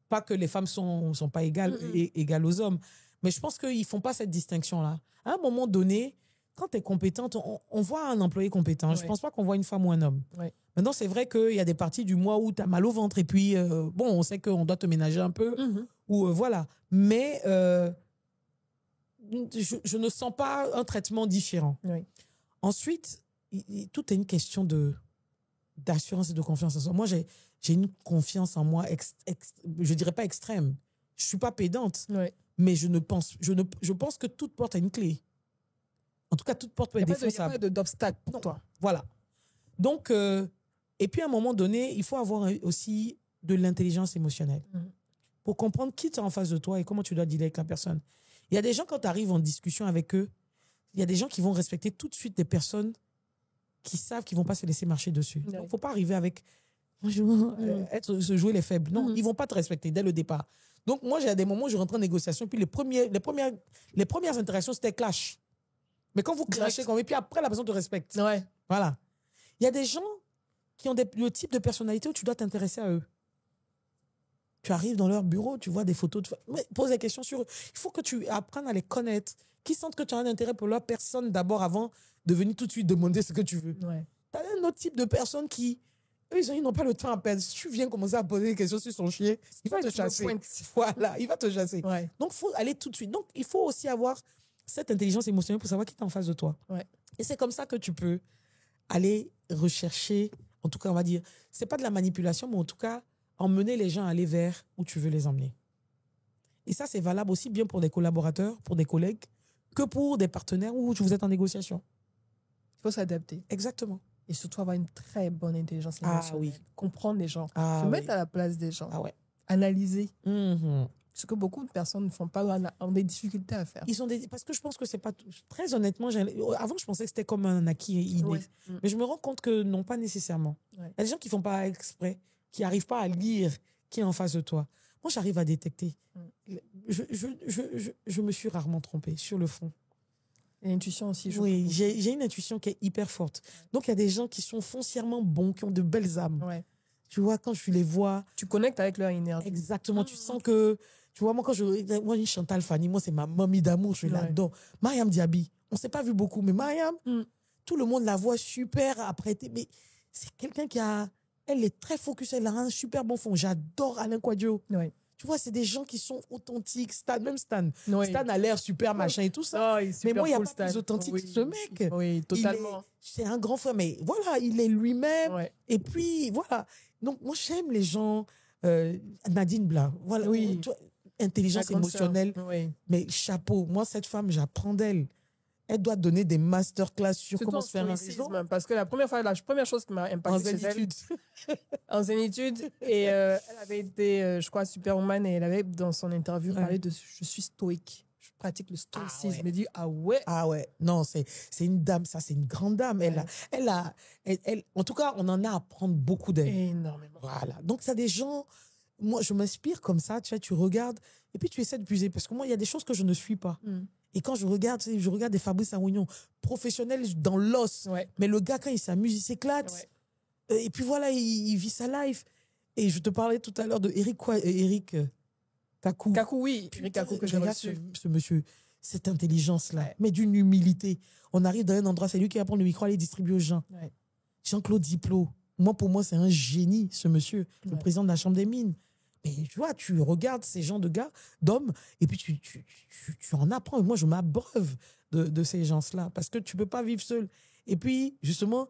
pas que les femmes sont pas égales aux hommes, mais je pense qu'ils font pas cette distinction-là. À un moment donné, quand tu es compétente, on voit un employé compétent. Ouais. Je pense pas qu'on voit une femme ou un homme. Ouais. Maintenant, c'est vrai qu'il y a des parties du mois où tu as mal au ventre et puis, bon, on sait qu'on doit te ménager un peu. Ou voilà. Mais je ne sens pas un traitement différent. Oui. Ensuite, tout est une question d'assurance et de confiance en soi. Moi, j'ai une confiance en moi, je dirais pas extrême. Je suis pas pédante, mais je pense que toute porte a une clé. En tout cas, toute porte peut être défonçable. Il n'y a pas d'obstacle pour toi. Voilà. Donc, et puis à un moment donné, il faut avoir aussi de l'intelligence émotionnelle pour comprendre qui tu as en face de toi et comment tu dois dealer avec la personne. Il y a des gens, quand tu arrives en discussion avec eux, il y a des gens qui vont respecter tout de suite des personnes qui savent qu'ils ne vont pas se laisser marcher dessus. Il ne faut pas arriver avec se jouer les faibles. Non, ils ne vont pas te respecter dès le départ. Donc, moi, j'ai des moments où je rentre en négociation, puis les premières interactions, c'était clash. Mais quand vous clashez, et puis après, la personne te respecte. Ouais. Voilà. Il y a des gens qui ont le type de personnalité où tu dois t'intéresser à eux. Tu arrives dans leur bureau, tu vois des photos, pose des questions sur eux. Il faut que tu apprennes à les connaître, qui sentent que tu as un intérêt pour leur personne d'abord avant de venir tout de suite demander ce que tu veux. Ouais. Tu as un autre type de personnes qui, eux, ils n'ont pas le temps à perdre. Si tu viens commencer à poser des questions sur son chien, il va te chasser. Voilà, il va te chasser. Ouais. Donc, il faut aller tout de suite. Donc, il faut aussi avoir cette intelligence émotionnelle pour savoir qui est en face de toi. Ouais. Et c'est comme ça que tu peux aller rechercher, en tout cas, on va dire, c'est pas de la manipulation, mais en tout cas, emmener les gens à aller vers où tu veux les emmener. Et ça, c'est valable aussi bien pour des collaborateurs, pour des collègues, que pour des partenaires où vous êtes en négociation. Il faut s'adapter. Exactement. Et surtout avoir une très bonne intelligence émotionnelle. Ah oui. Comprendre les gens. Se mettre à la place des gens. Ah ouais. Analyser. Ce que beaucoup de personnes ne font pas, ont des difficultés à faire. Parce que je pense que c'est pas... Très honnêtement, avant, je pensais que c'était comme un acquis inné. Ouais. Mais je me rends compte que non, pas nécessairement. Ouais. Il y a des gens qui font pas exprès, qui n'arrivent pas à lire qui est en face de toi. Moi, j'arrive à détecter. Je me suis rarement trompée sur le fond. Et l'intuition aussi. Oui, j'ai une intuition qui est hyper forte. Donc, il y a des gens qui sont foncièrement bons, qui ont de belles âmes. Ouais. Tu vois, quand je les vois... Tu connectes avec leur énergie. Exactement. Tu sens que... Tu vois, moi, moi, une Chantal Fanny, moi, c'est ma mamie d'amour, je l'adore. Mariam Diaby, on ne s'est pas vu beaucoup, mais Mariam, tout le monde la voit super apprêtée. Mais c'est quelqu'un qui a... Elle est très focus, elle a un super bon fond. J'adore Alain Quadio. Ouais. Tu vois, c'est des gens qui sont authentiques. Même Stan. Oui. Stan a l'air super machin et tout ça. Oh, mais moi, il n'y a pas plus authentique que ce mec. Oui, totalement. C'est un grand frère, mais voilà, il est lui-même. Ouais. Et puis, voilà. Donc, moi, j'aime les gens. Nadine Blas, voilà. Oui. Intelligence émotionnelle. Oui. Mais chapeau. Moi, cette femme, j'apprends d'elle. Elle doit donner des masterclass sur comment se faire un réseau. Parce que la première chose qui m'a impacté, c'est en zénitude. Et elle avait été, je crois, superwoman et elle avait, dans son interview, parlé de « je suis stoïque ». Je pratique le stoïcisme. Je me dis, ah ouais. Ah ouais. Non, c'est une dame, ça, c'est une grande dame. Ouais. En tout cas, on en a à apprendre beaucoup d'elle. Énormément. Voilà. Donc, ça des gens... Moi, je m'inspire comme ça. Tu regardes et puis tu essaies de puiser. Parce que moi, il y a des choses que je ne suis pas. Et quand je regarde des Fabrice Awignon, professionnel dans l'os. Ouais. Mais le gars, quand il s'amuse, il s'éclate. Ouais. Et puis voilà, il vit sa life. Et je te parlais tout à l'heure de Eric Kakou. Kakou, oui. Eric Kakou, que j'ai reçu. Ce monsieur, cette intelligence-là, ouais. Mais d'une humilité. On arrive dans un endroit, c'est lui qui va prendre le micro, aller distribuer aux gens. Ouais. Jean-Claude Diplot. Pour moi, c'est un génie, ce monsieur, le président de la Chambre des Mines. Mais tu vois, tu regardes ces gens d'hommes, et puis tu en apprends. Et moi, je m'abreuve de ces gens-là, parce que tu ne peux pas vivre seul. Et puis, justement,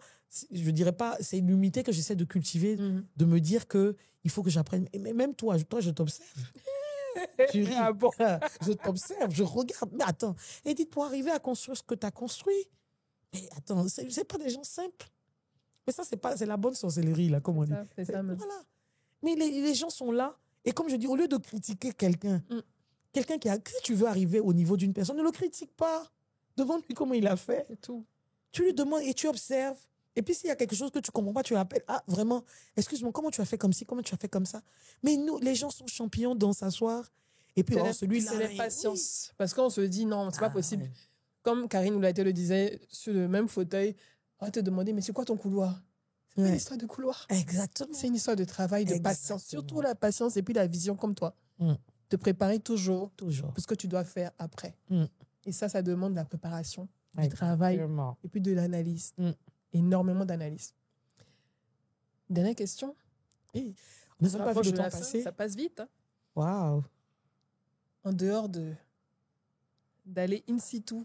je ne dirais pas, c'est une humilité que j'essaie de cultiver, de me dire qu'il faut que j'apprenne. Mais même toi, je t'observe. Tu ris. Ah bon. Je t'observe, je regarde. Mais attends, et dis, pour arriver à construire ce que tu as construit, mais attends, ce n'est pas des gens simples. Mais ça, c'est la bonne sorcellerie, là, comme on dit. C'est ça, voilà. Mais les gens sont là. Et comme je dis, au lieu de critiquer quelqu'un, quelqu'un si tu veux arriver au niveau d'une personne, ne le critique pas. Demande-lui comment il a fait. C'est tout. Tu lui demandes et tu observes. Et puis, s'il y a quelque chose que tu ne comprends pas, tu appelles. Ah, vraiment, excuse-moi, comment tu as fait comme ci, comment tu as fait comme ça? Mais nous, les gens sont champions dans s'asseoir. Et puis, celui-là. C'est l'impatience. Parce qu'on se dit, non, c'est pas possible. Ouais. Comme Karine Oulaïté le disait, sur le même fauteuil, on va te demander, mais c'est quoi ton couloir? C'est pas une histoire de couloir. Exactement. C'est une histoire de travail, de patience. Surtout la patience et puis la vision comme toi. Te préparer toujours pour ce que tu dois faire après. Et ça demande de la préparation, du travail et puis de l'analyse. Énormément d'analyse. Dernière question. Oui. On n'a pas vu le temps passer. Ça passe vite. Hein. Waouh. En dehors d'aller in situ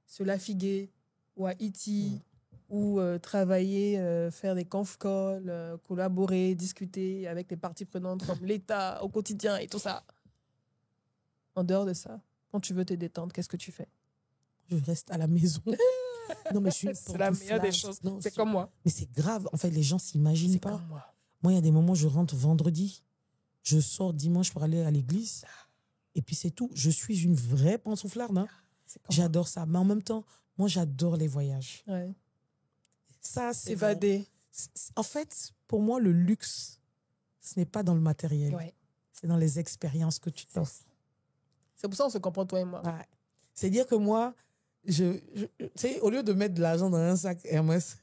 sur la Figuée ou à Haïti ou travailler, faire des conf calls, collaborer, discuter avec les parties prenantes comme l'État au quotidien et tout ça. En dehors de ça, quand tu veux te détendre, qu'est-ce que tu fais? Je reste à la maison. Non, mais c'est la meilleure des choses. Non, c'est comme moi. Mais c'est grave. En fait, les gens ne s'imaginent pas. Comme moi. Moi, il y a des moments où je rentre vendredi, je sors dimanche pour aller à l'église, et puis c'est tout. Je suis une vraie pantouflarde. Hein. J'adore ça. Mais en même temps, moi, j'adore les voyages. Ouais. Ça, c'est évader. En fait, pour moi, le luxe, ce n'est pas dans le matériel. Ouais. C'est dans les expériences que tu t'offres. C'est pour ça qu'on se comprend, toi et moi. Ouais. C'est-à-dire que moi, tu sais, au lieu de mettre de l'argent dans un sac Hermès,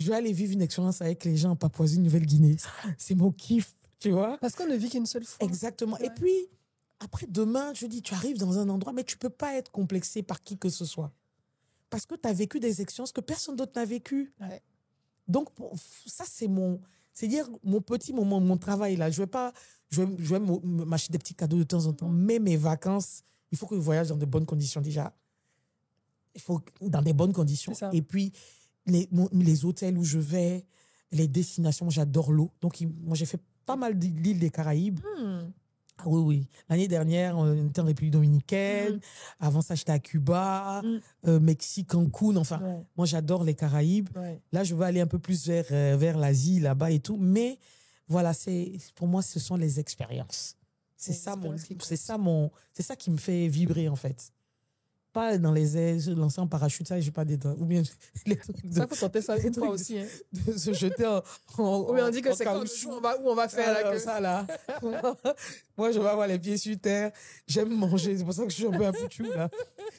je vais aller vivre une expérience avec les gens en Papouasie-Nouvelle-Guinée. C'est mon kiff, tu vois. Parce qu'on ne vit qu'une seule fois. Exactement. Ouais. Et puis, après, demain, je dis, tu arrives dans un endroit, mais tu ne peux pas être complexé par qui que ce soit. Parce que tu as vécu des expériences que personne d'autre n'a vécues. Ouais. Donc, ça, c'est-à-dire mon petit moment, mon travail, là. Je vais m'acheter des petits cadeaux de temps en temps, mais mes vacances, il faut que je voyage dans de bonnes conditions déjà. Il faut dans des bonnes conditions. Et puis, les hôtels où je vais, les destinations, j'adore l'eau. Donc, moi, j'ai fait pas mal d'îles des Caraïbes. Ah oui. L'année dernière, on était en République dominicaine. Avant ça, j'étais à Cuba, Mexique, Cancun. Enfin, moi, j'adore les Caraïbes. Ouais. Là, je vais aller un peu plus vers l'Asie, là-bas et tout. Mais voilà, pour moi, ce sont les expériences. C'est ça qui me fait vibrer, en fait. Pas dans les airs, lancer en parachute, ça, je n'ai pas des dents. Ou bien ça, faut tenter ça une fois aussi. Hein. De se jeter oui, on dit que c'est comme où on va faire ça, là. Moi, je vais avoir les pieds sur terre. J'aime manger. C'est pour ça que je suis un peu affoutu, là.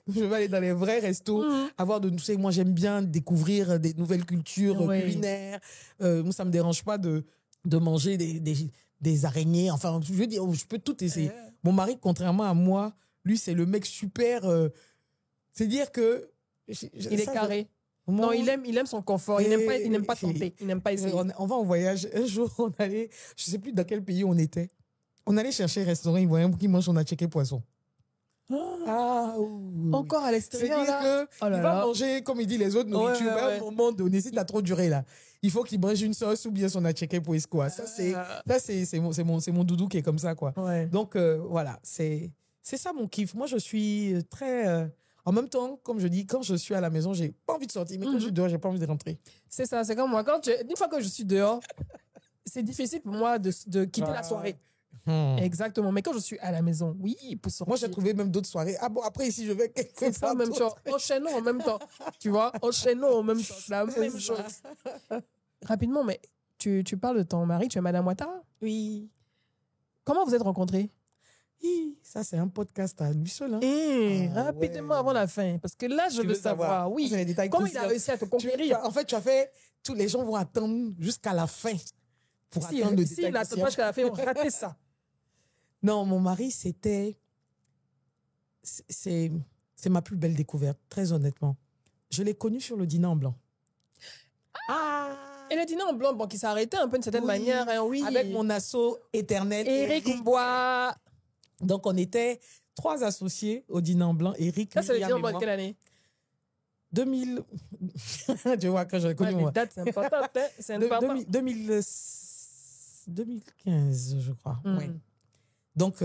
Je vais aller dans les vrais restos, avoir tu sais, moi, j'aime bien découvrir des nouvelles cultures culinaires. Moi, ça ne me dérange pas de manger des araignées. Enfin, je veux dire, je peux tout essayer. Mon mari, contrairement à moi, lui, c'est le mec super... c'est-à-dire que... il est carré. Non, il aime son confort. Il n'aime pas tenter. Il n'aime pas essayer. On va en voyage. Un jour, on allait... Je ne sais plus dans quel pays on était. On allait chercher un restaurant ivoirien qui mange son attiéké poisson. Encore à l'extérieur, là. C'est-à-dire qu'il va manger, comme il dit, les autres nourritures. À un moment donné, si tu as trop duré, là, il faut qu'il mange une sauce ou bien son attiéké poisson, quoi. Ça, c'est mon doudou qui est comme ça, quoi. Ouais. Donc, voilà, c'est ça mon kiff. Moi, je suis très... En même temps, comme je dis, quand je suis à la maison, j'ai pas envie de sortir. Mais quand je suis dehors, j'ai pas envie de rentrer. C'est ça, c'est comme moi. Une fois que je suis dehors, c'est difficile pour moi de quitter la soirée. Exactement. Mais quand je suis à la maison, oui, pour sortir. Moi, j'ai trouvé même d'autres soirées. Ah bon, après, ici, je vais quelque part. En même temps. Enchaînons en même temps. Tu vois, enchaînons en même temps. C'est la même chose. Rapidement, mais tu parles de ton mari, tu es Madame Ouattara? Oui. Comment vous êtes rencontrés? Ça, c'est un podcast à lui seul. Hein. Rapidement avant la fin, parce que là, je veux savoir. Oui. Comment il a réussi à te conquérir? En fait, tu as fait... Tous les gens vont attendre jusqu'à la fin pour attendre le détail. Si il n'attend pas jusqu'à la fin, on raté ça. Non, mon mari, c'est ma plus belle découverte, très honnêtement. Je l'ai connu sur le dîner en blanc. Et le dîner en blanc, qui s'est arrêté un peu d'une certaine manière. Hein, oui. Avec mon asso éternel. Éric Mbois. Donc, on était 3 associés au dîner en blanc. Éric, ça, c'est le dîner en blanc de quelle année? 2000. Tu vois, quand j'ai connu moi. Les dates, c'est important. C'est important. 2015, je crois. Oui. Donc,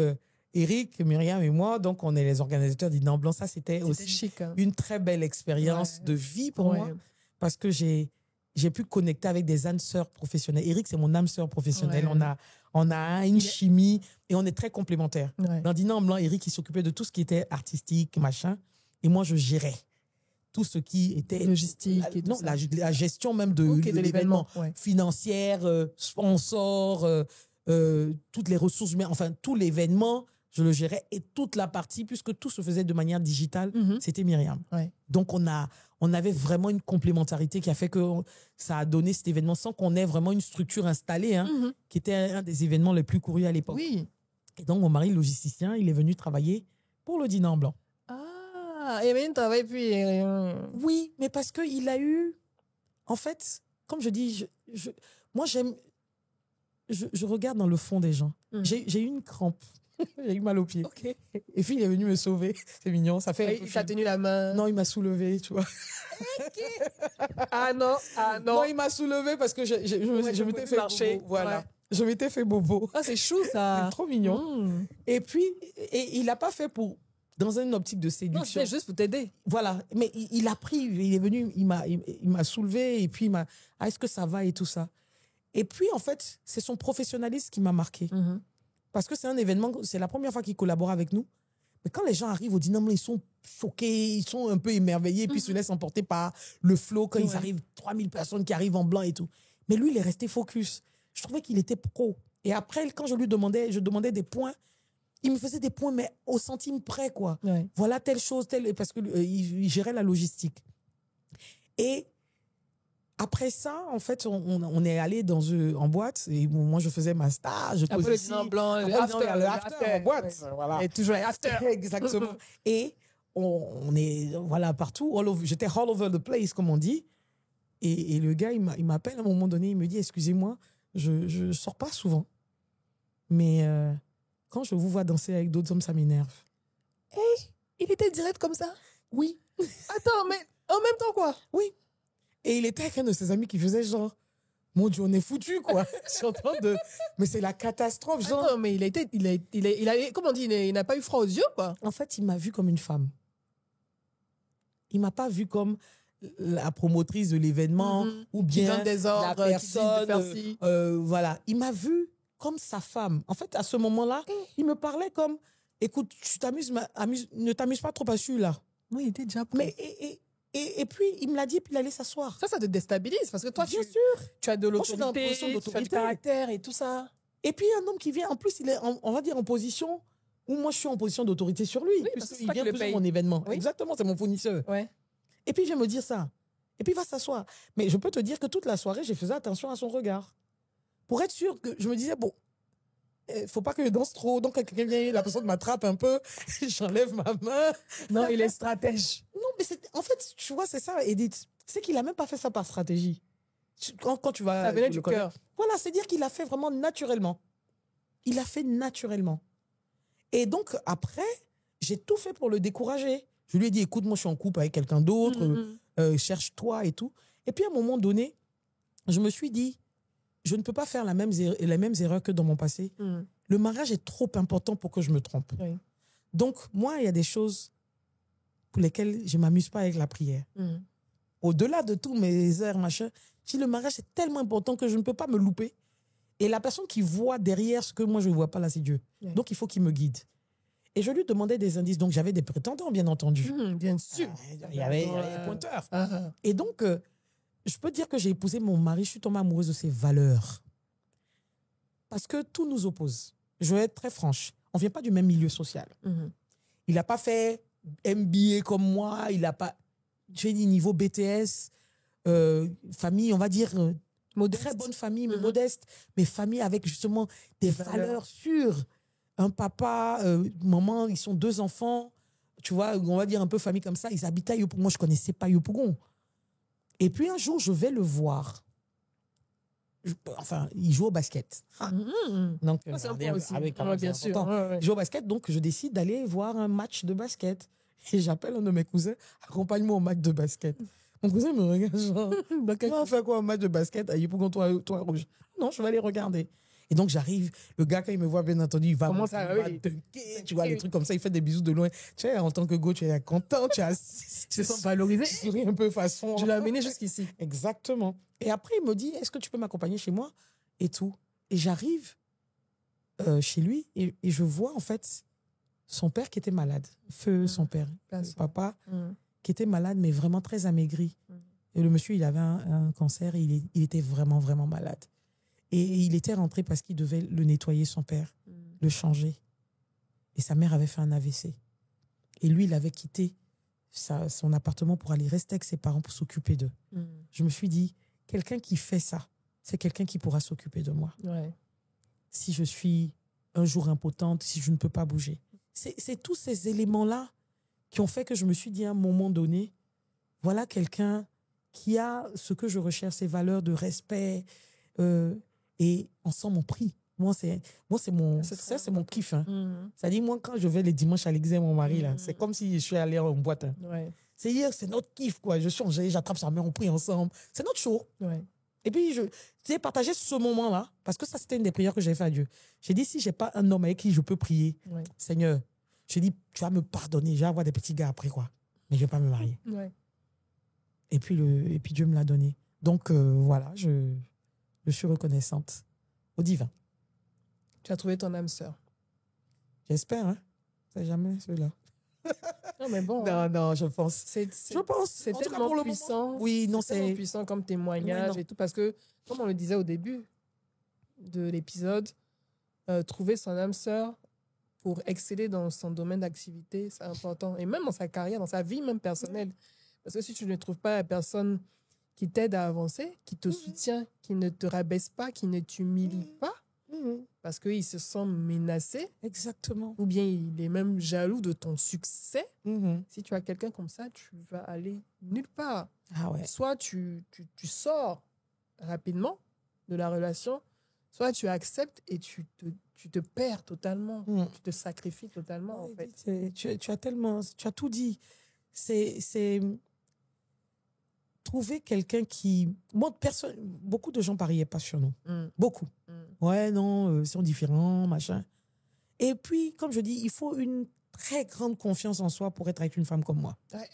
Eric, Myriam et moi, donc on est les organisateurs du Dîner en blanc. Ça, c'était aussi chic, hein. une très belle expérience de vie pour moi, parce que j'ai j'ai pu connecter avec des âmes sœurs professionnelles. Eric, c'est mon âme sœur professionnelle. Ouais. On a une chimie et on est très complémentaires. Ouais. Dans Dîner en blanc, Eric, il s'occupait de tout ce qui était artistique, machin. Et moi, je gérais tout ce qui était Logistique et tout non, ça. la gestion même de l'événement. Ouais. financière, sponsor, toutes les ressources humaines, enfin, tout l'événement, je le gérais. Et toute la partie, puisque tout se faisait de manière digitale, c'était Myriam. Ouais. Donc, on avait vraiment une complémentarité qui a fait que ça a donné cet événement sans qu'on ait vraiment une structure installée, hein, qui était un des événements les plus courus à l'époque. Oui. Et donc, mon mari, logisticien, il est venu travailler pour le Dîner en blanc. Ah, et maintenant, travail puis. Oui, mais parce qu'il a eu... En fait, comme je dis, moi, j'aime... Je regarde dans le fond des gens. J'ai eu une crampe. J'ai eu mal au pied. Ok. Et puis, il est venu me sauver. C'est mignon. Ça fait. Il t'a tenu la main. Non, il m'a soulevé, tu vois. Ah non, Non, il m'a soulevé parce que je m'étais fait marcher. bobo. Voilà. Ouais. Je m'étais fait bobo. Ah, c'est chou, ça. C'est trop mignon. Et puis, il l'a pas fait dans une optique de Non, séduction. c'est juste pour t'aider. Voilà. Mais il a pris, il est venu, il m'a soulevé et puis il m'a, est-ce que ça va et tout ça. Et puis, en fait, c'est son professionnalisme qui m'a marqué. Parce que c'est un événement, c'est la première fois qu'il collabore avec nous. Mais quand les gens arrivent au dîner, ils sont choqués, ils sont un peu émerveillés, puis ils se laissent emporter par le flow quand ils arrivent, 3000 personnes qui arrivent en blanc et tout. Mais lui, il est resté focus. Je trouvais qu'il était pro. Et après, quand je demandais des points, il me faisait des points, mais au centime près, quoi. Ouais. Voilà telle chose, parce que il gérait la logistique. Et après ça, en fait, on est allé en boîte. Et moi, je faisais ma stage. Après le dîner blanc, le after en boîte. Ouais. Voilà. Et toujours after. Exactement. Et on est voilà partout. J'étais all over the place, comme on dit. Et le gars, il m'appelle à un moment donné. Il me dit, excusez-moi, je sors pas souvent. Mais quand je vous vois danser avec d'autres hommes, ça m'énerve. Il était direct comme ça? Oui. Attends, mais en même temps, quoi? Oui. Et il était avec un de ses amis qui faisait genre, mon Dieu, on est foutu, quoi. Je suis en train de. Mais c'est la catastrophe, genre. Attends, mais il a, comment on dit, il n'a pas eu froid aux yeux, quoi. En fait, il m'a vu comme une femme. Il m'a pas vu comme la promotrice de l'événement ou Qui bien donne des ordres, la qui dit de personne. faire ci. Voilà. Il m'a vu comme sa femme. En fait, à ce moment-là, il me parlait comme, écoute, tu t'amuses, ne t'amuse pas trop à celui-là. Oui, il était déjà prêt. Mais et puis, il me l'a dit, puis il allait s'asseoir. Ça te déstabilise parce que toi, Bien tu sûr. as de Moi, je suis dans l'autorité, une position tu as du d'autorité. caractère et tout ça. Et puis, un homme qui vient, en plus, il est, on va dire, en position où moi, je suis en position d'autorité sur lui. Oui, parce que c'est puisqu'il toi qui vient le plus sur paye. mon événement. Oui. Exactement, c'est mon fournisseur. Ouais. Et puis, il vient me dire ça. Et puis, il va s'asseoir. Mais je peux te dire que toute la soirée, j'ai fait attention à son regard. Pour être sûr que je me disais, bon, faut pas que je danse trop. Donc, quand quelqu'un vient, la personne m'attrape un peu, j'enlève ma main. Non, il est stratège. Non, mais en fait, tu vois, c'est ça, Edith. C'est qu'il a même pas fait ça par stratégie. Quand tu vas... Ça venait du cœur. Voilà, c'est-à-dire qu'il a fait vraiment naturellement. Il a fait naturellement. Et donc, après, j'ai tout fait pour le décourager. Je lui ai dit, écoute, moi, je suis en couple avec quelqu'un d'autre, cherche-toi et tout. Et puis, à un moment donné, je me suis dit, je ne peux pas faire les mêmes erreurs que dans mon passé. Le mariage est trop important pour que je me trompe. Oui. Donc, moi, il y a des choses pour lesquelles je ne m'amuse pas avec la prière. Au-delà de tous mes heures, machin, si le mariage est tellement important que je ne peux pas me louper. Et la personne qui voit derrière ce que moi, je ne vois pas, là, c'est Dieu. Oui. Donc, il faut qu'il me guide. Et je lui demandais des indices. Donc, j'avais des prétendants, bien entendu. Bien sûr. Il y avait des pointeurs. Ah. Et donc, je peux dire que j'ai épousé mon mari, je suis tombée amoureuse de ses valeurs. Parce que tout nous oppose. Je vais être très franche. On ne vient pas du même milieu social. Il n'a pas fait MBA comme moi. Il n'a pas... J'ai dit niveau BTS, famille, on va dire... Très bonne famille, mais modeste. Mais famille avec justement des valeurs sûres. Un papa, maman, ils sont 2 enfants. Tu vois, on va dire un peu famille comme ça. Ils habitaient à Yopougon. Moi, je ne connaissais pas Yopougon. Et puis un jour, je vais le voir. Enfin, il joue au basket. Donc, C'est un point aussi. bien sûr. Il joue au basket, donc je décide d'aller voir un match de basket. Et j'appelle un de mes cousins, accompagne-moi au match de basket. Mon cousin me regarde genre, on va faire quoi un match de basket à Yopougon, toi rouge? Non, je vais aller regarder. Et donc, j'arrive, le gars, quand il me voit, bien entendu, il va Comment ça, il va oui. dunker, tu vois, les trucs comme ça, il fait des bisous de loin. Tu sais, en tant que go, tu es content, tu as... Tu te sens valorisé. Tu souris un peu façon... Je l'ai amené jusqu'ici. Exactement. Et après, il me dit, est-ce que tu peux m'accompagner chez moi? Et tout. Et j'arrive chez lui et je vois, en fait, son père qui était malade. Feu, son père. Papa, qui était malade, mais vraiment très amaigri. Et le monsieur, il avait un cancer et il était vraiment, vraiment malade. Et il était rentré parce qu'il devait le nettoyer, son père, le changer. Et sa mère avait fait un AVC. Et lui, il avait quitté son appartement pour aller rester avec ses parents pour s'occuper d'eux. Je me suis dit, quelqu'un qui fait ça, c'est quelqu'un qui pourra s'occuper de moi. Ouais. Si je suis un jour impotente, si je ne peux pas bouger. C'est tous ces éléments-là qui ont fait que je me suis dit à un moment donné, voilà quelqu'un qui a ce que je recherche, ces valeurs de respect, et ensemble on prie. Moi, c'est mon kiff. Hein. C'est-à-dire, moi, quand je vais les dimanches à l'église, mon mari, là, c'est comme si je suis allé en boîte. Hein. Ouais. C'est notre kiff, quoi. Je change, j'attrape sa mère, on prie ensemble. C'est notre show. Ouais. Et puis, j'ai partagé ce moment-là, parce que ça, c'était une des prières que j'ai fait à Dieu. J'ai dit, si je n'ai pas un homme avec qui je peux prier, Seigneur, j'ai dit, tu vas me pardonner, je vais avoir des petits gars après, quoi. Mais je ne vais pas me marier. Ouais. Et puis Dieu me l'a donné. Donc, voilà, je suis reconnaissante au divin. Tu as trouvé ton âme sœur. J'espère, hein. C'est jamais ceux-là. Non, mais bon. Non, je pense. Je pense. C'est tellement puissant. Oui, non, c'est tellement puissant comme témoignage et tout. Parce que, comme on le disait au début de l'épisode, trouver son âme sœur pour exceller dans son domaine d'activité, c'est important. Et même dans sa carrière, dans sa vie même personnelle. Parce que si tu ne trouves pas la personne qui t'aide à avancer, qui te soutient, qui ne te rabaisse pas, qui ne t'humilie pas, parce qu'il se sent menacé. Exactement. Ou bien il est même jaloux de ton succès. Si tu as quelqu'un comme ça, tu vas aller nulle part. Ah ouais. Soit tu sors rapidement de la relation, soit tu acceptes et tu te perds totalement. Tu te sacrifies totalement, en fait. Tu as tout dit. C'est trouver quelqu'un qui... beaucoup de gens pariaient pas sur nous. Beaucoup. Ouais, non, ils sont différents, machin. Et puis, comme je dis, il faut une très grande confiance en soi pour être avec une femme comme moi. Ouais,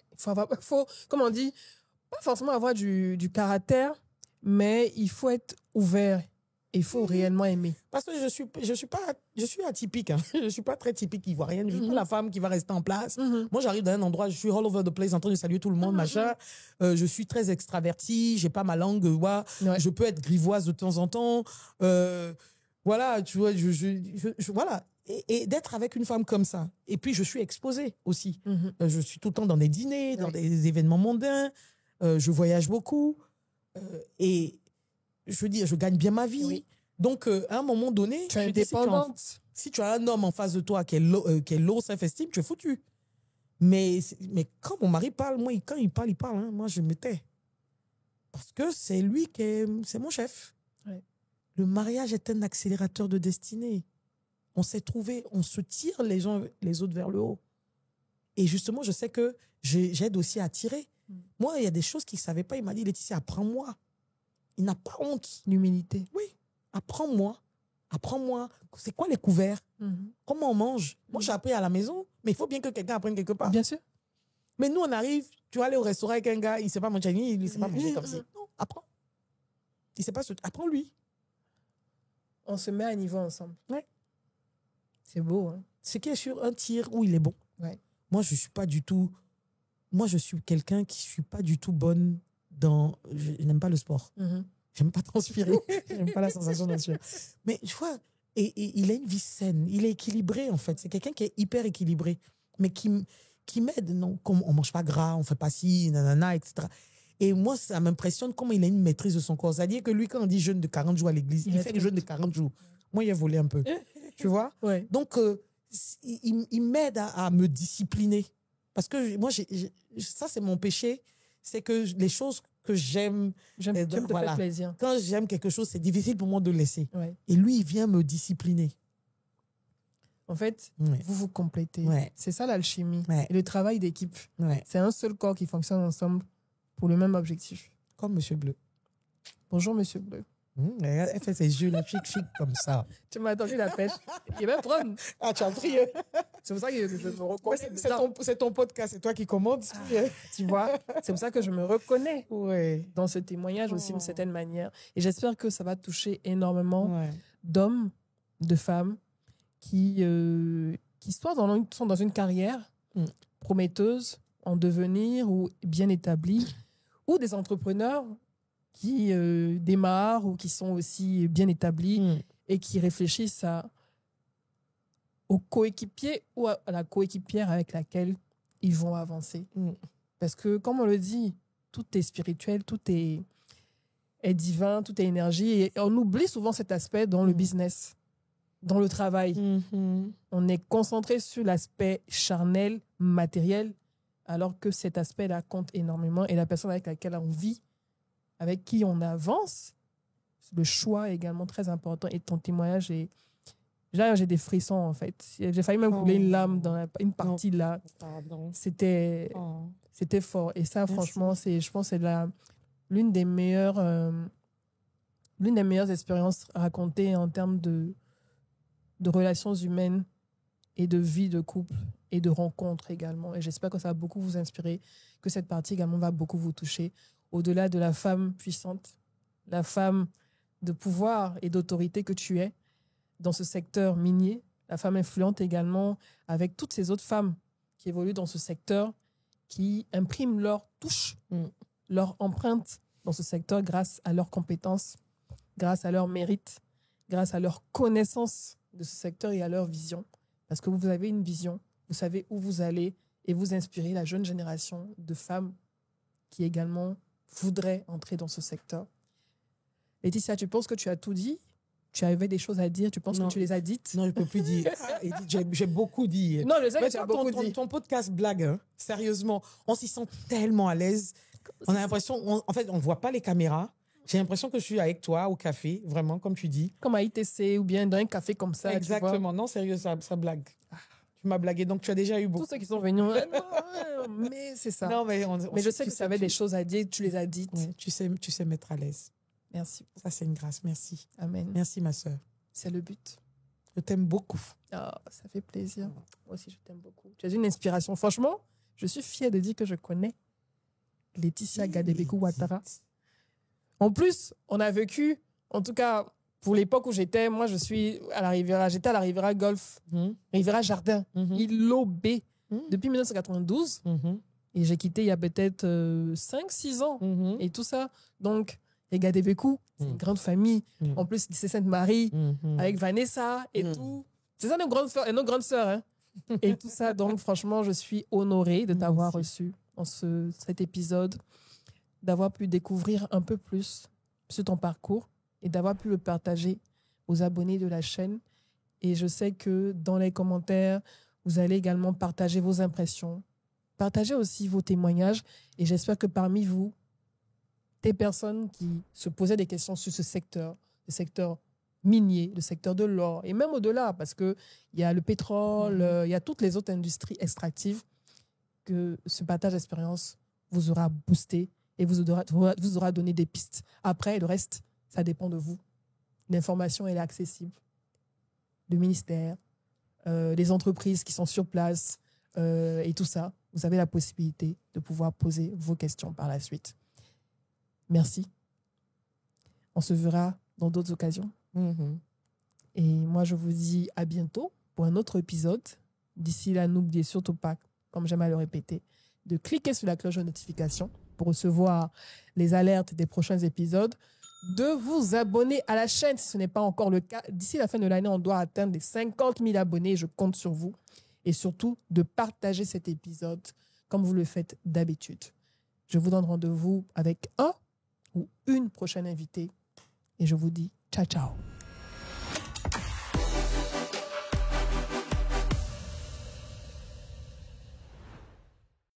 faut, comme on dit, pas forcément avoir du caractère, mais il faut être ouvert. Il faut réellement aimer. Parce que je suis atypique. Hein. Je ne suis pas très typique ivoirienne. Je ne suis pas la femme qui va rester en place. Moi, j'arrive dans un endroit, je suis all over the place en train de saluer tout le monde, machin. Je suis très extravertie. Je n'ai pas ma langue. Je peux être grivoise de temps en temps. Voilà, tu vois, voilà. Et d'être avec une femme comme ça. Et puis, je suis exposée aussi. Je suis tout le temps dans des dîners, dans des événements mondains. Je voyage beaucoup. Et je veux dire, je gagne bien ma vie. Oui. Donc, à un moment donné, tu es indépendante. Si tu as un homme en face de toi qui est low self-esteem, tu es foutu. Mais quand mon mari parle, moi, quand il parle, hein, moi, je me tais. Parce que c'est lui c'est mon chef. Ouais. Le mariage est un accélérateur de destinée. On s'est trouvé, on se tire les uns les autres vers le haut. Et justement, je sais que j'aide aussi à tirer. Moi, il y a des choses qu'il ne savait pas. Il m'a dit, Laetitia, apprends-moi. Il n'a pas honte. L'humilité. Oui. Apprends-moi. Apprends-moi. C'est quoi les couverts? Comment on mange? Moi, j'ai appris à la maison, mais il faut bien que quelqu'un apprenne quelque part. Bien sûr. Mais nous, on arrive, tu vas aller au restaurant avec un gars, il ne sait pas manger, il ne sait pas manger comme ça. Non, apprends. Il sait pas apprends-lui. On se met à niveau ensemble. Ouais. C'est beau, hein? Ce qui est sur un tir où il est bon. Ouais. Moi, je suis pas du tout... Moi, je suis quelqu'un qui ne suis pas du tout bonne dans... Je n'aime pas le sport. J'aime pas transpirer. J'aime pas la sensation de transpirer. Mais tu vois, et il a une vie saine. Il est équilibré, en fait. C'est quelqu'un qui est hyper équilibré. Mais qui m'aide. Non, comme on mange pas gras, on fait pas ci, nanana, etc. Et moi, ça m'impressionne comment il a une maîtrise de son corps. C'est-à-dire que lui, quand on dit jeûne de 40 jours à l'église, il fait le jeûne de 40 jours. Moi, il a volé un peu. Tu vois? Ouais. Donc, il m'aide à me discipliner. Parce que moi, ça, c'est mon péché. C'est que les choses que j'aime te faire plaisir. Quand j'aime quelque chose, c'est difficile pour moi de laisser. Ouais. Et lui, il vient me discipliner. En fait, vous vous complétez. Ouais. C'est ça l'alchimie. Ouais. Et le travail d'équipe. Ouais. C'est un seul corps qui fonctionne ensemble pour le même objectif. Comme Monsieur Bleu. Bonjour, Monsieur Bleu. Elle fait ses yeux, chic comme ça. Tu m'as entendu la pêche. Il va prendre. Ah, tu as pris. C'est pour ça que je me reconnais. C'est ton podcast, c'est toi qui commandes. Tu vois, c'est pour ça que je me reconnais Ouais. dans ce témoignage aussi d'une certaine manière. Et j'espère que ça va toucher énormément Ouais. d'hommes, de femmes qui sont dans une carrière prometteuse, en devenir ou bien établie, ou des entrepreneurs qui démarrent ou qui sont aussi bien établis et qui réfléchissent au coéquipier ou à la coéquipière avec laquelle ils vont avancer. Parce que, comme on le dit, tout est spirituel, tout est divin, tout est énergie. Et on oublie souvent cet aspect dans le business, dans le travail. On est concentré sur l'aspect charnel, matériel, alors que cet aspect-là compte énormément. Et la personne avec laquelle on vit, avec qui on avance, le choix est également très important. Et ton témoignage est... Là, j'ai des frissons, en fait. J'ai failli même couler une larme dans une partie là. C'était fort. Et ça, merci. Franchement, je pense que c'est l'une des meilleures expériences racontées en termes de relations humaines et de vie de couple et de rencontres également. Et j'espère que ça va beaucoup vous inspirer, que cette partie également va beaucoup vous toucher. Au-delà de la femme puissante, la femme de pouvoir et d'autorité que tu es dans ce secteur minier, la femme influente également avec toutes ces autres femmes qui évoluent dans ce secteur, qui impriment leur touche, leur empreinte dans ce secteur grâce à leurs compétences, grâce à leur mérite, grâce à leur connaissance de ce secteur et à leur vision. Parce que vous avez une vision, vous savez où vous allez et vous inspirez la jeune génération de femmes qui également voudraient entrer dans ce secteur. Laetitia, tu penses que tu as tout dit? Tu avais des choses à dire? Tu penses que tu les as dites? Non, je ne peux plus dire. J'ai beaucoup dit. Non, je sais que tu as beaucoup dit. Ton podcast blague, hein, sérieusement. On s'y sent tellement à l'aise. On a l'impression... En fait, on ne voit pas les caméras. J'ai l'impression que je suis avec toi au café, vraiment, comme tu dis. Comme à ITC ou bien dans un café comme ça. Exactement. Non, sérieux, ça blague. Tu m'as blagué, donc tu as déjà eu beaucoup. Tous ceux qui sont venus, mais c'est ça. Non, mais je sais que tu avais des choses à dire, tu les as dites. Ouais, tu sais mettre à l'aise. Merci. Ça, c'est une grâce. Merci. Amen. Merci, ma sœur. C'est le but. Je t'aime beaucoup. Ça fait plaisir. Moi aussi, je t'aime beaucoup. Tu es une inspiration. Franchement, je suis fière de dire que je connais Laetitia Gadebekou-Ouattara. En plus, on a vécu, en tout cas, pour l'époque où j'étais, moi, j'étais à la Riviera Golf, Riviera Jardin, Île-Lobé, depuis 1992. Et j'ai quitté il y a peut-être 5-6 ans. Et tout ça. Donc, les Gadebekou, c'est une grande famille. En plus, c'est Sainte-Marie, avec Vanessa et tout. C'est ça nos grandes sœurs. Hein. Et tout ça. Donc, franchement, je suis honorée de t'avoir reçu dans cet épisode, d'avoir pu découvrir un peu plus sur ton parcours et d'avoir pu le partager aux abonnés de la chaîne. Et je sais que dans les commentaires, vous allez également partager vos impressions, partager aussi vos témoignages. Et j'espère que parmi vous, des personnes qui se posaient des questions sur ce secteur, le secteur minier, le secteur de l'or, et même au-delà, parce qu'il y a le pétrole, il y a toutes les autres industries extractives, que ce partage d'expérience vous aura boosté et vous aura donné des pistes. Après, le reste, ça dépend de vous. L'information, elle est accessible. Le ministère, les entreprises qui sont sur place et tout ça, vous avez la possibilité de pouvoir poser vos questions par la suite. Merci. On se verra dans d'autres occasions. Et moi, je vous dis à bientôt pour un autre épisode. D'ici là, n'oubliez surtout pas, comme j'aime à le répéter, de cliquer sur la cloche de notification pour recevoir les alertes des prochains épisodes, de vous abonner à la chaîne si ce n'est pas encore le cas. D'ici la fin de l'année, on doit atteindre les 50 000 abonnés. Je compte sur vous. Et surtout, de partager cet épisode comme vous le faites d'habitude. Je vous donne rendez-vous avec un ou une prochaine invitée. Et je vous dis ciao, ciao.